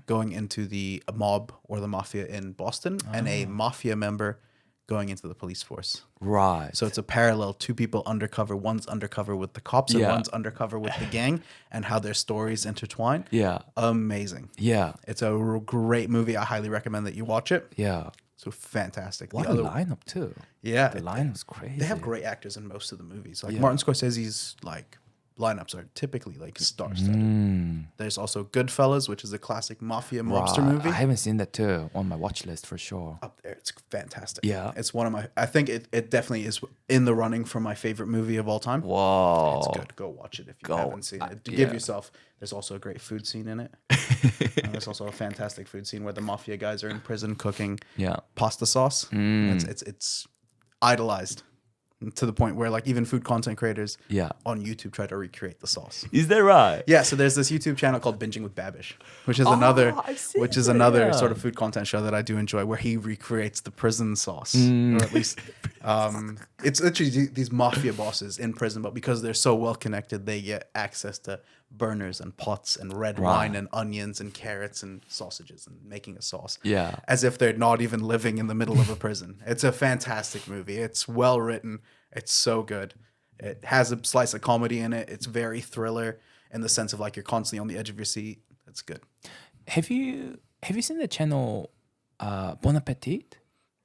going into the mob or the mafia in Boston, and a mafia member going into the police force. Right. So it's a parallel, two people undercover. One's undercover with the cops and one's undercover with the gang, and how their stories intertwine. Yeah. Amazing. Yeah. It's a great movie. I highly recommend that you watch it. Yeah. So fantastic. What a lineup too. Yeah. The lineup's crazy. They have great actors in most of the movies. Like Martin Scorsese's like lineups are typically like star-studded. There's also Goodfellas, which is a classic mafia mobster movie. I haven't seen that too. On my watch list for sure. Up there. It's fantastic. Yeah. It's one of my, I think it definitely is in the running for my favorite movie of all time. Whoa. It's good. Go watch it if you haven't seen it. Give yourself, there's also a great food scene in it. And there's also a fantastic food scene where the mafia guys are in prison cooking pasta sauce. It's idolized to the point where like even food content creators on YouTube try to recreate the sauce. Is that right? Yeah, so there's this YouTube channel called Binging with Babish, which is another sort of food content show that I do enjoy, where he recreates the prison sauce, or at least it's literally these mafia bosses in prison, but because they're so well connected, they get access to burners and pots and red wine and onions and carrots and sausages and making a sauce. Yeah. As if they're not even living in the middle of a prison. It's a fantastic movie. It's well written. It's so good. It has a slice of comedy in it. It's very thriller in the sense of like you're constantly on the edge of your seat. It's good. Have you seen the channel Bon Appetit?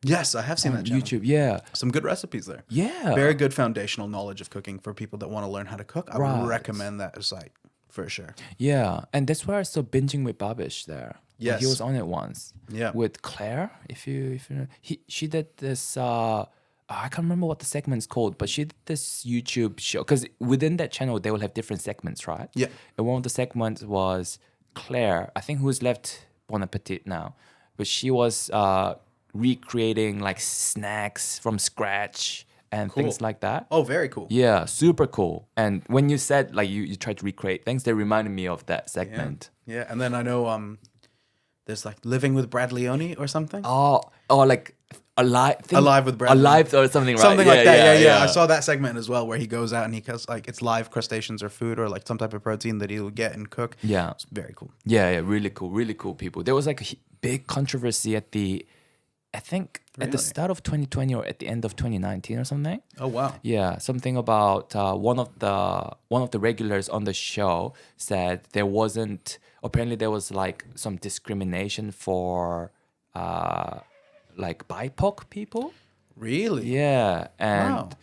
Yes, I have seen that channel. YouTube, yeah. Some good recipes there. Yeah. Very good foundational knowledge of cooking for people that want to learn how to cook. I would recommend that site for sure. Yeah, and that's where I saw Binging with Babish there. Yes. He was on it once. Yeah. With Claire, if you know. She did this I can't remember what the segment's called, but she did this YouTube show, because within that channel they will have different segments, right? Yeah. And one of the segments was Claire, I think, who's left Bon Appetit now, but she was recreating like snacks from scratch and things like that. Oh, very cool. Yeah, super cool. And when you said like you tried to recreate things, they reminded me of that segment. Yeah, and then I know there's like Living with Brad Leone or something. Oh, like Alive with Brad Leone. Alive or something, right? Something like that. Yeah. I saw that segment as well, where he goes out and he has like it's live crustaceans or food or like some type of protein that he'll get and cook. Yeah, it's very cool. Yeah, really cool people. There was like a big controversy at the start of 2020 or at the end of 2019 or something. Oh wow. Yeah, something about one of the regulars on the show said there was like some discrimination for like BIPOC people. Really? Yeah, and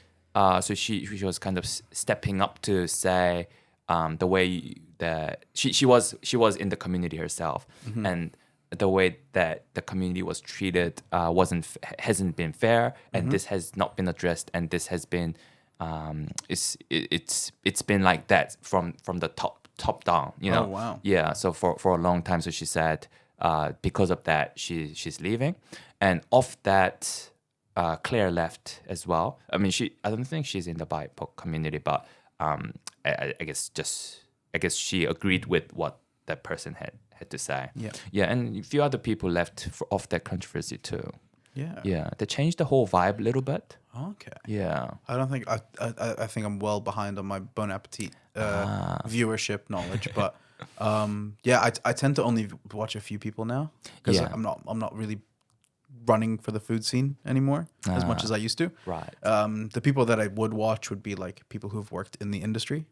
so she was kind of stepping up to say the way that she was in the community herself, and the way that the community was treated hasn't been fair, and this has not been addressed, and this has been it's been like that from the top down, you know. Oh wow. Yeah, so for a long time. So she said because of that she's leaving, and of that Claire left as well. I mean, I don't think she's in the BIPOC community, but I guess she agreed with what that person had to say. Yeah, and a few other people left off that controversy too. Yeah, they changed the whole vibe a little bit. Okay. Yeah, I don't think I think I'm well behind on my Bon Appetit viewership knowledge, but I tend to only watch a few people now because I'm not really running for the food scene anymore as much as I used to. Right. The people that I would watch would be like people who've worked in the industry,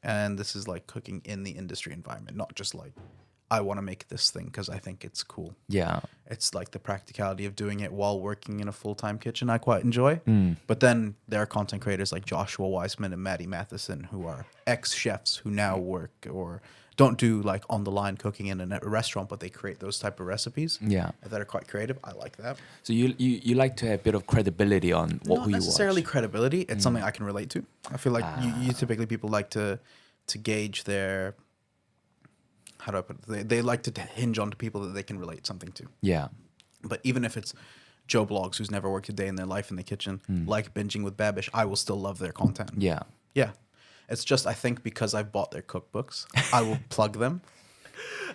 and this is like cooking in the industry environment, not just like I want to make this thing because I think it's cool. Yeah. It's like the practicality of doing it while working in a full-time kitchen I quite enjoy. But then there are content creators like Joshua Weissman and Maddie Matheson who are ex-chefs who now work or don't do like on-the-line cooking in a restaurant, but they create those type of recipes that are quite creative. I like that. So you like to have a bit of credibility on who you watch? Not necessarily credibility. It's something I can relate to. I feel like you typically people like to gauge their... How do I put it? They like to hinge on to people that they can relate something to. Yeah. But even if it's Joe Blogs, who's never worked a day in their life in the kitchen, like Binging with Babish, I will still love their content. Yeah. Yeah. It's just, I think because I've bought their cookbooks, I will plug them.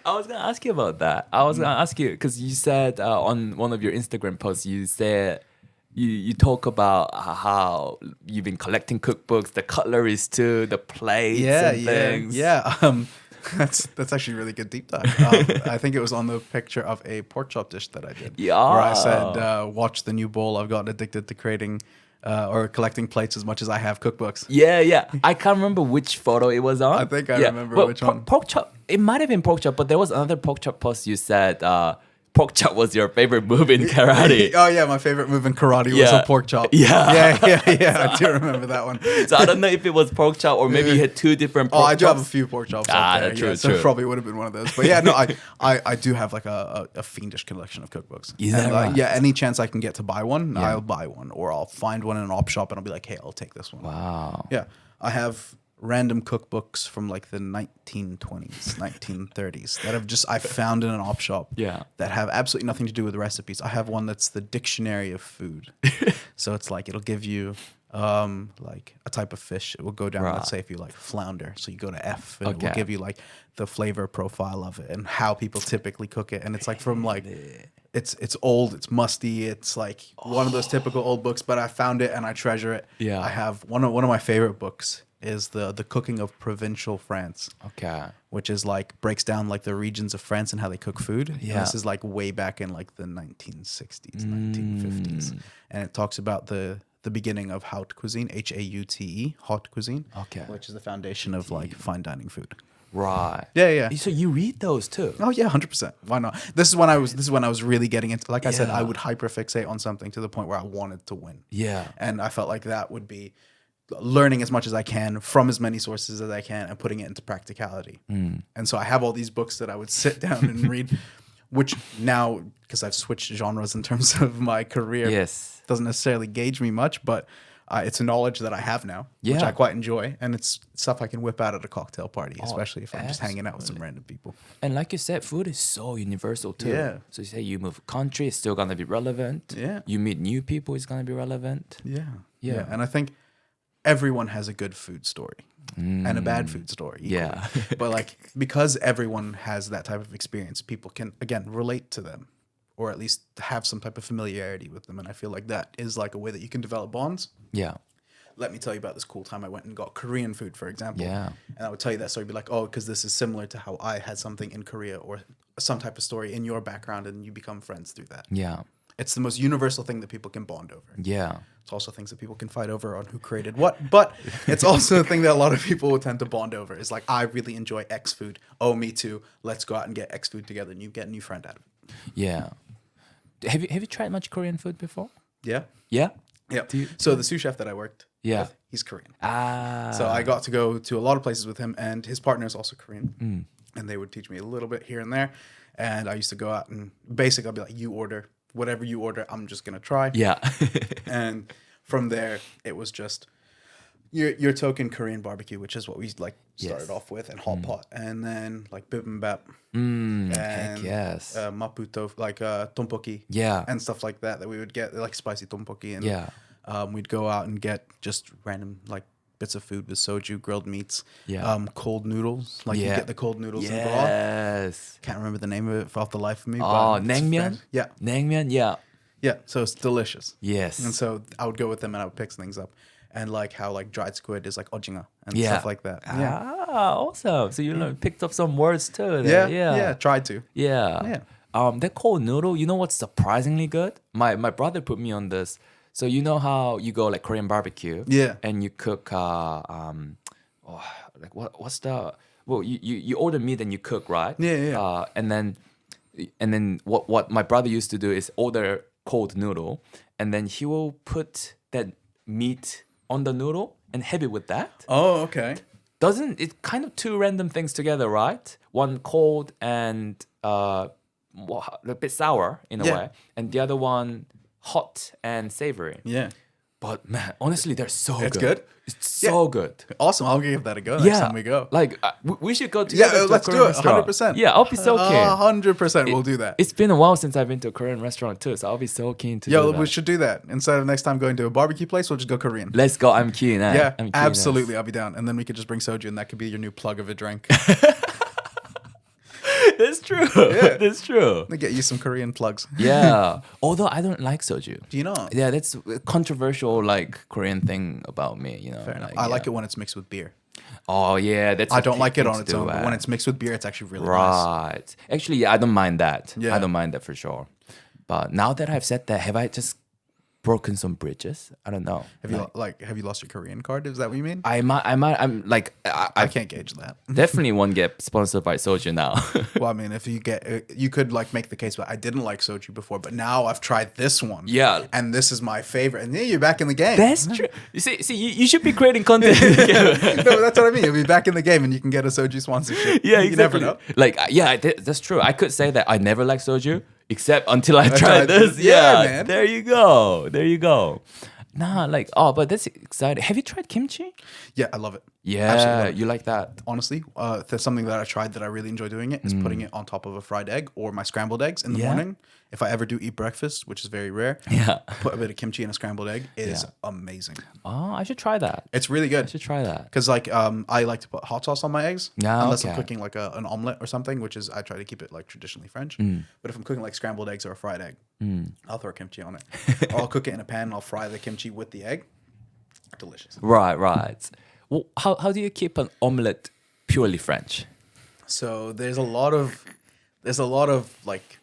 I was going to ask you about that. I was going to ask you, because you said on one of your Instagram posts, you said... You talk about how you've been collecting cookbooks, the cutleries too, the plates and things. Yeah. That's actually a really good deep dive. I think it was on the picture of a pork chop dish that I did. Yeah. Where I said, watch the new bowl. I've gotten addicted to creating or collecting plates as much as I have cookbooks. Yeah. I can't remember which photo it was on. I think I remember which one. Pork chop. It might have been pork chop, but there was another pork chop post you said pork chop was your favorite move in karate. Oh yeah, my favorite move in karate was a pork chop. Yeah. I do remember that one. So I don't know if it was pork chop or maybe you had two different pork chops. I do have a few pork chops out there. True. So it probably would have been one of those. But yeah, no, I do have like a fiendish collection of cookbooks. Is that right? Yeah, any chance I can get to buy one, I'll buy one. Or I'll find one in an op shop and I'll be like, hey, I'll take this one. Wow. Yeah, I have random cookbooks from like the 1920s, 1930s that I found in an op shop that have absolutely nothing to do with recipes. I have one that's the dictionary of food. So it's like it'll give you like a type of fish. It will go down, let's say if you like flounder. So you go to F and it will give you like the flavor profile of it and how people typically cook it. And it's like from like it's old, it's musty, it's like one of those typical old books, but I found it and I treasure it. Yeah. I have one of my favorite books is the cooking of provincial France. Okay. Which is like breaks down like the regions of France and how they cook food. Yeah. And this is like way back in like the 1960s, 1950s. And it talks about the beginning of haute cuisine, Haute, haute cuisine. Okay. Which is the foundation of like fine dining food. Right. Yeah. So you read those too? Oh yeah, 100%. Why not? This is when I was really getting into, like I said, I would hyperfixate on something to the point where I wanted to win. Yeah. And I felt like that would be learning as much as I can from as many sources as I can and putting it into practicality. And so I have all these books that I would sit down and read, which now, because I've switched genres in terms of my career, doesn't necessarily gauge me much, but it's a knowledge that I have now, which I quite enjoy. And it's stuff I can whip out at a cocktail party, especially if I'm just hanging out with some random people. And like you said, food is so universal too. Yeah. So you say you move country, it's still going to be relevant. Yeah. You meet new people, it's going to be relevant. Yeah. And I think everyone has a good food story and a bad food story equally. Yeah. But like, because everyone has that type of experience, people can, again, relate to them or at least have some type of familiarity with them. And I feel like that is like a way that you can develop bonds. Yeah. Let me tell you about this cool time I went and got Korean food, for example. Yeah. And I would tell you that story, be like, oh, because this is similar to how I had something in Korea or some type of story in your background and you become friends through that. Yeah. It's the most universal thing that people can bond over. Yeah. It's also things that people can fight over on who created what. But it's also a thing that a lot of people will tend to bond over. It's like, I really enjoy X food. Oh, me too. Let's go out and get X food together. And you get a new friend out of it. Yeah. Have you tried much Korean food before? Yeah. Yeah? Yeah. So the sous chef that I worked with, he's Korean. So I got to go to a lot of places with him. And his partner is also Korean. And they would teach me a little bit here and there. And I used to go out and basically I'd be like, you order. Whatever you order, I'm just going to try. Yeah. And from there, it was just your token Korean barbecue, which is what we like started off with, and hot pot. And then like bibimbap. And maputo, like tteokbokki. Yeah. And stuff like that we would get, like spicy tteokbokki. And we'd go out and get just random like bits of food with soju, grilled meats, cold noodles. Like you get the cold noodles in broth. Yes. Can't remember the name of it off the life of me. Oh, but naengmyeon? Yeah. Naengmyeon, yeah. Yeah, so it's delicious. Yes. And so I would go with them and I would pick things up. And like how like dried squid is like ojinga and stuff like that. Awesome. So you picked up some words too. There. Yeah, tried to. Yeah. They're called noodle. You know what's surprisingly good? My brother put me on this. So you know how you go like Korean barbecue, Yeah. and you cook like what's the well you order meat and you cook, right? Yeah. And then what my brother used to do is order cold noodle, and then he will put that meat on the noodle and have it with that. Oh, okay. Doesn't it kind of two random things together, right? One cold and a bit sour in a Yeah. way, and the other one hot and savory. Yeah. But man, honestly, they're so It's good. good? It's so good. Awesome. I'll give that a go next time we go. Like we should go together. Yeah, to a let's Korean do it. restaurant. 100%. Yeah, I'll be so keen. 100%. We'll do that. It's been a while since I've been to a Korean restaurant too, so I'll be so keen to do Yo, that. we should do that. Instead of next time going to a barbecue place, we'll just go Korean. Let's go. I'm keen. Yeah, I'm keen, absolutely. I'll be down. And then we could just bring soju, and that could be your new plug of a drink. That's true. Yeah. That's true. They get you some Korean plugs. Yeah. Although I don't like soju. Do you know? Yeah, that's a controversial like Korean thing about me. You know. Fair enough. Like, I like yeah. it when it's mixed with beer. Oh yeah, that's. I a don't like it thing on to its do, own, but when it's mixed with beer, it's actually really nice. right. Actually, yeah, I don't mind that. Yeah. I don't mind that for sure. But now that I've said that, have I just broken some bridges? I don't know. Have you lost your Korean card? Is that what you mean? I'm like I can't gauge that. definitely won't get sponsored by soju now. Well, I mean, if you get, you could like make the case, but I didn't like soju before, but now I've tried this one. Yeah. And this is my favorite. And yeah, you're back in the game. That's true. You see, you should be creating content. No, that's what I mean. You'll be back in the game and you can get a soju sponsorship. Yeah, exactly. You never know. Like, yeah, that's true. I could say that I never liked soju, except until I tried tried this. this. Yeah, man. There you go. There you go. Nah, like, but that's exciting. Have you tried kimchi? Yeah, I love it. Yeah, Absolutely love it. you like that. Honestly, there's something that I tried that I really enjoy doing it is putting it on top of a fried egg or my scrambled eggs in the Yeah. morning. If I ever do eat breakfast, which is very rare, Yeah. put a bit of kimchi in a scrambled egg. It is Yeah. amazing. Oh, I should try that. It's really I good. should try that. Because like I like to put hot sauce on my eggs. Yeah, Unless I'm okay. cooking like an omelet or something, which is I try to keep it like traditionally French. But if I'm cooking like scrambled eggs or a fried egg, I'll throw kimchi on it. Or I'll cook it in a pan and I'll fry the kimchi with the egg. Delicious. Right. Well, how do you keep an omelette purely French? So there's a lot of like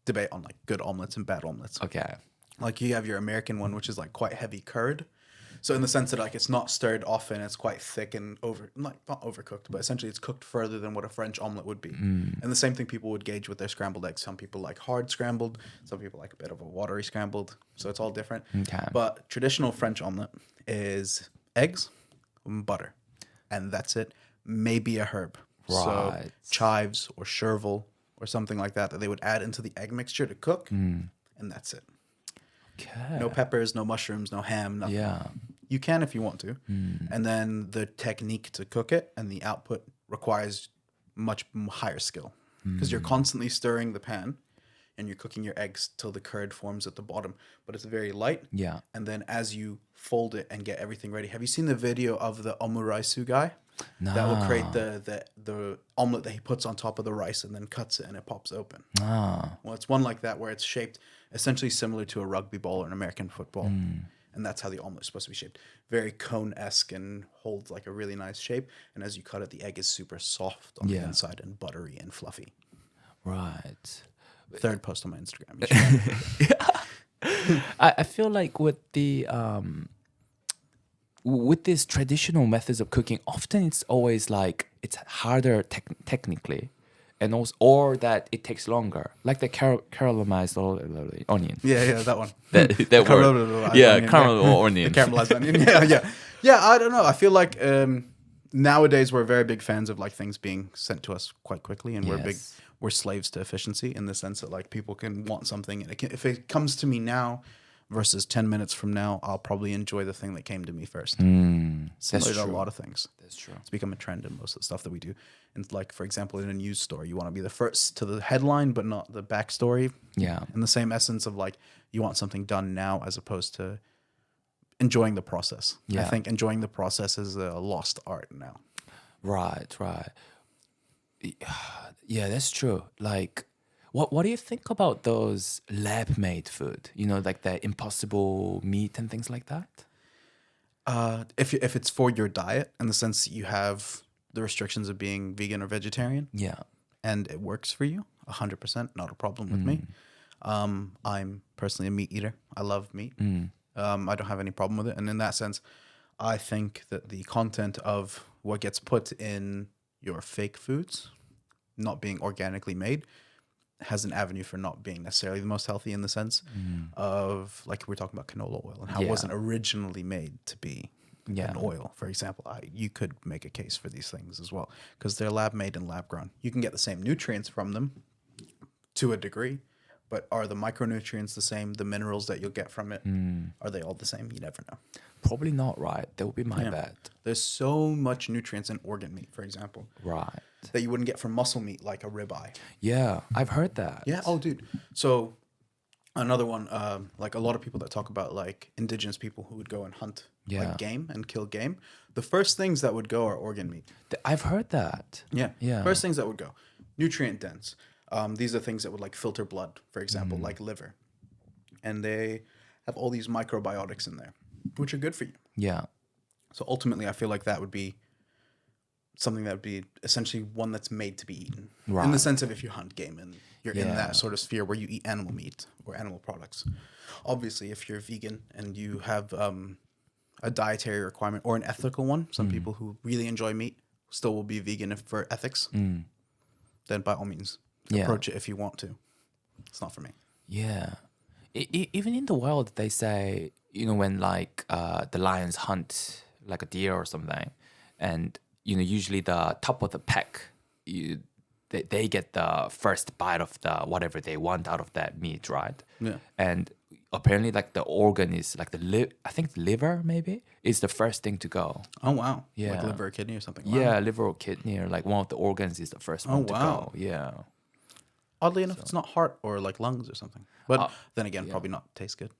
debate on like good omelets and bad omelets. Okay. Like you have your American one, which is like quite heavy curd. So in the sense that like it's not stirred often, it's quite thick and not overcooked, but essentially it's cooked further than what a French omelet would be. And the same thing people would gauge with their scrambled eggs. Some people like hard scrambled, some people like a bit of a watery scrambled. So it's all different. Okay. But traditional French omelet is eggs, and butter, and that's it. Maybe a herb. So Right. chives or chervil or something like that they would add into the egg mixture to cook, and that's it. Okay. No peppers, no mushrooms, no ham, nothing. Yeah. You can if you want to. And then the technique to cook it and the output requires much higher skill because you're constantly stirring the pan and you're cooking your eggs till the curd forms at the bottom, but it's very light. Yeah. And then as you fold it and get everything ready, have you seen the video of the omuraisu guy? No. That will create the omelet that he puts on top of the rice and then cuts it and it pops open. Ah. Well, it's one like that where it's shaped essentially similar to a rugby ball or an American football. And that's how the omelet is supposed to be shaped. Very cone-esque and holds like a really nice shape. And as you cut it, the egg is super soft on the Yeah. inside and buttery and fluffy. Right. Third post on my Instagram. You should. I feel like with the with these traditional methods of cooking, often it's always like it's harder technically, and also or that it takes longer, like the caramelized onion. Yeah, that one. That word. Yeah, caramel or onion. The caramelized onion. Yeah, I don't know. I feel like nowadays we're very big fans of like things being sent to us quite quickly, and Yes. we're slaves to efficiency in the sense that like people can want something, and if it comes to me now versus 10 minutes from now, I'll probably enjoy the thing that came to me first. Similar That's to a true. lot of things. That's true. It's become a trend in most of the stuff that we do. And like, for example, in a news story, you want to be the first to the headline, but not the backstory. Yeah. In the same essence of like, you want something done now as opposed to enjoying the process. I Yeah. think enjoying the process is a lost art now. Right. Yeah, that's true. Like, what do you think about those lab-made food? You know, like the impossible meat and things like that. If it's for your diet, in the sense that you have the restrictions of being vegan or vegetarian, Yeah. and it works for you, 100%, not a problem with me. I'm personally a meat eater. I love meat. I don't have any problem with it. And in that sense, I think that the content of what gets put in your fake foods, not being organically made, has an avenue for not being necessarily the most healthy in the sense of, like we're talking about canola oil and how it wasn't originally made to be an oil, for example. You could make a case for these things as well because they're lab made and lab grown. You can get the same nutrients from them to a degree, but are the micronutrients the same? The minerals that you'll get from it, are they all the same? You never know. Probably not, right? That would be my bet. There's so much nutrients in organ meat, for example. Right. That you wouldn't get from muscle meat, like a ribeye. Yeah, I've heard that. Yeah. Oh, dude. So another one, like a lot of people that talk about like indigenous people who would go and hunt like game and kill game. The first things that would go are organ meat. I've heard that. Yeah. Yeah. First things that would go, nutrient dense. These are things that would like filter blood, for example, like liver. And they have all these microbiotics in there, which are good for you. Yeah. So ultimately, I feel like that would be something that would be essentially one that's made to be eaten. Right. In the sense of if you hunt game and you're in that sort of sphere where you eat animal meat or animal products. Obviously, if you're vegan and you have a dietary requirement or an ethical one, some people who really enjoy meat still will be vegan for ethics, then by all means, approach it if you want to. It's not for me. Yeah. Even in the wild, they say, you know, when like the lions hunt like a deer or something, and, you know, usually the top of the pack, they get the first bite of the whatever they want out of that meat, right? Yeah. And apparently, like the organ is like I think the liver maybe is the first thing to go. Oh, wow. Yeah. Like liver or kidney or something. Wow. Yeah, liver or kidney or like one of the organs is the first one to go. Yeah. Oddly enough, it's not heart or like lungs or something. But then again, probably not taste good.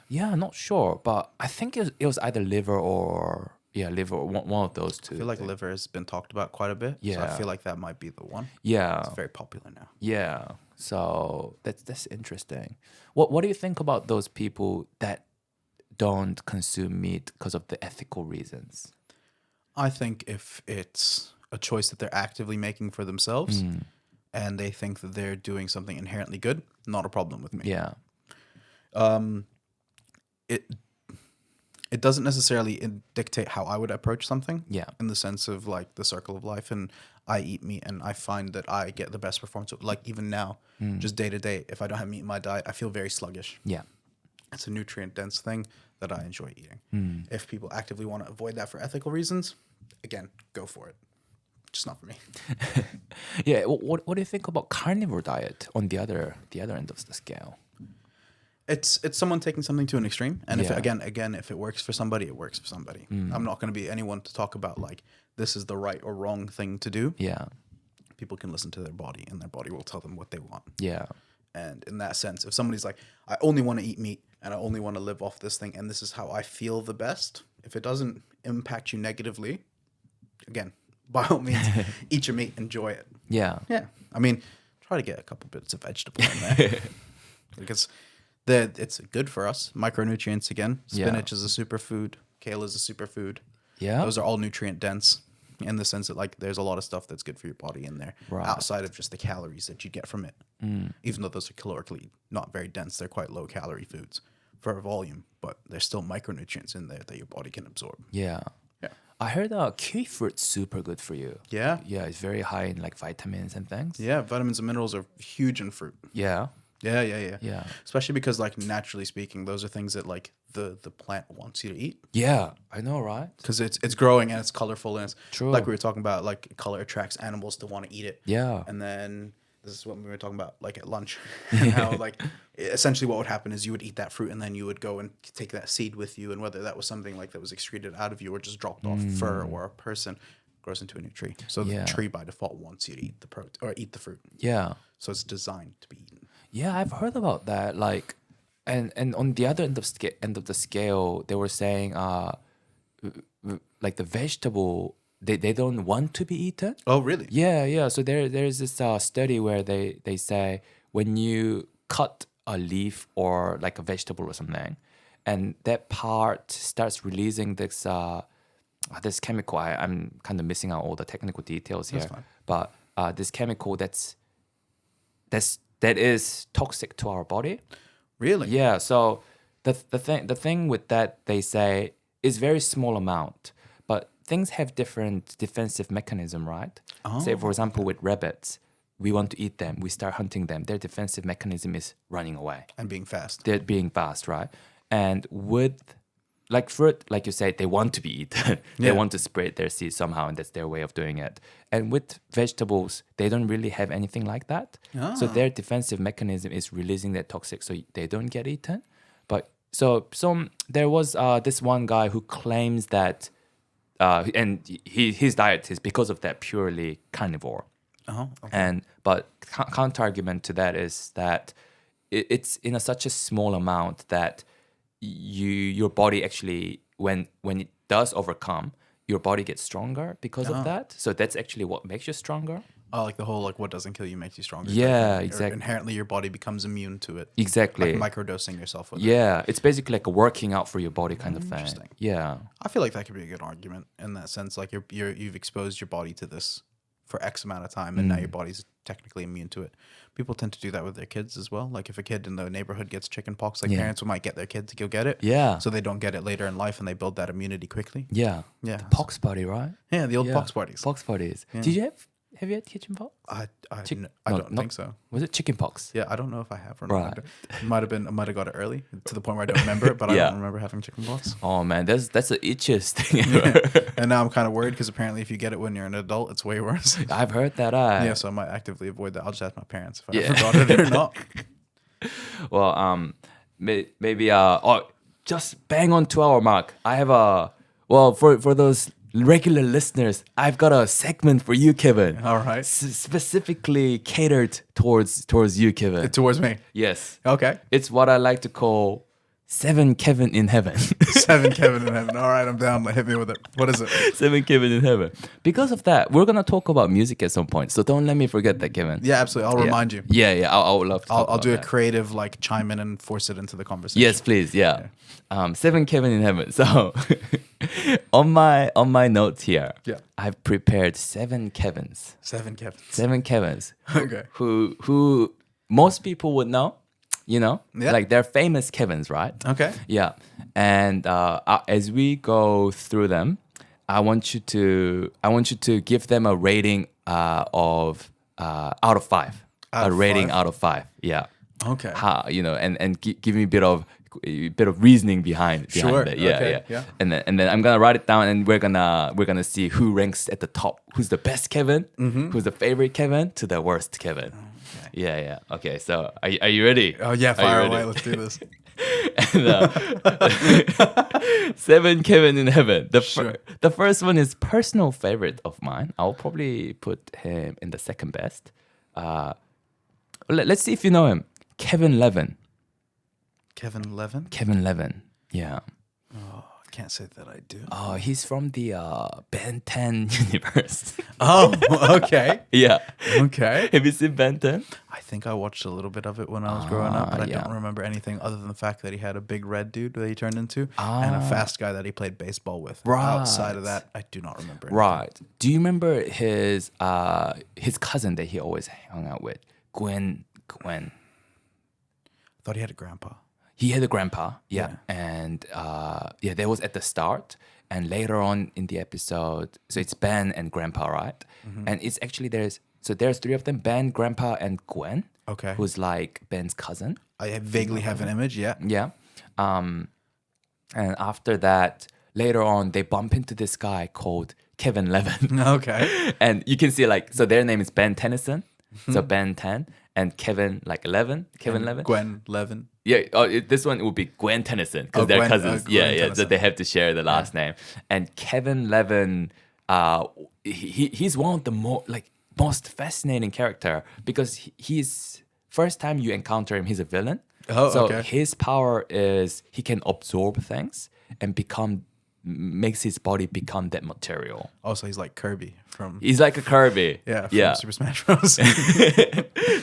Yeah, not sure, but I think it was either liver or liver or one of those two. I feel like liver has been talked about quite a bit. Yeah. So I feel like that might be the one. Yeah. It's very popular now. Yeah. So that's interesting. What do you think about those people that don't consume meat because of the ethical reasons? I think if it's a choice that they're actively making for themselves and they think that they're doing something inherently good, not a problem with me. Yeah. It doesn't necessarily dictate how I would approach something. Yeah. In the sense of like the circle of life, and I eat meat and I find that I get the best performance. Like even now, just day to day, if I don't have meat in my diet, I feel very sluggish. Yeah. It's a nutrient dense thing that I enjoy eating. If people actively want to avoid that for ethical reasons, again, go for it. Just not for me. Yeah. What do you think about carnivore diet on the other end of the scale? It's someone taking something to an extreme, and if if it works for somebody, it works for somebody. I'm not going to be anyone to talk about like this is the right or wrong thing to do. Yeah. People can listen to their body, and their body will tell them what they want. Yeah. And in that sense, if somebody's like, I only want to eat meat and I only want to live off this thing, and this is how I feel the best, if it doesn't impact you negatively, again, by all means, eat your meat, enjoy it. Yeah. Yeah. I mean, try to get a couple bits of vegetable in there. Because it's good for us. Micronutrients again. Spinach is a superfood. Kale is a superfood. Yeah. Those are all nutrient dense in the sense that like there's a lot of stuff that's good for your body in there outside of just the calories that you get from it. Even though those are calorically not very dense, they're quite low calorie foods for volume, but there's still micronutrients in there that your body can absorb. Yeah. Yeah. I heard kiwi fruit's super good for you. Yeah. Yeah, it's very high in like vitamins and things. Yeah, vitamins and minerals are huge in fruit. Yeah. Yeah. Especially because like naturally speaking, those are things that like the plant wants you to eat. Yeah, I know, right? Because it's growing and it's colorful and it's True. like we were talking about, like color attracts animals to want to eat it. Yeah. And then this is what we were talking about like at lunch. And how like essentially what would happen is you would eat that fruit and then you would go and take that seed with you, and whether that was something like that was excreted out of you or just dropped off fur or a person, grows into a new tree. So the tree by default wants you to eat eat the fruit. Yeah. So it's designed to be eaten. Yeah, I've heard about that. Like, and on the other end of the scale, they were saying, like the vegetable, they don't want to be eaten. Oh, really? Yeah. So there's this study where they say when you cut a leaf or like a vegetable or something, and that part starts releasing this this chemical. I'm kind of missing out all the technical details here, That's fine. but this chemical that's that is toxic to our body. Really? Yeah. So the thing with that, they say, is very small amount, but things have different defensive mechanism, right? Say for example, with rabbits, we want to eat them, we start hunting them. Their defensive mechanism is running away And being fast. they're being fast, right? And with like fruit, like you said, they want to be eaten. They Yeah. want to spread their seeds somehow, and that's their way of doing it. And with vegetables, they don't really have anything like that. So their defensive mechanism is releasing that toxic, so they don't get eaten. But so there was this one guy who claims that, and his diet is because of that purely carnivore. Okay. But counter argument to that is that it's in such a small amount that your body actually when it does overcome, your body gets stronger because of that. So that's actually what makes you stronger. Oh, like the whole like what doesn't kill you makes you stronger. Yeah, Or exactly. inherently, your body becomes immune to it. Exactly. Like microdosing yourself with it. Yeah, it's basically like a working out for your body kind of thing. Interesting. Yeah. I feel like that could be a good argument in that sense. Like you've exposed your body to this for X amount of time, and now your body's technically immune to it. People tend to do that with their kids as well. Like if a kid in the neighborhood gets chicken pox, like parents might get their kid to go get it. Yeah. So they don't get it later in life, and they build that immunity quickly. Yeah. Yeah. The pox party, right? Yeah, the old Yeah. pox parties. Pox parties. Did you have you had kitchen pox? I Chick- don't no, think so. Was it chicken pox? Yeah, I don't know if I have or not. Right. I might have got it early to the point where I don't remember it, but I Yeah. don't remember having chicken pox. Oh man, that's the itchiest thing ever. And now I'm kind of worried because apparently if you get it when you're an adult, it's way worse. I've heard that. Yeah, so I might actively avoid that. I'll just ask my parents if I Yeah. ever got it or not. Well, maybe just bang on 2 hour mark. I have for those regular listeners, I've got a segment for you, Kevin. All right. Specifically catered towards you, Kevin. Towards me. Yes. Okay. It's what I like to call 7 Kevin in heaven. 7 Kevin in heaven. All right, I'm down. Hit me with it. What is it? 7 Kevin in heaven. Because of that, we're gonna talk about music at some point. So don't let me forget that, Kevin. Yeah, absolutely. I'll Yeah. remind you. Yeah. I would love to. I'll talk do a about that. creative like chime in and force it into the conversation. Yes, please. Yeah. 7 Kevin in heaven. So on my notes here, Yeah. I've prepared 7 Kevins. 7 Kevins. 7 Kevins. Okay. Who most people would know, Yeah. like they're famous Kevins, right? Okay. Yeah. And as we go through them, I want you to give them a rating of out of 5. Out a of rating 5? out of 5. Yeah. Okay. How and give me a bit of reasoning behind Sure. it. Yeah, Okay. Yeah. And then I'm gonna write it down, and we're gonna see who ranks at the top. Who's the best Kevin? Who's the favorite Kevin to the worst Kevin? Yeah. Okay. So are you ready? Oh yeah, Are you fire ready? away. Let's do this. And, 7 Kevin in heaven. Sure. The first one is personal favorite of mine. I'll probably put him in the second best. Let's see if you know him. Kevin Levin. Kevin Levin? Kevin Levin. Yeah. I can't say that I do. Oh, he's from the Ben 10 universe. Oh, okay. Yeah. Okay. Have you seen Ben 10? I think I watched a little bit of it when I was growing up, but I yeah. don't remember anything other than the fact that he had a big red dude that he turned into and a fast guy that he played baseball with. Right. Outside of that, I do not remember anything. Right. Do you remember his cousin that he always hung out with? Gwen. I thought he had a grandpa. He had a grandpa, yeah. And that was at the start. And later on in the episode, so it's Ben and grandpa, right? And it's actually there's 3 of them, Ben, grandpa, and Gwen. Okay. Who's like Ben's cousin. I vaguely have an image, yeah. Yeah. And after that, later on, they bump into this guy called Kevin Levin. Okay. And you can see so their name is Ben Tennyson. So Ben 10 and Kevin 11. Kevin Levin. Gwen Levin. Yeah, this one would be Gwen Tennyson because Oh, they're Gwen- cousins. Gwen Yeah, so Tennyson. they have to share the last name. And Kevin Levin, he's one of the most fascinating character because he's first time you encounter him, he's a villain. Oh, so okay. his power is he can absorb things and makes his body become that material. Also, he's like Kirby from He's like a Kirby. from Super Smash Bros.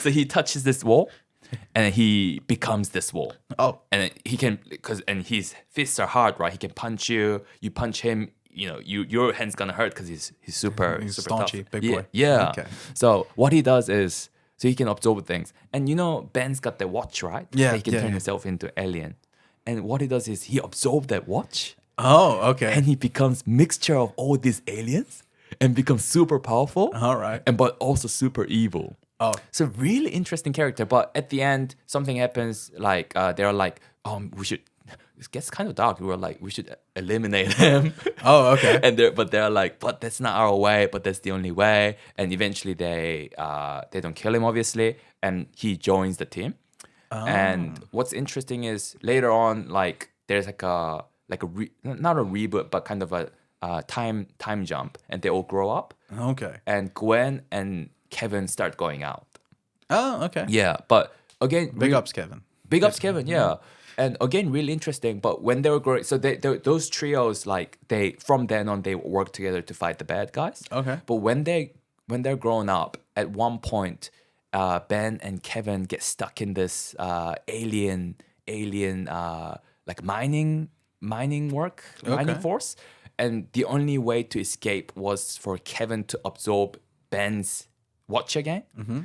So he touches this wall, and he becomes this wall. Oh. And he can and his fists are hard, right? He can punch you. You punch him. Your hand's gonna hurt because he's super He's super staunchy, tough. big Yeah, boy. Yeah. Okay. So what he does is So he can absorb things. And you know, Ben's got the watch, right? Yeah, He can yeah, turn yeah. himself into alien. And what he does is he absorbs that watch Oh, okay. and he becomes mixture of all these aliens and becomes super powerful. All right. And but also super evil. Oh, So really interesting character. But at the end, something happens. Like they're like, we should. It gets kind of dark. We were like, we should eliminate him. oh, okay. And they're like, but that's not our way. But that's the only way. And eventually they don't kill him, obviously, and he joins the team. And what's interesting is later on, like there's like not a reboot, but kind of a time jump, and they all grow up. Okay. And Gwen and Kevin start going out. Oh, okay. Yeah, but again, Big ups, Kevin. Big ups, Kevin. Yeah, and again, really interesting. But when they were growing, so those trios, like they from then on, they work together to fight the bad guys. Okay. But when they're grown up, at one point, Ben and Kevin get stuck in this alien like mining force, and the only way to escape was for Kevin to absorb Ben's watch again. Mm-hmm.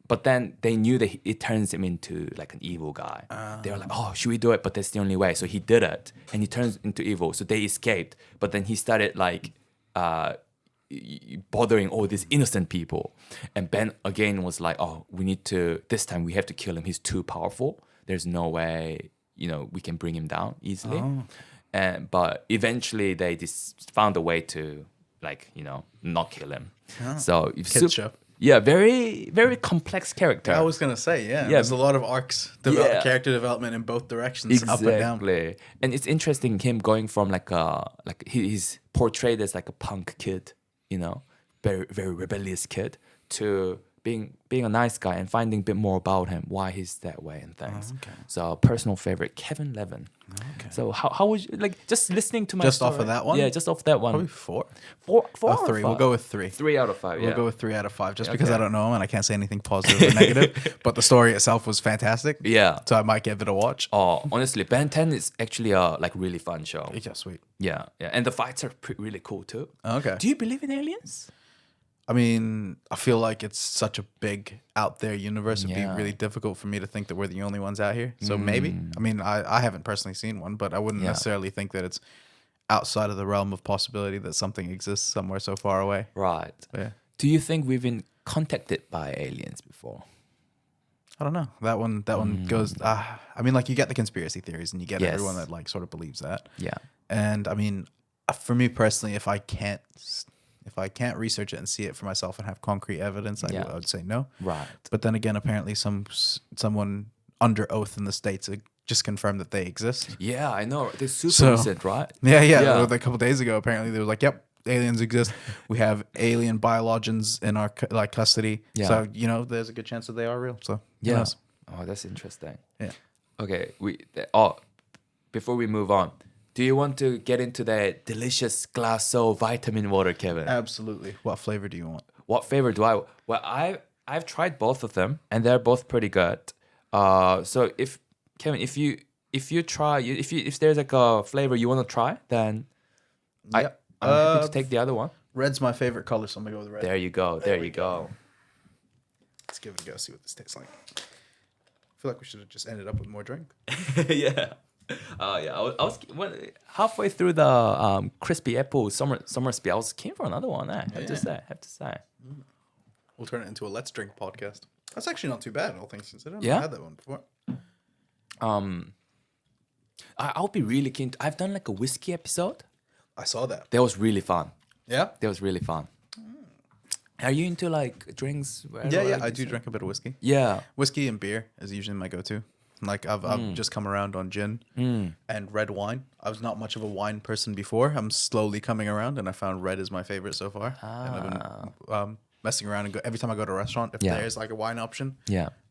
But then they knew that it turns him into like an evil guy. They were like, oh, should we do it? But that's the only way. So he did it, and he turns into evil. So they escaped. But then he started like bothering all these innocent people. And Ben again was like, oh, this time we have to kill him. He's too powerful. There's no way, we can bring him down easily. But eventually they just found a way to not kill him. So Kids show. Yeah, very, very complex character. I was gonna say, there's a lot of arcs, character development in both directions, exactly. up and down. And it's interesting him going from he's portrayed as like a punk kid, very, very rebellious kid, to being a nice guy and finding a bit more about him, why he's that way and things. Oh, okay. So personal favorite, Kevin Levin. Okay. So how would you just listening to my just story, off of that one? Yeah, just off that one. Probably four. Four or three. We'll go with 3. 3 out of 5. We'll yeah. go with 3 out of 5, just because I don't know him and I can't say anything positive or negative. But the story itself was fantastic. Yeah. So I might give it a watch. Oh, honestly, Ben 10 is actually a really fun show. Yeah, sweet. Yeah, and the fights are really cool too. Okay. Do you believe in aliens? I mean, I feel like it's such a big out there universe. It'd be Yeah. really difficult for me to think that we're the only ones out here. So maybe. I mean, I haven't personally seen one, but I wouldn't necessarily think that it's outside of the realm of possibility that something exists somewhere so far away. Right. Yeah. Do you think we've been contacted by aliens before? I don't know. That one goes. I mean, like you get the conspiracy theories, and you get Yes. everyone that like sort of believes that. Yeah. And I mean, for me personally, if I can't research it and see it for myself and have concrete evidence, I would say no. Right. But then again, apparently someone under oath in the States just confirmed that they exist. Yeah, I know. They're super recent, right? Yeah. A couple days ago, apparently they were like, "Yep, aliens exist. We have alien biologians in our custody. Yeah. So there's a good chance that they are real." So who Yeah. knows? Oh, that's interesting. Yeah. Okay. Before we move on, do you want to get into that delicious glasso vitamin water, Kevin? Absolutely. What flavor do you want? What flavor do I? Well, I've tried both of them, and they're both pretty good. So if Kevin, if there's like a flavor you want to try, then Yep. I'm happy to take the other one. Red's my favorite color, so I'm gonna go with red. There you go. There you go. Let's give it a go. See what this tastes like. I feel like we should have just ended up with more drink. Yeah. I was halfway through the crispy apple summer speed. I was keen for another one. Have to say. We'll turn it into a Let's Drink podcast. That's actually not too bad, all things considered. Yeah? I've had that one before. I'll be really keen. I've done like a whiskey episode. I saw that. That was really fun. Yeah? That was really fun. Are you into like drinks? Yeah. I do drink a bit of whiskey. Yeah. Whiskey and beer is usually my go-to. Like I've just come around on gin and red wine. I was not much of a wine person before. I'm slowly coming around, and I found red is my favorite so far. And I've been messing around and every time I go to a restaurant, if there's like a wine option,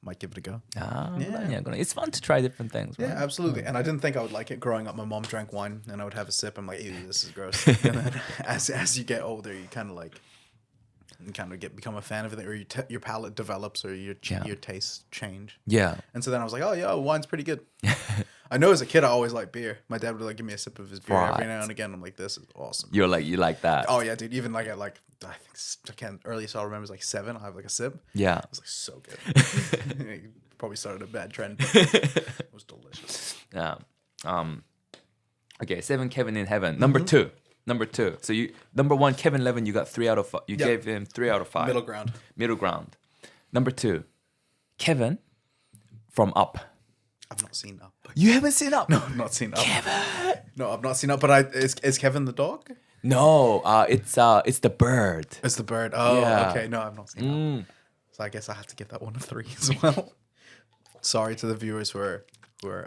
might give it a go. It's fun to try different things. Right? Yeah, absolutely. And I didn't think I would like it. Growing up, my mom drank wine, and I would have a sip. I'm like, ew, this is gross. And then as you get older, you kind of become a fan of it, or your palate develops, or your tastes change. Yeah. And so then I was like, oh yeah, wine's pretty good. I know as a kid I always liked beer. My dad would like give me a sip of his beer every Right. now and again. I'm like, this is awesome. You like that. Oh yeah, dude. Even like at like I think I can't earliest I'll remember is like 7. I have like a sip. Yeah. It was like so good. Probably started a bad trend. But it was delicious. Yeah. Okay, 7 Kevin in heaven. Number 2. So you number 1 Kevin Levin, you got 3 out of 5. You Yep. gave him 3 out of 5. Middle ground. Number 2. Kevin from Up. I've not seen Up. You haven't seen Up? No, I've not seen Up. Kevin. No, I've not seen Up. But is Kevin the dog? No, it's the bird. It's the bird. Oh, Yeah. okay. No, I've not seen Up. So I guess I have to give that one a 3 as well. Sorry to the viewers who are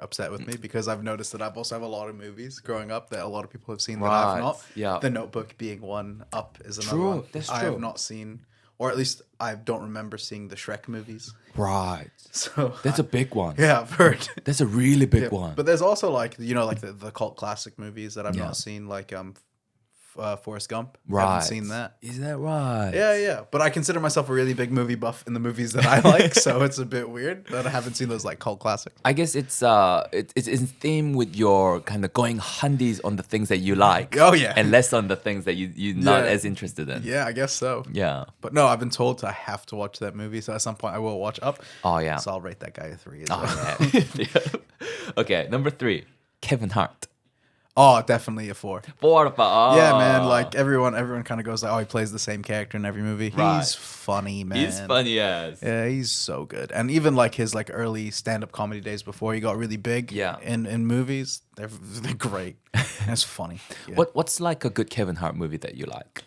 upset with me because I've noticed that I've also have a lot of movies growing up that a lot of people have seen that I've Right. not. Yeah. The Notebook being one, Up is another True, one. that's I true. have not seen, or at least I don't remember seeing the Shrek movies. Right. So That's a big one. yeah, I've heard. That's a really big Yeah, one. But there's also like like the cult classic movies that I've Yeah. not seen, like Forrest Gump. Right. Haven't seen that. Is that right? Yeah. But I consider myself a really big movie buff in the movies that I like, so it's a bit weird that I haven't seen those like cult classics. I guess it's in theme with your kind of going handies on the things that you like. Oh, yeah. And less on the things that you're not Yeah. as interested in. Yeah, I guess so. Yeah. But no, I've been told I have to watch that movie, so at some point I will watch Up. Oh yeah. So I'll rate that guy a 3 as well. Oh, yeah. Yeah. Okay, number 3, Kevin Hart. Oh, definitely a 4. 4 out of 5. Oh. Yeah, man. Like everyone kind of goes like, oh, he plays the same character in every movie. Right. He's funny, man. He's funny as. Yeah, he's so good. And even like his like early stand-up comedy days before he got really big Yeah. in movies, they're great. And it's funny. Yeah. What's like a good Kevin Hart movie that you like?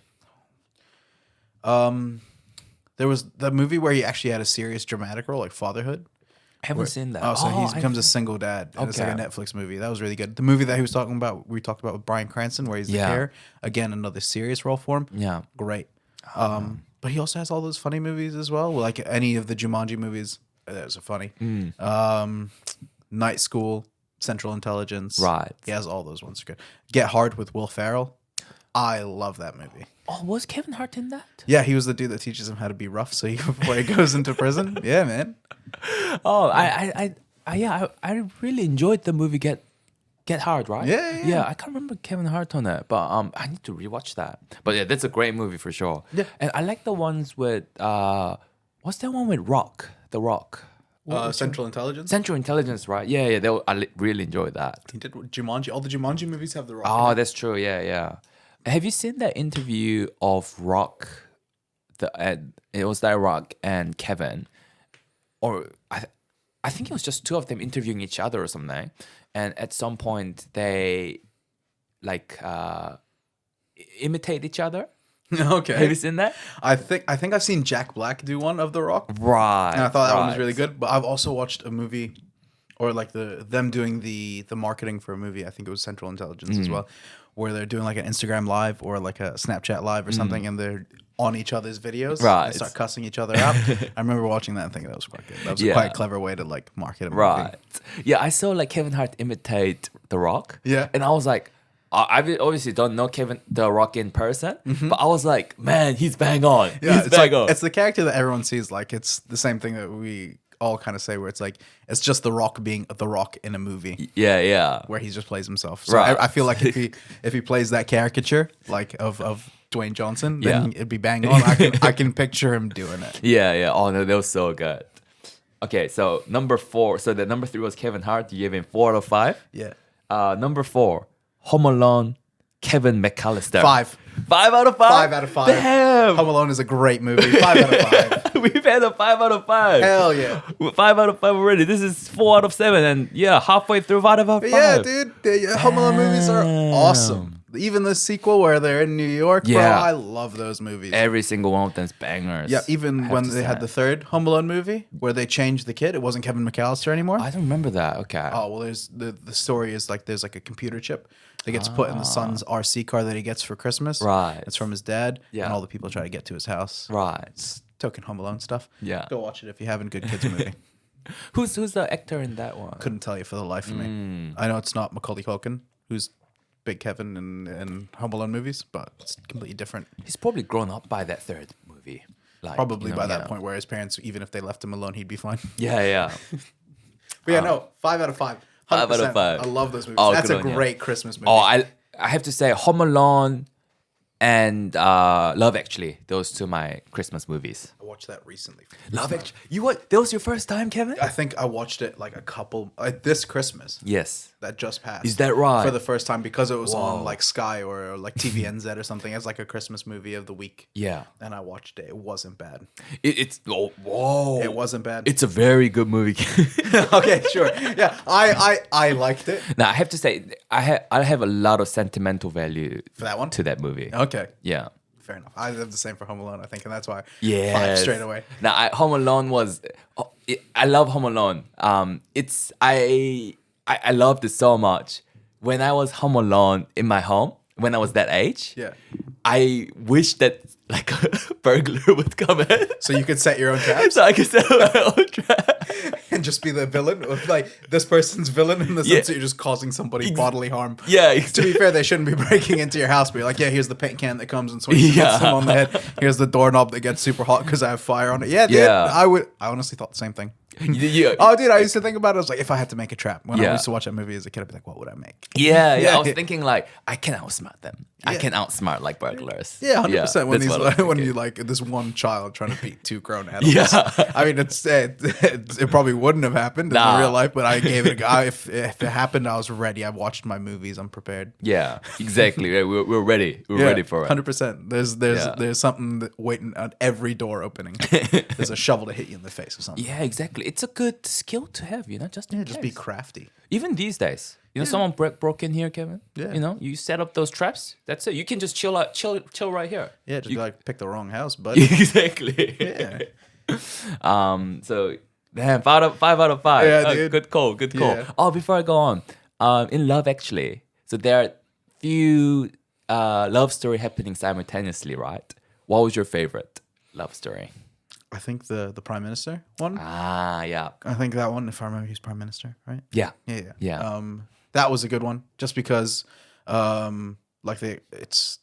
There was the movie where he actually had a serious dramatic role, like Fatherhood. I haven't seen that. Oh, so he becomes I- a single dad. And it's like a Okay. Netflix movie. That was really good. The movie that he was talking about, we talked about with Bryan Cranston, where he's the Yeah. care. Again, another serious role for him. Yeah. Great. But he also has all those funny movies as well. Like any of the Jumanji movies, those are funny. Night School, Central Intelligence. Right. He has all those ones. Are good. Get Hard with Will Ferrell. I love that movie. Oh, was Kevin Hart in that? Yeah, he was the dude that teaches him how to be rough so before he goes into prison. Yeah, man. Oh, I really enjoyed the movie Get Hard, right? Yeah. I can't remember Kevin Hart on it, but I need to rewatch that. But yeah, that's a great movie for sure. Yeah. And I like the ones with what's that one with Rock? The Rock. Central Intelligence. Central Intelligence, right? Yeah. Really enjoyed that. He did Jumanji. All the Jumanji movies have the Rock. Oh, that's true. Yeah. Have you seen that interview of Rock? It was that Rock and Kevin, or I think it was just two of them interviewing each other or something. And at some point they like imitate each other. Okay. Have you seen that? I think I've seen Jack Black do one of The Rock. Right. And I thought that one was really good. But I've also watched a movie, or like them doing the marketing for a movie. I think it was Central Intelligence as well, where they're doing like an Instagram live or like a Snapchat live or something, and they're on each other's videos. Right. They start cussing each other out. I remember watching that and thinking that was quite good. That was a Yeah. quite clever way to like market a movie. Right. Yeah, I saw like Kevin Hart imitate The Rock. Yeah. And I was like, I obviously don't know The Rock in person, but I was like, man, he's bang on. Yeah, He's it's bang like on. it's the character that everyone sees. Like it's the same thing that we all kind of say, where it's like it's just The Rock being The Rock in a movie. Yeah. Where he just plays himself. So Right. I feel like if he plays that caricature like of Dwayne Johnson, then Yeah. it'd be bang on. I can picture him doing it. Yeah. Oh no, that was so good. Okay, so number 4. So the number 3 was Kevin Hart. You gave him 4 out of 5. Yeah. Number 4, Home Alone, Kevin McAllister. 5. 5 out of 5. 5 out of 5. Damn. Home Alone is a great movie. 5 out of 5. We've had a 5 out of 5. Hell yeah. 5 out of 5 already. This is 4 out of 7, and yeah, halfway through 5 out of 5. Yeah, dude. The Home Alone movies are awesome. Even the sequel where they're in New York, bro, Yeah. I love those movies. Every single one of them's bangers. Yeah, I even have when to they had say. the third Home Alone movie where they changed the kid, it wasn't Kevin McAllister anymore. I don't remember that. Okay. Oh well, there's the story is like there's like a computer chip that gets put in the son's RC car that he gets for Christmas. Right. It's from his dad. Yeah. And all the people try to get to his house. Right. It's token Home Alone stuff. Yeah. Go watch it if you haven't. Good kids movie. Who's the actor in that one? Couldn't tell you for the life of me. I know it's not Macaulay Culkin, who's Big Kevin in Home Alone movies, but it's completely different. He's probably grown up by that third movie. Like, Probably you know, by that yeah. point where his parents, even if they left him alone, he'd be fine. Yeah. But yeah, no, 5 out of 5. 5 out of 100%. 5. I love those movies. Oh, That's good a on you. great Christmas movie. Oh, I have to say Home Alone and Love Actually. Those two my Christmas movies. I watched that recently. Love Actually. You what? That was your first time, Kevin? I think I watched it like this Christmas. Yes. That just passed. Is that right? For the first time because it was Whoa. on like Sky or like TVNZ or something as like a Christmas movie of the week. Yeah. And I watched it. It wasn't bad. It's whoa. It wasn't bad. It's a very good movie. Okay, sure. Yeah, I liked it. Now I have to say I have a lot of sentimental value For that one? to that movie. Okay. Yeah. Fair enough. I have the same for Home Alone, I think, and that's why 5 Yes. straight away. Now, Home Alone was. I love Home Alone. I loved it so much. When I was home alone in my home, when I was that age, Yeah. I wish that like a burglar would come in, So you could set your own traps so I could set my own trap. and just be the villain. Of, like this person's villain in the sense that you're just causing somebody bodily harm. Yeah, To be fair, they shouldn't be breaking into your house, but you're like, yeah, here's the paint can that comes and swings Yeah. them on the head. Here's the doorknob that gets super hot because I have fire on it. Yeah, dude, Yeah. I honestly thought the same thing. Yeah. Oh, dude, I used to think about it. I was like, if I had to make a trap, when I Yeah. used to watch that movie as a kid, I'd be like, what would I make? Yeah, Yeah. I was thinking like I can outsmart them. I Yeah. can outsmart like burglars. Yeah, 100%. When that's what I was when thinking. you like this one child trying to beat 2 grown adults. Yeah. I mean, it probably wouldn't have happened in Nah. real life, but I gave it a go. If it happened, I was ready. I watched my movies. I'm prepared. Yeah, exactly. We're ready. We're ready for it. 100%. Yeah. There's something waiting on every door opening. There's a shovel to hit you in the face or something. Yeah, exactly. It's a good skill to have, just in Just be case. crafty. Even these days, someone broke in here, Kevin. Yeah. You set up those traps. That's it. You can just chill right here. Yeah, just You- be like, pick the wrong house, but exactly. yeah. So damn, 5 out of 5. Yeah, dude. Good call. Good call. Yeah. Oh, before I go on, in Love Actually, so there are few love story happening simultaneously, right? What was your favorite love story? I think the Prime Minister one. Ah, yeah, I think that one, if I remember, he's Prime Minister, right? yeah, Yeah. That was a good one, just because, it's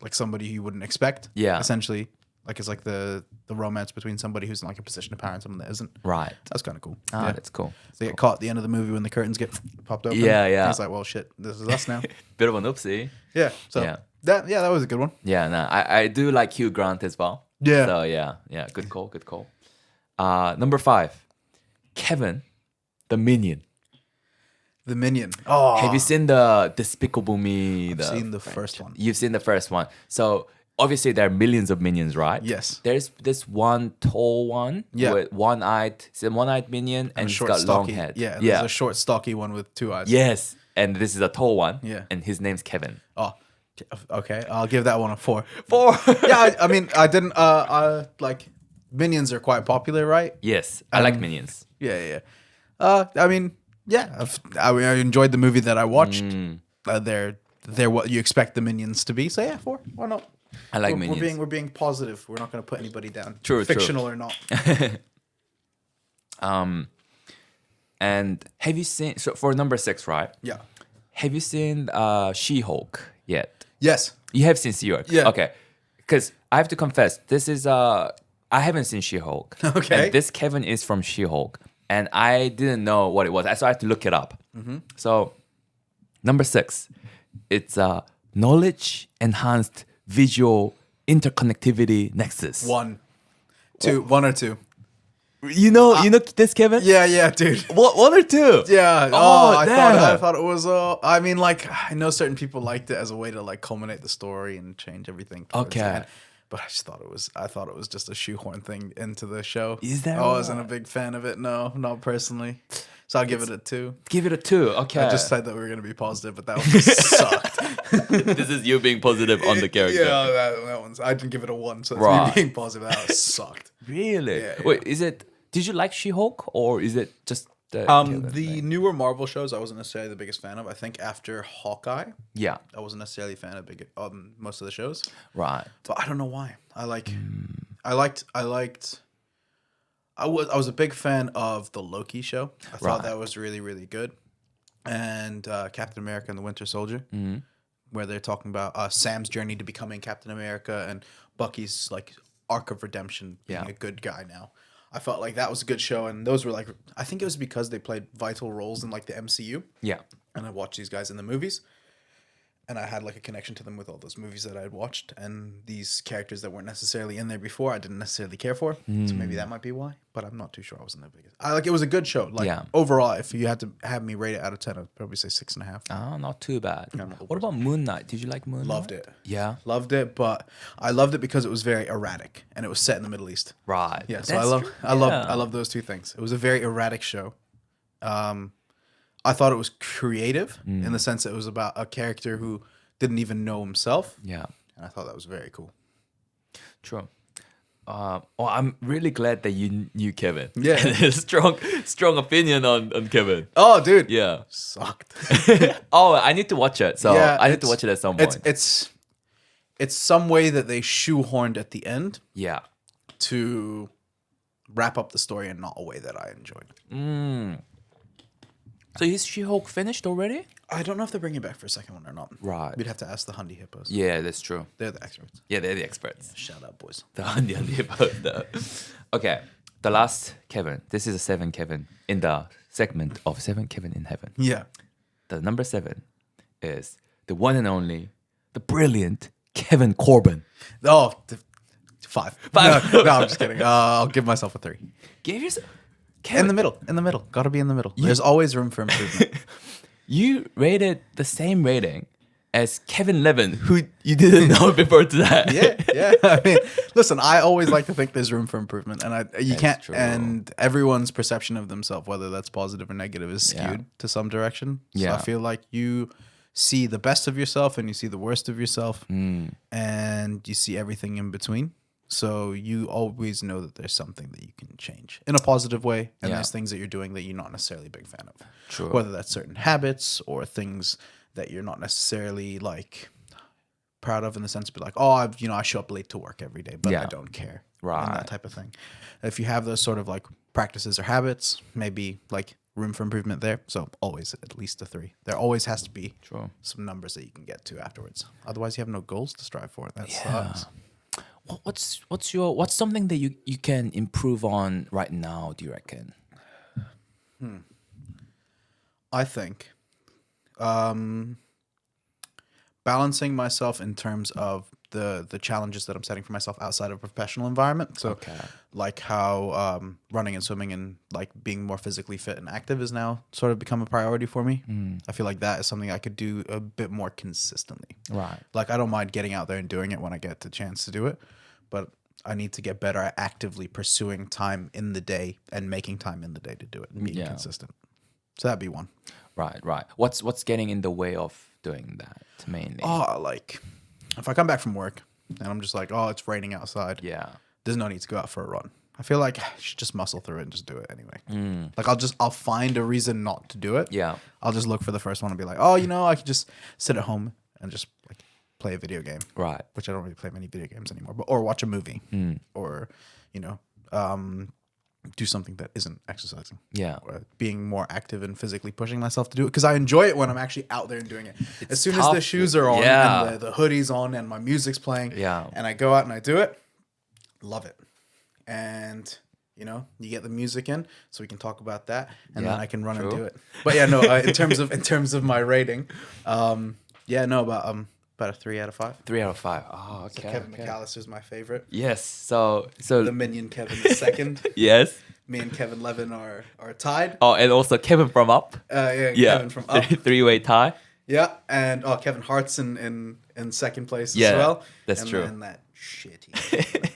like somebody you wouldn't expect. Yeah. Essentially, like it's like the romance between somebody who's in like a position of power and someone that isn't. right. That's kind of cool. Ah, Yeah. that's cool. They get caught at the end of the movie when the curtains get popped open. Yeah, yeah. And it's like, well, shit, this is us now. Bit of an oopsie. Yeah. So Yeah. that was a good one. Yeah, no, I do like Hugh Grant as well. Yeah. So yeah, good call. Number 5, Kevin, the Minion. The Minion. Oh, Have you seen the Despicable Me? I've seen the first one. You've seen the first one. So obviously there are millions of minions, right? Yes. There's this one tall one with one-eyed minion and he's short, got long stocky. head. Yeah. There's a short, stocky one with 2 eyes. Yes. And this is a tall one. Yeah. And his name's Kevin. Oh, okay. I'll give that one a 4. 4. Yeah, I mean, I didn't. Like minions are quite popular, right? Yes. I like minions. Yeah. I mean, yeah. I enjoyed the movie that I watched. They're what you expect the minions to be. So yeah, 4. Why not? I like minions. We're being positive. We're not going to put anybody down. True. Fictional or not. And have you seen, so for number 6, right? Yeah. Have you seen She-Hulk yet? Yes. You have seen She-Hulk? Yeah. Okay. Because I have to confess, this is I haven't seen She-Hulk. Okay. And this Kevin is from She-Hulk, and I didn't know what it was, so I had to look it up. So, number 6, it's knowledge enhanced visual interconnectivity nexus. 1, 2, 1 or 2. You know this, Kevin? Yeah, dude. What, 1 or 2? Yeah. Oh, I damn. thought it was. I mean, like, I know certain people liked it as a way to like culminate the story and change everything. towards the Okay. end, but I just thought it was. I thought it was just a shoehorn thing into the show. Is that I wasn't a right? big fan of it. No, not personally. So I'll give it a 2. Give it a 2. Okay. I just said that we were gonna be positive, but that one just sucked. This is you being positive on the character. Yeah, that one's. I didn't give it a 1, so it's Right. me being positive. That one sucked. Really? Yeah, Wait, did you like She-Hulk or is it just the The newer Marvel shows I wasn't necessarily the biggest fan of. I think after Hawkeye, Yeah. I wasn't necessarily a fan of most of the shows. Right. But I don't know why. I was a big fan of the Loki show. I thought Right. that was really, really good. And Captain America and the Winter Soldier, where they're talking about Sam's journey to becoming Captain America and Bucky's like arc of redemption, being Yeah. a good guy now. I felt like that was a good show, and those were like, I think it was because they played vital roles in like the MCU, Yeah. and I watched these guys in the movies, and I had like a connection to them with all those movies that I had watched, and these characters that weren't necessarily in there before, I didn't necessarily care for, so maybe that might be why. But I'm not too sure. I wasn't the biggest. I like it was a good show. Like overall, if you had to have me rate it out of 10, I'd probably say 6.5. Oh, not too bad. What about Moon Knight? Did you like Moon Knight? Loved it. Yeah. Loved it, but I loved it because it was very erratic and it was set in the Middle East. Right. Yeah, so I love those two things. It was a very erratic show. I thought it was creative in the sense that it was about a character who didn't even know himself. Yeah. And I thought that was very cool. True. I'm really glad that you knew Kevin. Yeah. strong opinion on Kevin. Oh, dude. Yeah. Sucked. Oh, I need to watch it. So Yeah, I need to watch it at some point. It's some way that they shoehorned at the end Yeah. to wrap up the story in not a way that I enjoyed. So is She-Hulk finished already? I don't know if they're bringing it back for a second one or not. Right. We'd have to ask the Hundy Hippos. Yeah, that's true. They're the experts. Yeah, they're the experts. Shout out, boys. The Handy about that. Okay, the last Kevin. This is a 7 Kevin in the segment of 7 Kevin in Heaven. Yeah. The number 7 is the one and only, the brilliant Kevin Corbin. Oh, 5. No, I'm just kidding. I'll give myself a 3. Give yourself... In the middle. Gotta be in the middle. There's always room for improvement. You rated the same rating as Kevin Levin, who you didn't know before that. Yeah. I mean, listen, I always like to think there's room for improvement, and you can't. True. And everyone's perception of themselves, whether that's positive or negative, is skewed to some direction. So Yeah. I feel like you see the best of yourself and you see the worst of yourself, and you see everything in between. So you always know that there's something that you can change in a positive way, and there's things that you're doing that you're not necessarily a big fan of. True. Whether that's certain habits or things that you're not necessarily like proud of in the sense of like, oh, I show up late to work every day, but I don't care. Right. And that type of thing. If you have those sort of like practices or habits, maybe like room for improvement there. So always at least a 3. There always has to be some numbers that you can get to afterwards. Otherwise, you have no goals to strive for. That sucks. What's something that you can improve on right now, do you reckon? I think balancing myself in terms of the challenges that I'm setting for myself outside of a professional environment. So like how running and swimming and like being more physically fit and active is now sort of become a priority for me. I feel like that is something I could do a bit more consistently. Right. Like I don't mind getting out there and doing it when I get the chance to do it, but I need to get better at actively pursuing time in the day and making time in the day to do it and being consistent. So that'd be one. Right. What's getting in the way of doing that mainly? Oh, like if I come back from work and I'm just like, oh, it's raining outside. Yeah. There's no need to go out for a run. I feel like I should just muscle through it and just do it anyway. Like I'll find a reason not to do it. Yeah. I'll just look for the first one and be like, oh, I could just sit at home and just like play a video game. Right. Which I don't really play many video games anymore, or watch a movie or, do something that isn't exercising. Yeah. Or being more active and physically pushing myself to do it. Because I enjoy it when I'm actually out there and doing it. As soon as the shoes are on and the hoodie's on and my music's playing and I go out and I do it, love it. And, you get the music in so we can talk about that and then I can run and do it. But yeah, no, in terms of my rating, about a 3 out of 5. 3 out of 5. Oh, okay. So Kevin McAllister's my favorite. Yes. So the minion Kevin is second. Yes. Me and Kevin Levin are tied. Oh, and also Kevin from Up. Kevin from Up. Three-way tie. Yeah, and Kevin Hart's in second place as well. That's true. And then that shitty.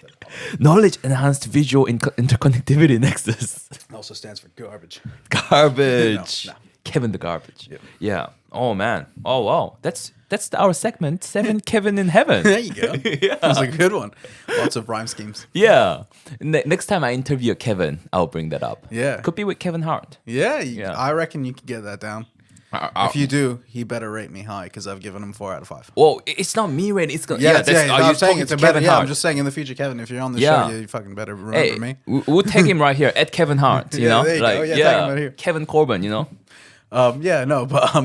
Knowledge enhanced visual interconnectivity nexus. Also stands for garbage. Garbage. No. Kevin the garbage. Yep. Yeah. Oh man. Oh wow. That's our segment. 7 Kevin in Heaven. There you go. That was a good one. Lots of rhyme schemes. Yeah. Next time I interview Kevin, I'll bring that up. Yeah. Could be with Kevin Hart. Yeah. I reckon you can get that down. If you do, he better rate me high because I've given him 4 out of 5. Well, it's not me rating. It's gonna. I'm saying it's a better. Hart? I'm just saying in the future, Kevin, if you're on the show, you fucking better remember me. We'll tag him right here at Kevin Hart. You know, there you go. Tag him right here. Kevin Corbin. But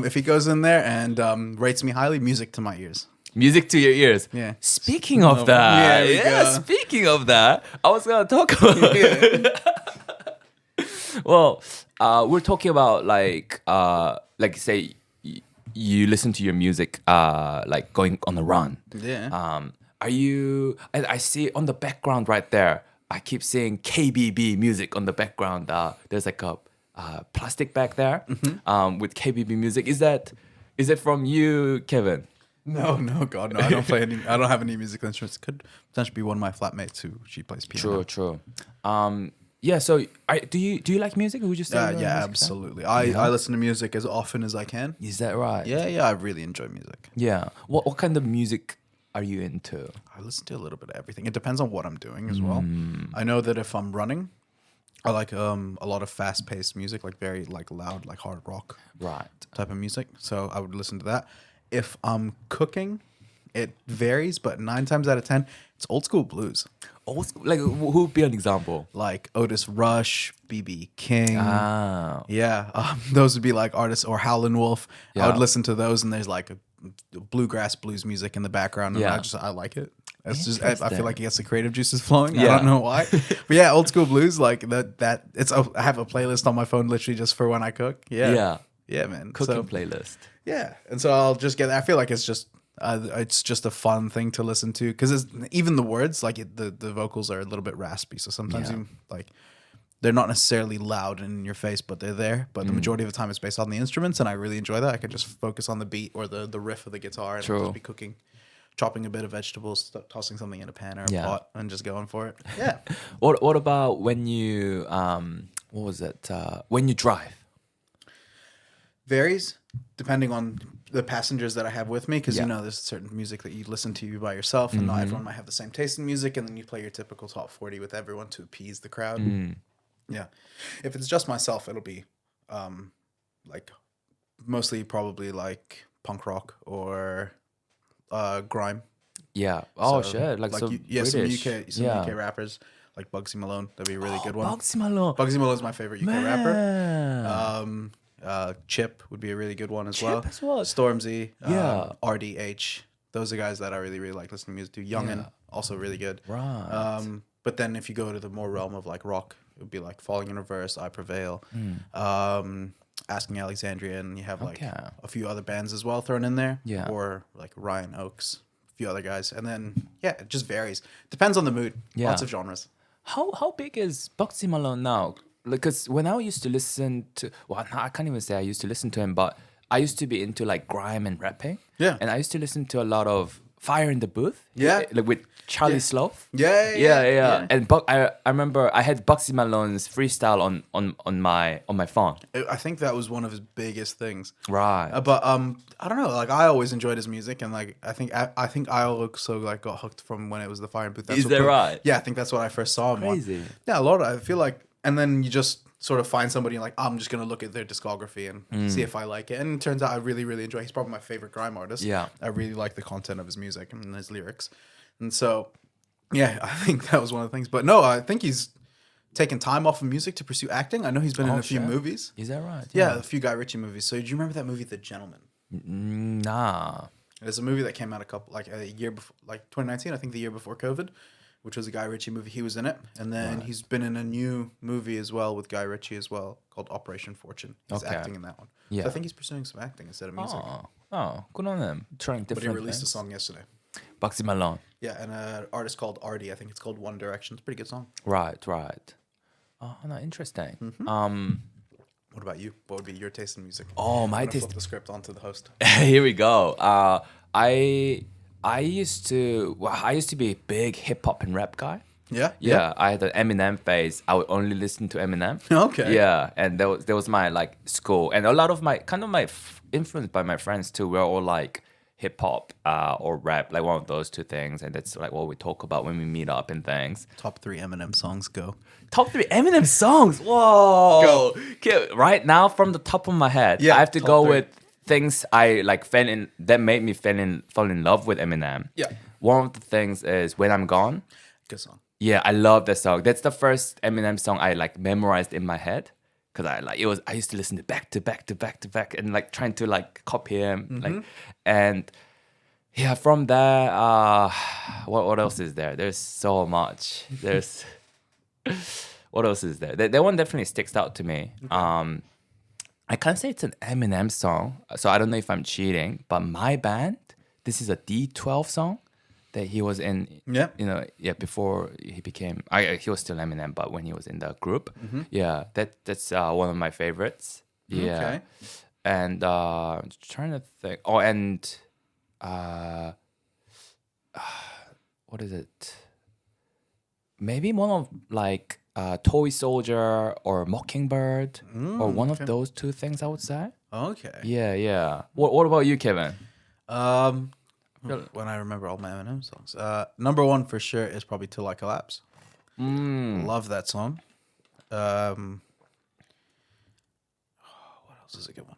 if he goes in there and rates me highly, music to my ears. Music to your ears. Yeah. Speaking of that, There we go. speaking of that, I was gonna talk about. Well, we're talking about like say you listen to your music like going on a run. Yeah. Are you? I see on the background right there. I keep seeing KBB music on the background. There's like a plastic bag there with KBB music. Is it from you, Kevin? No, God, no. I don't play any. I don't have any musical instruments. Could potentially be one of my flatmates who she plays piano. True. Yeah. So, do you like music? Would you say? You're a Yeah, music absolutely. fan? I listen to music as often as I can. Is that right? Yeah, I really enjoy music. Yeah. What kind of music are you into? I listen to a little bit of everything. It depends on what I'm doing as well. I know that if I'm running, I like a lot of fast-paced music, like very like loud, like hard rock Right. type of music. So I would listen to that. If I'm cooking, it varies, but 9 times out of 10, it's old school blues. Old school, like who would be an example? Like Otis Rush, B.B. King. Ah. Yeah, those would be like artists, or Howlin' Wolf. I would Yeah. listen to those, and there's like a bluegrass blues music in the background, and Yeah. I like it. It's just I feel like it gets the creative juices flowing. I Yeah. don't know why, but yeah, old school blues like that. I have a playlist on my phone literally just for when I cook. Yeah. Yeah, man. Cooking So, playlist. yeah, and so I'll just get. I feel like it's just a fun thing to listen to because even the words, like the vocals are a little bit raspy, so sometimes Yeah. you, like they're not necessarily loud and in your face, but they're there. But the majority of the time, it's based on the instruments, and I really enjoy that. I can just focus on the beat or the riff of the guitar, and I'll True. just be cooking, chopping a bit of vegetables, tossing something in a pan or a Yeah. pot, and just going for it. Yeah. What about when you what was it? When you drive? Varies depending on the passengers that I have with me, because Yeah. there's certain music that you listen to by yourself, and not everyone might have the same taste in music, and then you play your typical top 40 with everyone to appease the crowd. Yeah, if it's just myself, it'll be like mostly probably like punk rock or grime. Yeah. Oh So, shit! Like so British. some UK rappers like Bugsy Malone. That'd be a really good one. Bugsy Malone. Bugsy Malone's my favorite UK rapper. Man. Chip would be a really good one as Chip well. as well. Stormzy, Yeah. RDH. Those are guys that I really, really like listening to music to. Youngin, Yeah. also really good. Right. But then if you go to the more realm of like rock, it would be like Falling in Reverse, I Prevail, Asking Alexandria, and you have like Okay. a few other bands as well thrown in there. Yeah. Or like Ryan Oakes, a few other guys. And then, yeah, it just varies. Depends on the mood. Yeah. Lots of genres. How big is Bugsy Malone now? Because when I used to listen to, well, I can't even say I used to listen to him, but I used to be into like grime and rapping. Yeah. And I used to listen to a lot of Fire in the Booth. Yeah. Like with Charlie Yeah. Sloth. Yeah. And I remember I had Bugsy Malone's freestyle on my phone. I think that was one of his biggest things. Right. But I don't know. Like I always enjoyed his music, and like I think I also like got hooked from when it was the Fire and Booth. Is that right? Yeah, I think that's what I first saw him on. Crazy. Yeah, a lot. I feel like, and then you just sort of find somebody and like I'm just gonna look at their discography and see if I like it. And it turns out I really, really enjoy. He's probably my favorite grime artist. Yeah. I really like the content of his music and his lyrics, and so yeah, I think that was one of the things. But no, I think he's taken time off of music to pursue acting. I know he's been in a few shit. movies. Is that right? Yeah, a few Guy Ritchie movies. So do you remember that movie, The Gentleman? Nah. There's a movie that came out a year before, like 2019, I think the year before COVID, which was a Guy Ritchie movie. He was in it, and then he's been in a new movie as well with Guy Ritchie as well called Operation Fortune. He's Okay. acting in that one. Yeah. So I think he's pursuing some acting instead of music. Oh, good on them. Trying But different he released a things. song yesterday. Bugsy Malone. Yeah, and an artist called Artie. I think it's called One Direction. It's a pretty good song. Right. Oh, no, interesting. What about you? What would be your taste in music? Oh, my I'm gonna taste. flip the script onto the host. Here we go. I used to be a big hip hop and rap guy. Yeah? Yeah, I had an Eminem phase. I would only listen to Eminem. Okay. Yeah, and that was my like school, and a lot of my influenced by my friends too. We're all like hip hop or rap, like one of those two things, and that's like what we talk about when we meet up and things. Top 3 Eminem songs, go. Top 3 Eminem songs. Whoa. Go. Okay, right now from the top of my head, Yeah, I have to top go 3. with things I like that made me fall in love with Eminem. Yeah. One of the things is When I'm Gone. Good song. Yeah, I love that song. That's the first Eminem song I like memorized in my head. Cause I used to listen to back to back and like trying to like copy him. Like, and Yeah, from there, what else is there? There's so much. There's what else is there? That one definitely sticks out to me. I can't say it's an Eminem song, so I don't know if I'm cheating. But My Band, this is a D12 song that he was in. Yeah. Before he became, he was still Eminem, but when he was in the group, yeah, that's one of my favorites. Yeah, Okay. and trying to think. Oh, and what is it? Maybe one of like Toy Soldier or Mockingbird or one of those two things, I would say. Okay. Yeah. What about you, Kevin? When I remember all my Eminem songs, number one for sure is probably "Till I Collapse." Love that song. What else is a good one?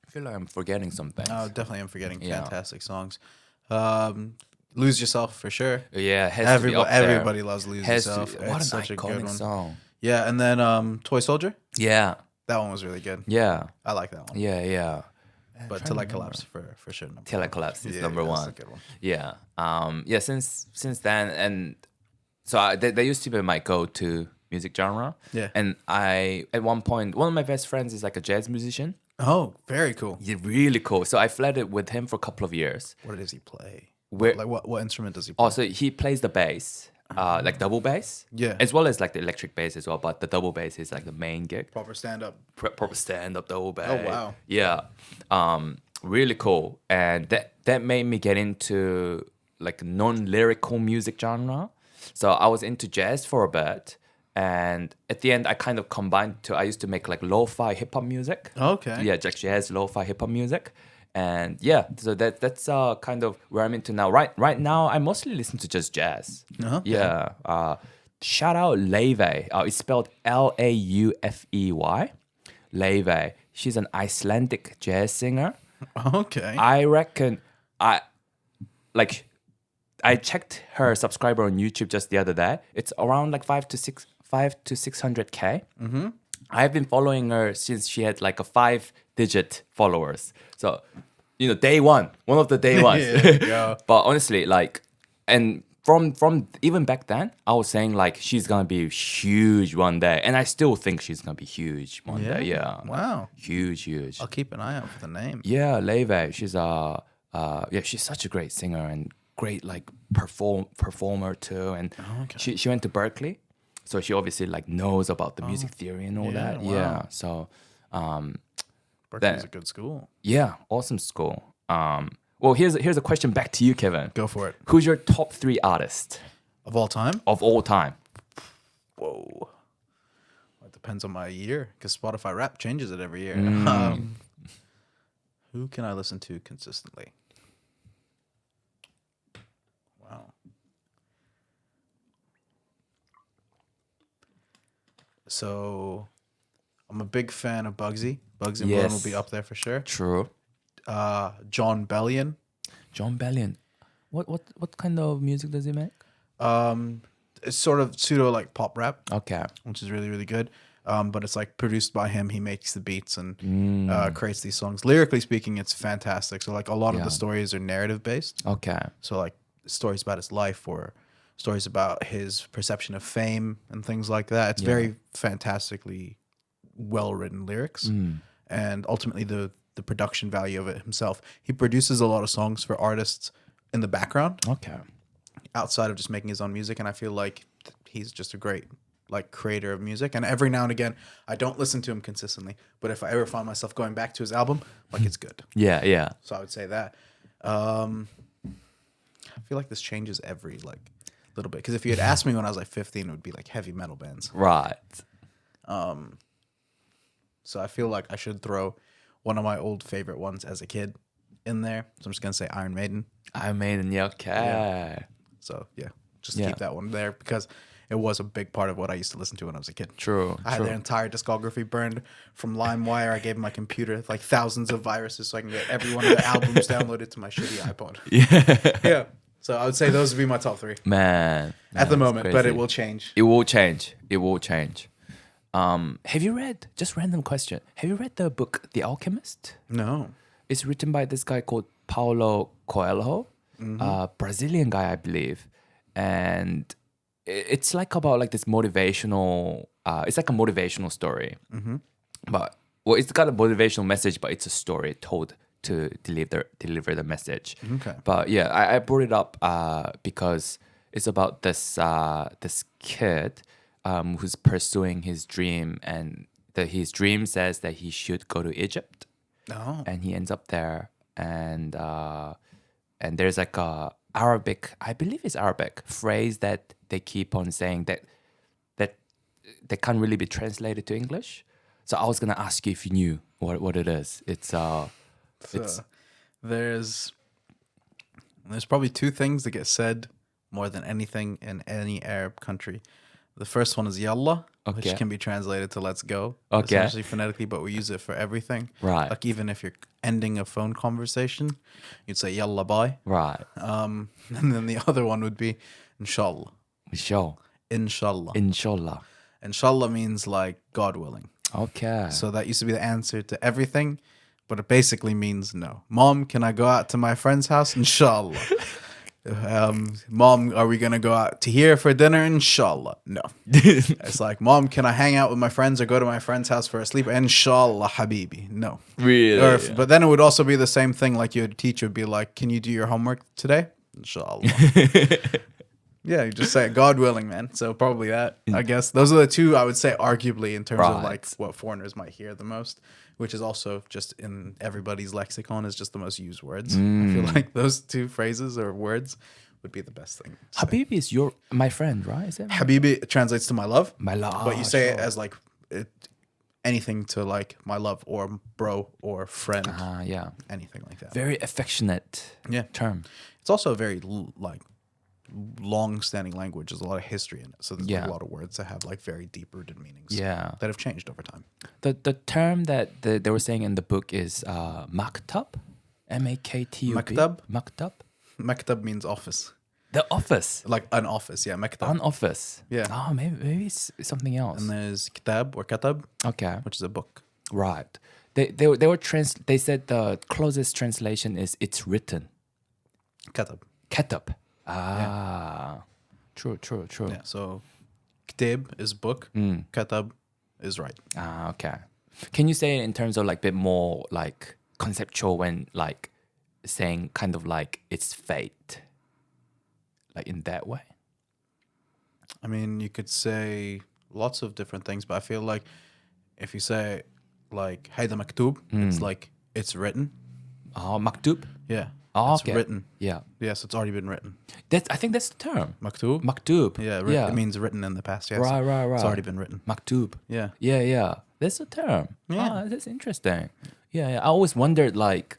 I feel like I'm forgetting something. Definitely I'm forgetting Yeah. fantastic songs. "Lose Yourself" for sure. Yeah, has to be up there. Everybody loves "Lose Yourself." What It's an such a good iconic one. song. Yeah, and then Toy Soldier. Yeah, That one was really good. yeah, I like that one. yeah. But "Till I Collapse" for sure. Till I Collapse is number that's one. a good one. Yeah. Yeah. Since then, and so they used to be my go-to music genre. Yeah. And at one point, one of my best friends is like a jazz musician. Oh, very cool. Yeah, really cool. So I flirted with him for a couple of years. What does he play? Where- Like what instrument does he play? Also, he plays the bass, like double bass. Yeah. As well as like the electric bass as well. But the double bass is like the main gig. Proper stand up. Proper stand-up double bass. Oh, wow. Yeah. Really cool. And that made me get into like non-lyrical music genre. So I was into jazz for a bit. And at the end, I kind of combined I used to make like lo-fi hip-hop music. Okay. Yeah, like jazz, lo-fi hip-hop music. And yeah, so that's kind of where I'm into now. Right now, I mostly listen to just jazz. Uh-huh. Yeah. Shout out Laufey. It's spelled Laufey. Laufey. She's an Icelandic jazz singer. Okay. I reckon I checked her subscriber on YouTube just the other day. It's around like 500-600K. Mm-hmm. I've been following her since she had like a 5-digit followers. So, day one of the day ones. Yeah. But honestly, like, and from even back then, I was saying like she's gonna be huge one day, and I still think she's gonna be huge one day. Yeah. Wow. Huge. I'll keep an eye out for the name. Yeah, Laufey. She's such a great singer and great like performer too. And she went to Berkeley, so she obviously like knows about the music theory and all that. wow. Yeah. So Berkeley's a good school. yeah, awesome school. Well, here's a question back to you, Kevin. Go for it. Who's your top 3 artist Of all time? of all time? Whoa. It depends on my year because Spotify Rap changes it every year. Who can I listen to consistently? Wow. So I'm a big fan of Bugsy. Bugsy and Malone will be up there for sure. True. John Bellion. John Bellion. What kind of music does he make? It's sort of pseudo like pop rap, Okay. which is really, really good. But it's like produced by him. He makes the beats and creates these songs. Lyrically speaking, it's fantastic. So like a lot of the stories are narrative based. Okay. So like stories about his life or stories about his perception of fame and things like that. It's very fantastically well written lyrics. And ultimately the production value of it himself. He produces a lot of songs for artists in the background Okay. outside of just making his own music. And I feel like he's just a great like creator of music. And every now and again, I don't listen to him consistently, but if I ever find myself going back to his album, like it's good. Yeah. So I would say that. I feel like this changes every like little bit. Because if you had asked me when I was like 15, it would be like heavy metal bands. Right. So I feel like I should throw one of my old favorite ones as a kid in there. So I'm just gonna say Iron Maiden. Iron Maiden. Yeah. Okay. So yeah, just keep that one there because it was a big part of what I used to listen to when I was a kid. True. I had their entire discography burned from LimeWire. I gave my computer like thousands of viruses so I can get every one of their albums downloaded to my shitty iPod. Yeah. So I would say those would be my top 3. Man. At the moment, but crazy. it will change. It will change. Have you read, just random question, have you read the book The Alchemist? No. It's written by this guy called Paulo Coelho, Brazilian guy, I believe, and it's like about like this motivational. It's like a motivational story, but well, it's got a motivational message, but it's a story told to deliver the message. Okay. But yeah, I brought it up because it's about this this kid who's pursuing his dream, and his dream says that he should go to Egypt, and he ends up there, and there's like a Arabic, I believe it's Arabic phrase that they keep on saying that can't really be translated to English. So I was gonna ask you if you knew what it is. It's there's probably two things that get said more than anything in any Arab country. The first one is yalla, which can be translated to let's go, essentially phonetically, but we use it for everything. Right. Like even if you're ending a phone conversation, you'd say yalla bye. Right. And then the other one would be inshallah. Inshallah. Inshallah means like God willing. Okay. So that used to be the answer to everything, but it basically means no. Mom, can I go out to my friend's house? Inshallah. Mom, are we going to go out to here for dinner? Inshallah. No. It's like, Mom, can I hang out with my friends or go to my friend's house for a sleep? Inshallah, habibi. No. Really? But then it would also be the same thing, like your teacher would be like, can you do your homework today? Inshallah. Yeah, you just say God willing, man. So probably that, I guess. Those are the two I would say arguably in terms of like what foreigners might hear the most, which is also just in everybody's lexicon is just the most used words. I feel like those two phrases or words would be the best thing. Habibi is my friend, right? Is it? Habibi translates to my love. My love. But you say it as like anything to like my love or bro or friend. Yeah. Anything like that. Very affectionate term. It's also a very like long-standing language. There's a lot of history in it, so there's like a lot of words that have like very deep-rooted meanings that have changed over time. The term that they were saying in the book is maktab, maktab. Maktab means office. The office, like an office. Yeah, maktab. An office. Yeah. Oh, maybe it's something else. And there's kitab or katab. Okay. Which is a book. Right. They said the closest translation is it's written. Katab. True. Yeah, so kitab is book, katab is right. Okay. Can you say it in terms of like a bit more like conceptual when like saying kind of like it's fate, like in that way? I mean, you could say lots of different things, but I feel like if you say like hayda maktub, it's like it's written. Maktub? Yeah. It's written. Yeah. Yes, it's already been written. I think that's the term. Maktub? Maktub. Yeah, it means written in the past. Yes. Right. It's already been written. Maktub. Yeah. That's the term. Yeah. That's interesting. Yeah. I always wondered like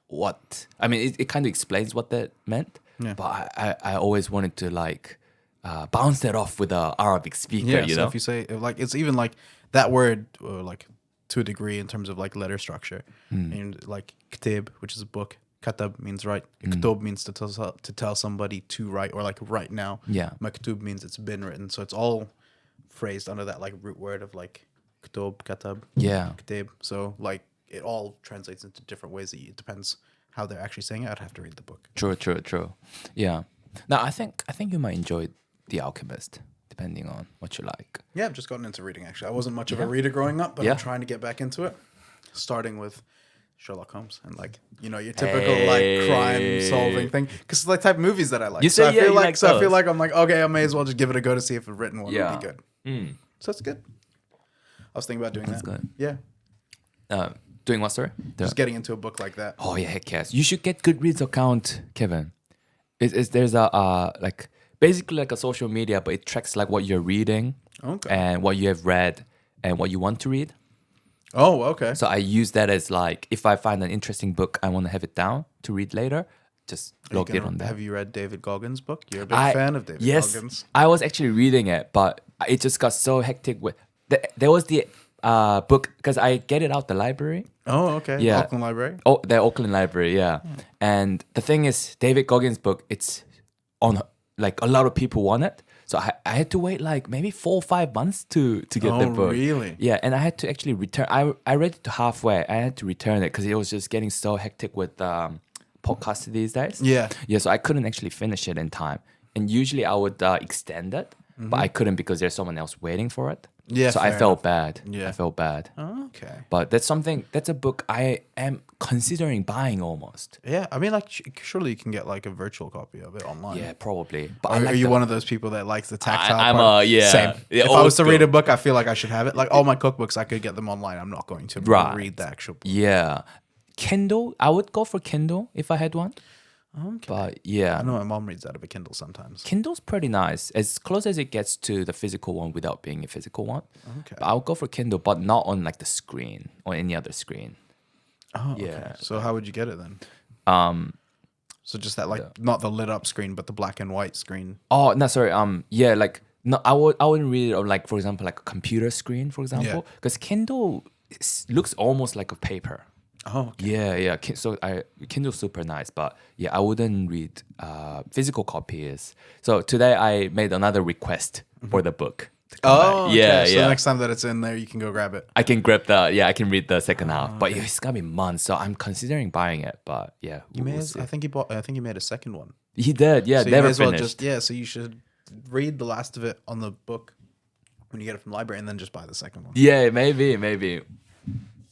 what, I mean, it kind of explains what that meant, but I always wanted to like bounce that off with an Arabic speaker, you know? If you say, like, it's even like that word, like to a degree in terms of like letter structure. And like kitab, which is a book. Katab means write. Iktub means to tell somebody to write or like right now. Yeah. Maktub means it's been written. So it's all phrased under that like root word of like ktub, katab, kitab. So like it all translates into different ways. It depends how they're actually saying it. I'd have to read the book. True. Yeah. Now I think you might enjoy The Alchemist, depending on what you like. Yeah, I've just gotten into reading actually. I wasn't much of a reader growing up, but I'm trying to get back into it. Starting with Sherlock Holmes and like, you know, your typical like crime solving thing, because it's like type of movies that I like. I feel like I'm like, okay, I may as well just give it a go to see if a written one would be good. So it's good. I was thinking about doing that. Good. Yeah. Doing what, sorry? Just getting into a book like that. Oh yeah, heck yes. You should get Goodreads account, Kevin. There's a like basically like a social media, but it tracks like what you're reading and what you have read and what you want to read. Oh, okay. So I use that as like, if I find an interesting book, I want to have it down to read later, just log it on there. Have you read David Goggins' book? You're a big fan of David Goggins. I was actually reading it, but it just got so hectic with... There was the book, because I get it out the library. Oh, okay. Yeah. Auckland Library? Oh, the Auckland Library, yeah. And the thing is, David Goggins' book, it's on... Like, a lot of people want it. So I had to wait like maybe 4 or 5 months to get the book. Really? Yeah, and I had to actually return. I read it to halfway. I had to return it because it was just getting so hectic with podcasts these days. Yeah. Yeah, so I couldn't actually finish it in time. And usually I would extend it, but I couldn't because there's someone else waiting for it. Yeah, So I fair felt enough. bad. Yeah. I felt bad. Okay. But that's a book I am considering buying almost. Yeah, I mean, like, surely you can get like a virtual copy of it online. Yeah, probably. But Or I like are you one of those people that likes the tactile I'm part? yeah. Same. Yeah, If I was to old read a school. book, I feel like I should have it. Like all my cookbooks, I could get them online. I'm not going to Right. read the actual book. Yeah. Kindle, I would go for Kindle if I had one. Okay. But yeah, I know my mom reads out of a Kindle sometimes. Kindle's pretty nice. As close as it gets to the physical one without being a physical one. Okay. But I'll go for Kindle, but not on like the screen or any other screen. Oh, Yeah. okay. So how would you get it then? Um So just that, like, not the lit up screen, but the black and white screen. oh no sorry, yeah, like no I wouldn't read it on like, for example, like a computer screen, for example. Because Kindle looks almost like a paper. Oh, okay. Yeah. So Kindle's super nice, but yeah, I wouldn't read physical copies. So today I made another request for the book. to come back. Okay. Yeah, So yeah. next time that it's in there, you can go grab it. I can grab I can read the second half, but yeah, it's gonna be months, so I'm considering buying it. But yeah, You may. we'll see. I think he made a second one. He did, yeah, So you never may as well finished. so you should read the last of it on the book when you get it from the library, and then just buy the second one. Yeah, maybe.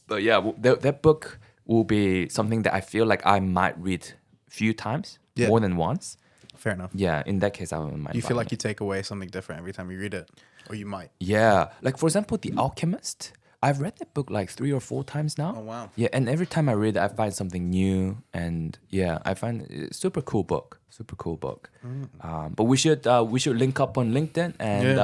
But yeah, that book will be something that I feel like I might read a few times, Yeah. more than once. Fair enough. Yeah, in that case, I wouldn't mind. You feel buying like you take away something different every time you read it, or you might. Yeah, like for example, The Alchemist. I've read that book like 3 or 4 times now. Oh, wow. Yeah, and every time I read it, I find something new, and yeah, I find it super cool book. But we should link up on LinkedIn and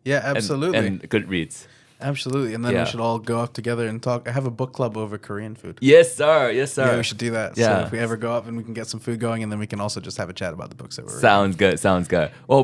Yeah, absolutely. and Goodreads. Absolutely. And then Yeah. we should all go up together and talk. I have a book club over Korean food. Yes, sir. Yes, sir. Yeah, we should do that. So Yeah. if we ever go up and we can get some food going, and then we can also just have a chat about the books that we're reading. Sounds good. Well,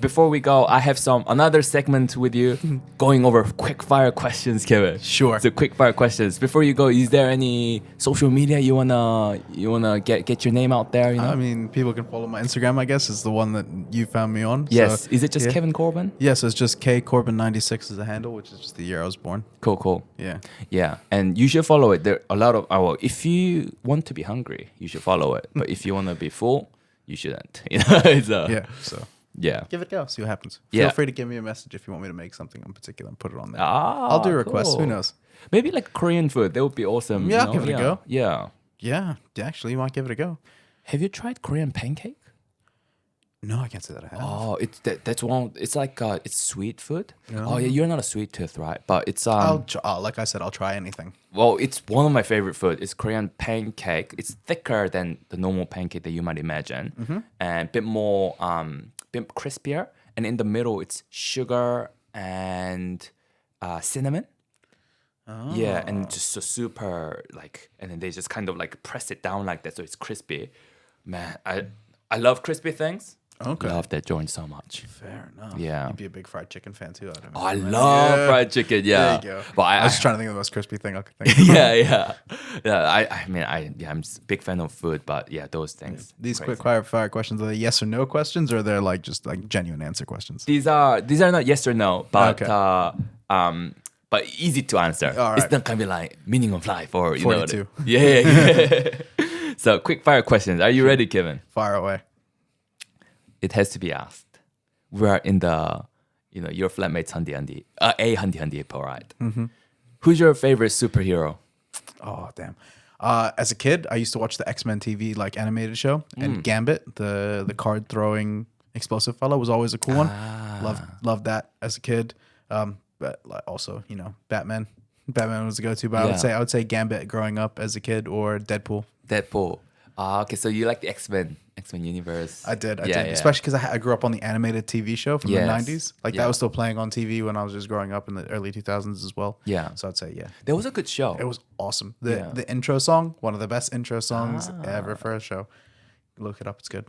before we go, I have another segment with you, going over quick fire questions, Kevin. Sure. So quick fire questions. Before you go, is there any social media you wanna get your name out there? You know. I mean, people can follow my Instagram, I guess, is the one that you found me on. Yes. So, Is it just yeah. Kevin Corbin? Yeah, so it's just K Corbin96 is the handle, which is just the year I was born. Cool. Yeah. Yeah, and you should follow it. There are a lot of if you want to be hungry, you should follow it. But if you want to be full, you shouldn't. You know, Yeah. So yeah. give it a go. See what happens. Yeah. Feel free to give me a message if you want me to make something in particular and put it on there. Ah, I'll do requests. cool. Who knows? Maybe like Korean food. That would be awesome. Yeah, you I'll know? give it a go. Yeah. Yeah. Actually, you might give it a go. Have you tried Korean pancake? No, I can't say that I have. Oh, that's one. It's like it's sweet food. No. Oh yeah, you're not a sweet tooth, right? But it's Like I said, I'll try anything. well, it's one of my favorite food. It's Korean pancake. It's thicker than the normal pancake that you might imagine, and a bit more bit crispier. And in the middle, it's sugar and cinnamon. Oh. Yeah, and just so super like, and then they just kind of like press it down like that, so it's crispy. Man, I love crispy things. Okay. Love that joint so much. Fair enough. Yeah. You'd be a big fried chicken fan too, I'd imagine. Oh, I love fried chicken. Yeah. There you go. But I was just trying to think of the most crispy thing I could think of. yeah. I'm a big fan of food, but yeah, those things. These crazy. quick fire questions, are they yes or no questions, or they're like just like genuine answer questions? These are not yes or no, but Okay. but easy to answer. All It's right. not gonna be like meaning of life or 42. Yeah. So quick fire questions. Are you ready, Kevin? Fire away. It has to be asked. We are in the, your flatmate's Handy Handy parade. Who's your favorite superhero? Oh, damn. As a kid, I used to watch the X-Men TV like animated show, and Gambit, the card throwing explosive fellow, was always a cool one. Loved that as a kid. But like, also, Batman. Batman was the go-to, but I would say Gambit growing up as a kid, or Deadpool. Okay, so you like the X-Men universe. I did. Yeah. Especially because I grew up on the animated TV show from Yes. the 90s. Like that was still playing on TV when I was just growing up in the early 2000s as well. Yeah. So I'd say, yeah. That was a good show. It was awesome. Yeah. The intro song, one of the best intro songs ever for a show. Look it up. It's good.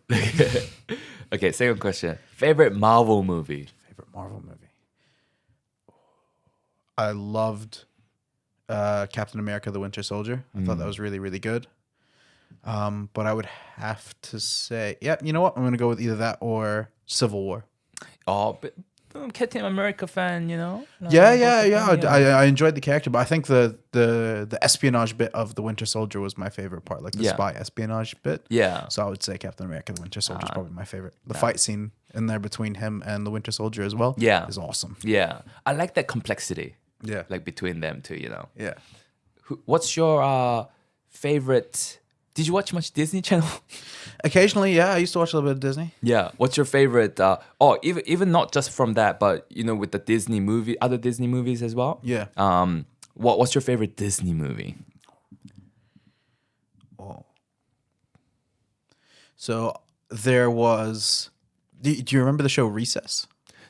Okay, second question. Favorite Marvel movie? Favorite Marvel movie? I loved Captain America: The Winter Soldier. I thought that was really, really good. But I would have to say, you know what? I'm going to go with either that or Civil War. Oh, but Captain America fan, you know. I enjoyed the character, but I think the espionage bit of the Winter Soldier was my favorite part, like the spy espionage bit. Yeah. So I would say Captain America: The Winter Soldier is probably my favorite. The fight scene in there between him and the Winter Soldier as well. Yeah. Is awesome. Yeah, I like that complexity. Yeah. Like between them two, you know. Yeah. What's your favorite? Did you watch much Disney Channel? Occasionally, yeah. I used to watch a little bit of Disney. Yeah. What's your favorite? Even not just from that, but you know, with the Disney movie, other Disney movies as well. Yeah. What's your favorite Disney movie? Oh. So there was. Do you remember the show Recess?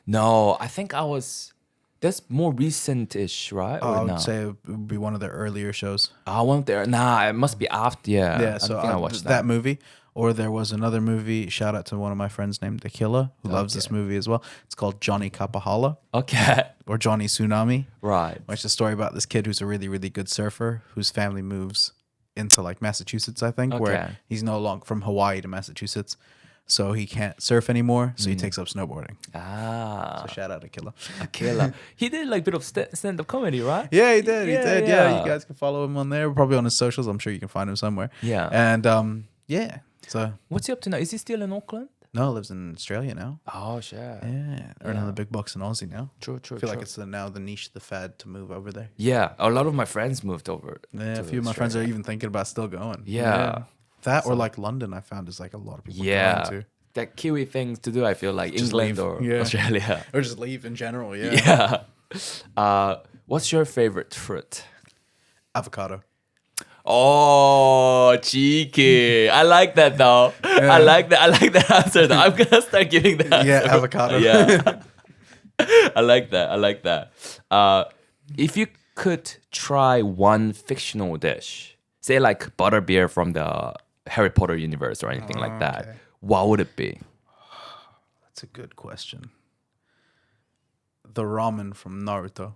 No, I think I was. That's more recent-ish, right? Or I would no? say it would be one of the earlier shows. I went there. Nah, it must be after. Yeah. Yeah, I so think I watched that movie. Or there was another movie. Shout out to one of my friends named Tequila, who loves this movie as well. It's called Johnny Capahala Okay. or Johnny Tsunami. Right. Which is a story about this kid who's a really, really good surfer whose family moves into like Massachusetts, I think, where he's no longer from Hawaii to Massachusetts. So he can't surf anymore. So he takes up snowboarding. Ah. So shout out to Killa. Killer. He did like a bit of stand-up comedy, right? Yeah, he did. Yeah. You guys can follow him on there. Probably on his socials. I'm sure you can find him somewhere. Yeah. And yeah. So What's he up to now? Is he still in Auckland? no, lives in Australia now. Oh, shit. Yeah. Earning the big bucks in Aussie now. True. I feel like it's now the niche, the fad to move over there. Yeah, a lot of my friends moved over. Yeah, to a few of my friends are Australia. even thinking about still going. Yeah. That or like London, I found is like a lot of people Yeah. going to. That Kiwi things to do, I feel like Just England leave. or Yeah. Australia. Or just leave in general, yeah. Yeah. What's your favorite fruit? Avocado. Oh, cheeky. I like that though. I like that answer though. I'm gonna start giving that. Yeah, answer. avocado. Yeah. I like that. If you could try one fictional dish, say like butterbeer from the Harry Potter universe or anything like that, Okay. what would it be? That's a good question. The ramen from Naruto.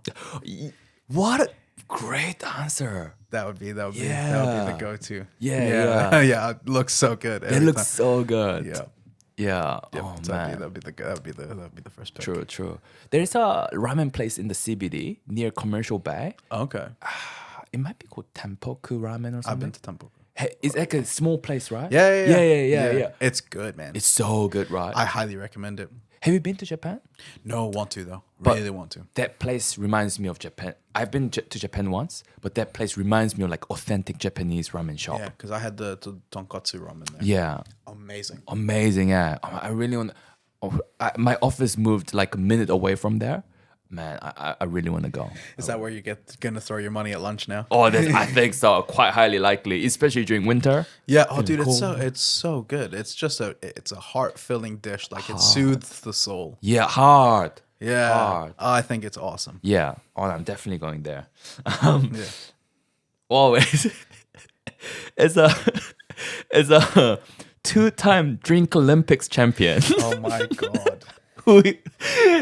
What a great answer. That would be the go-to. Yeah. yeah. It looks so good. It every looks time. so good. Yeah. Yeah. Yep. Oh So man. that'd be the first pick. True. There's a ramen place in the CBD near Commercial Bay. Okay. It might be called Tempoku Ramen or something. I've been to Temple. Hey, it's like a small place, right? Yeah. It's good, man. It's so good, right? I highly recommend it. Have you been to Japan? No, want to though. But- Really want to. That place reminds me of Japan. I've been to Japan once, but that place reminds me of like authentic Japanese ramen shop. Yeah, because I had the tonkotsu ramen there. Yeah. Amazing. Amazing, yeah. I really want. My office moved like a minute away from there. Man, I really want to go. Is that where you gonna throw your money at lunch now? Oh, I think so. Quite highly likely, especially during winter. Yeah. Oh, dude, cold. it's so good. It's just it's a heart filling dish. Like it soothes the soul. Yeah, hard. Yeah. Hard. I think it's awesome. Yeah. Oh, I'm definitely going there. Yeah. Always. It's a two-time Drink Olympics champion. Oh my god.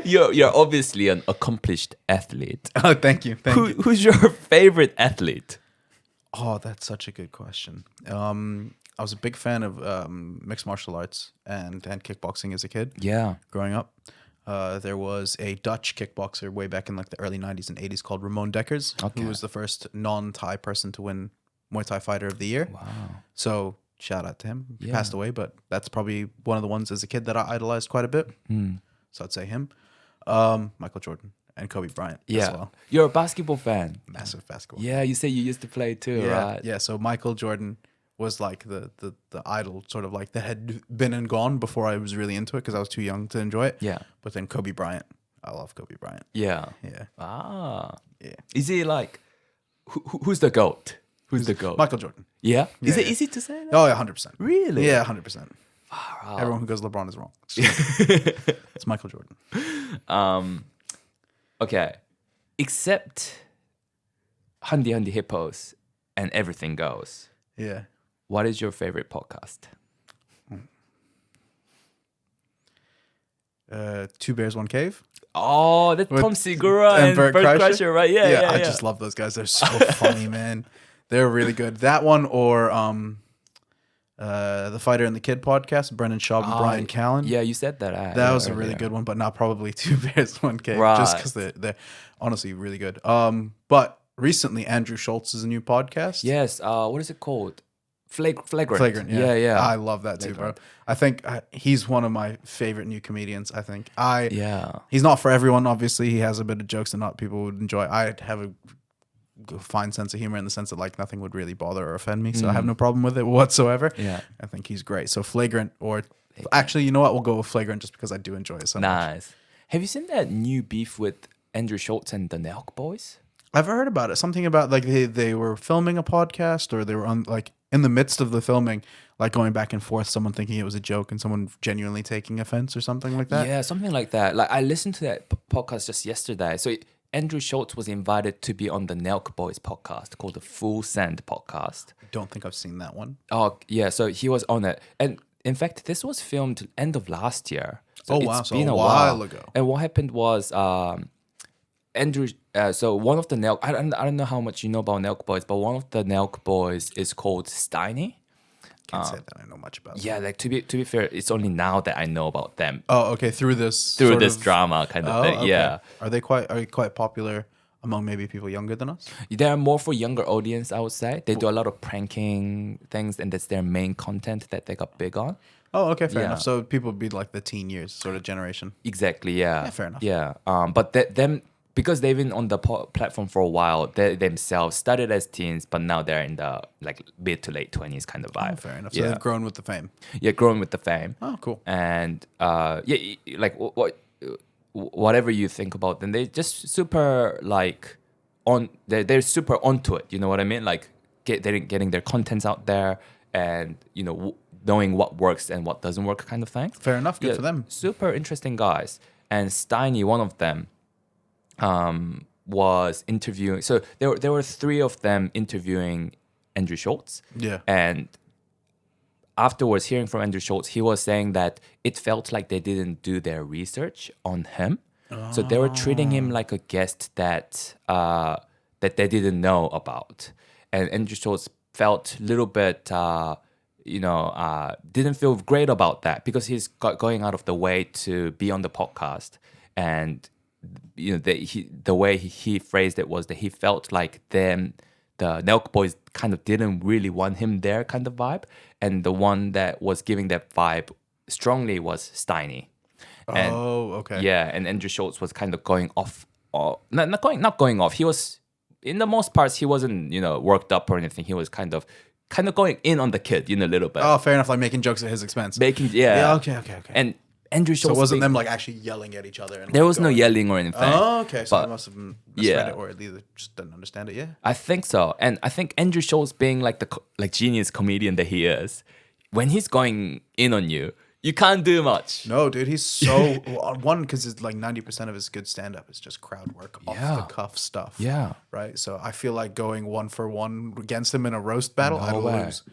You're obviously an accomplished athlete. Oh, thank you. Thank you. Who's your favorite athlete? Oh, that's such a good question. I was a big fan of mixed martial arts and kickboxing as a kid. Yeah. Growing up. There was a Dutch kickboxer way back in like the early 90s and 80s called Ramon Dekkers, who was the first non-Thai person to win Muay Thai Fighter of the Year. Wow. So shout out to him. He Yeah. passed away, but that's probably one of the ones as a kid that I idolized quite a bit. So I'd say him. Michael Jordan and Kobe Bryant Yeah. as well. You're a basketball fan. Massive basketball. Yeah, you say you used to play too, Yeah, right? yeah. So Michael Jordan was like the idol, sort of like that had been and gone before I was really into it because I was too young to enjoy it. Yeah. But then Kobe Bryant, I love Kobe Bryant. Yeah. Yeah, Ah. yeah. Is he like who's the GOAT? Who's the GOAT? Michael Jordan. Yeah? Is it yeah. easy to say that? Oh yeah, 100%. Really? Yeah, 100%. Wow. Everyone who goes LeBron is wrong. It's Michael Jordan. Okay. Except Handi Handi Hippos and Everything Goes. Yeah. What is your favorite podcast? Two Bears, One Cave. Oh, that's With- Tom Segura and and Bert Bert Kreischer? Kreischer, right? Yeah. I just love those guys. They're so funny, man. They're really good. That one or the Fighter and the Kid podcast, Brennan Schaub and Brian Callen. Yeah, you said that. That was a really good one, but not probably Two Bears, One Cave, just because they're honestly really good. But recently, Andrew Schultz's new podcast. Yes. What is it called? Flagrant. Flagrant. Yeah. Yeah. I love that too, bro. I think he's one of my favorite new comedians. I think he's not for everyone. Obviously, he has a bit of jokes that not people would enjoy. I have a fine sense of humor in the sense that like nothing would really bother or offend me, so I have no problem with it whatsoever. Yeah, I think he's great. So Flagrant, or actually, you know what? We'll go with Flagrant just because I do enjoy it so much. Nice. Have you seen that new beef with Andrew Schultz and the Nelk Boys? I've heard about it. Something about like they were filming a podcast, or they were on like in the midst of the filming, like going back and forth, someone thinking it was a joke and someone genuinely taking offense or something like that. Yeah, something like that. Like I listened to that podcast just yesterday. So Andrew Schultz was invited to be on the Nelk Boys podcast called the Full Send podcast. I don't think I've seen that one. Oh, yeah. So he was on it. And in fact, this was filmed end of last year. So it's been a while ago. And what happened was Andrew, so one of the Nelk, I don't know how much you know about Nelk Boys, but one of the Nelk Boys is called Steiny. Can't say that I know much about. Yeah, like to be fair, it's only now that I know about them. Oh, okay. Through this drama kind of thing. Okay. Yeah. Are they quite popular among maybe people younger than us? They're more for younger audience, I would say. They do a lot of pranking things, and that's their main content that they got big on. Oh, okay, fair enough. So people would be like the teen years sort of generation. Exactly. Yeah. Yeah, fair enough. Yeah. But them. Because they've been on the platform for a while, they themselves started as teens, but now they're in the like mid to late 20s kind of vibe. Oh, fair enough. So they've grown with the fame. Yeah, grown with the fame. Oh, cool. And like whatever you think about them, they just super like they're super onto it. You know what I mean? Like getting their contents out there, and knowing what works and what doesn't work, kind of thing. Fair enough. Good for them. Super interesting guys. And Steiny, one of them, was interviewing. So there were three of them interviewing Andrew Schultz. Yeah. And afterwards, hearing from Andrew Schultz, he was saying that it felt like they didn't do their research on him. So they were treating him like a guest that they didn't know about. And Andrew Schultz felt a little bit, didn't feel great about that, because he's going out of the way to be on the podcast. And the way he phrased it was that he felt like the Nelk Boys kind of didn't really want him there, kind of vibe, and the one that was giving that vibe strongly was Steiny. And, okay. Yeah, and Andrew Schultz was kind of going off, not going off. He was, in the most parts, he wasn't worked up or anything. He was kind of going in on the kid, a little bit. Oh, fair enough. Like making jokes at his expense. Yeah. Okay. And Andrew Schultz. So it wasn't them like actually yelling at each other. And there was no yelling or anything. Oh, okay. So they must have misread it, or at least just didn't understand it. Yeah. I think so, and I think Andrew Schultz, being like the genius comedian that he is, when he's going in on you, you can't do much. No, dude, he's so one, because it's like 90% of his good stand up is just crowd work, off the cuff stuff. Yeah. Right. So I feel like going 1-for-1 against him in a roast battle, I'd lose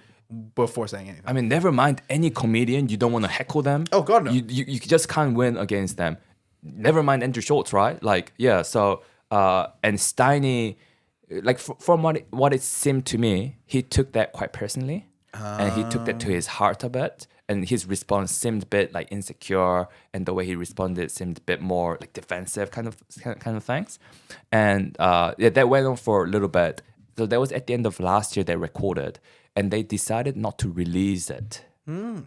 before saying anything. I mean, never mind any comedian, you don't want to heckle them. Oh God, no. You just can't win against them. Never mind Andrew Schultz, right? Like, yeah. So and Steiny, like from what it seemed to me, he took that quite personally, and he took that to his heart a bit. And his response seemed a bit like insecure, and the way he responded seemed a bit more like defensive kind of things. And that went on for a little bit. So that was at the end of last year they recorded, and they decided not to release it.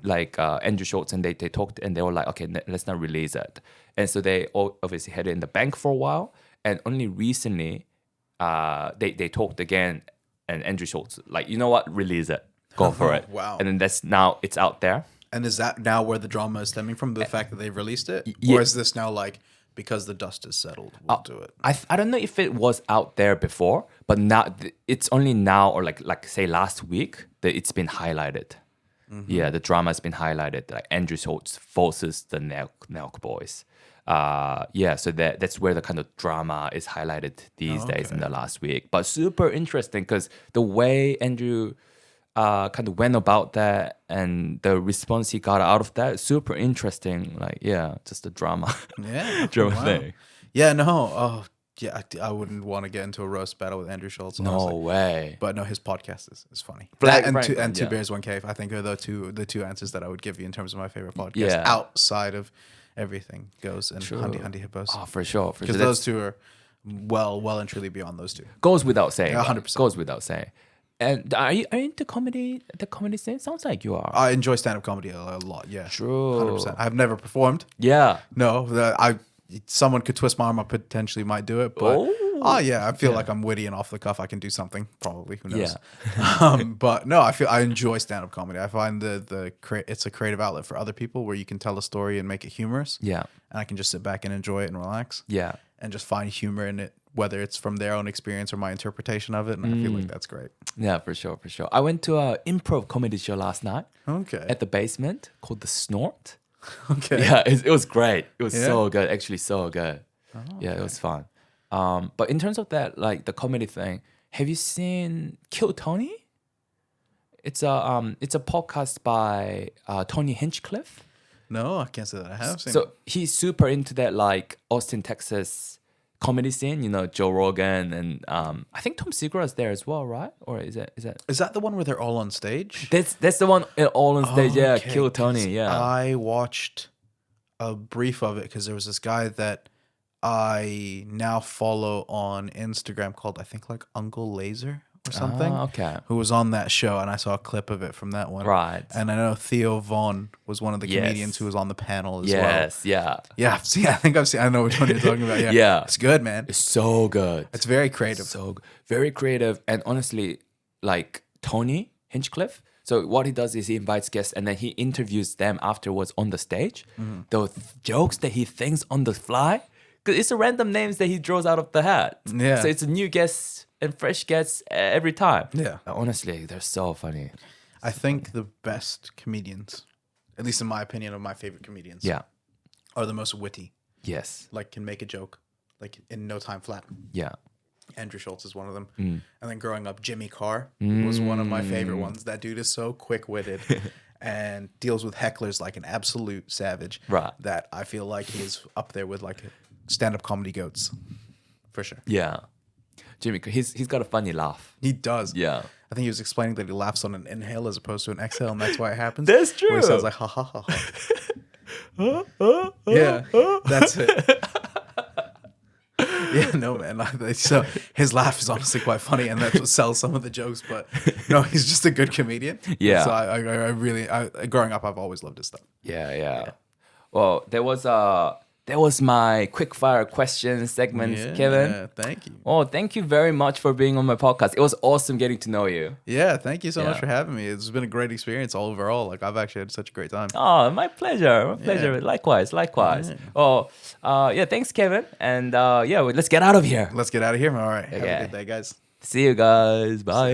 Like Andrew Schultz and they talked, and they were like, okay, let's not release it. And so they obviously had it in the bank for a while, and only recently they talked again, and Andrew Schultz like, you know what, release it, go for it. Wow. And then now it's out there. And is that now where the drama is stemming from? The fact that they've released it? Yeah. Or is this now like, because the dust is settled, we'll do it? I don't know if it was out there before, but now it's only now, or like say last week, that it's been highlighted. Yeah, the drama has been highlighted. Like Andrew Schultz versus the Nelk Boys. So that's where the kind of drama is highlighted these days in the last week. But super interesting, because the way Andrew kind of went about that, and the response he got out of that, super interesting. Like, yeah, just the drama. Yeah. Drama thing. Yeah, no. Yeah, I wouldn't want to get into a roast battle with Andrew Schultz. No Honestly. way. But no, his podcast is funny. Black That and Franklin, Two yeah. Bears One Cave, I think, are the two answers that I would give you in terms of my favorite podcast Yeah. outside of everything goes and True. Handy Hippos. Oh, for sure. For Because sure. those two are well and truly beyond those two. Goes without saying. Yeah, right? 100%. Goes without saying. And are you into comedy? The comedy scene sounds like you are. I enjoy stand-up comedy a lot. Yeah, True. 100%. I've never performed. Yeah. No, someone could twist my arm. I potentially might do it, but yeah, I feel like I'm witty and off the cuff. I can do something probably. Who knows? Yeah. But no, I enjoy stand up comedy. I find it's a creative outlet for other people where you can tell a story and make it humorous. Yeah. And I can just sit back and enjoy it and relax. Yeah. And just find humor in it, whether it's from their own experience or my interpretation of it. And I feel like that's great. Yeah, for sure, for sure. I went to a improv comedy show last night Okay. at the basement called The Snort. Okay. Yeah, it was great. It was Yeah? so good, actually so good. Yeah, it was fun. But in terms of that, like the comedy thing, have you seen Kill Tony? It's a podcast by Tony Hinchcliffe. No, I can't say that I have seen. So he's super into that like Austin, Texas comedy scene. You know, Joe Rogan and I think Tom Segura's there as well, right? Or is that? Is that the one where they're all on stage? That's the one all on stage. Yeah, Okay, Kill Tony. 'cause Yeah. I watched a brief of it because there was this guy that I now follow on Instagram called, I think, like Uncle Laser or something. Okay. Who was on that show, and I saw a clip of it from that one. Right. And I know Theo Vaughn was one of the Yes. comedians who was on the panel as well. Yes. Yeah. Yeah, I think I've seen. I know which one you're talking about. Yeah. Yeah. It's good, man. It's so good. It's very creative. So very creative, and honestly, like Tony Hinchcliffe. So what he does is he invites guests and then he interviews them afterwards on the stage. The jokes that he thinks on the fly, because it's a random names that he draws out of the hat. Yeah. So it's a new guest and fresh guests every time. Yeah. Honestly, they're so funny. I think the best comedians, at least in my opinion of my favorite comedians, Yeah. are the most witty. Yes. Like can make a joke, like in no time flat. Yeah. Andrew Schultz is one of them. And then growing up, Jimmy Carr was one of my favorite ones. That dude is so quick-witted and deals with hecklers like an absolute savage. Right. That I feel like he's up there with like stand-up comedy goats, for sure. Yeah. Jimmy, he's got a funny laugh. He does. Yeah. I think he was explaining that he laughs on an inhale as opposed to an exhale, and that's why it happens. That's Where true. he sounds like ha ha ha ha. Yeah, that's it. Yeah, no, man. So his laugh is honestly quite funny, and that's what sells some of the jokes. But no, he's just a good comedian. Yeah. So I really, growing up, I've always loved his stuff. Yeah. Well, there was my quick fire questions segment, Kevin. Yeah, thank you. Oh, thank you very much for being on my podcast. It was awesome getting to know you. Yeah, thank you so much Yeah. for having me. It's been a great experience all overall. Like I've actually had such a great time. Oh, my pleasure. My pleasure. Likewise. Yeah. Oh, yeah, thanks, Kevin. And yeah, let's get out of here. Let's get out of here. All right. Have Okay. a good day, guys. See you guys. Bye.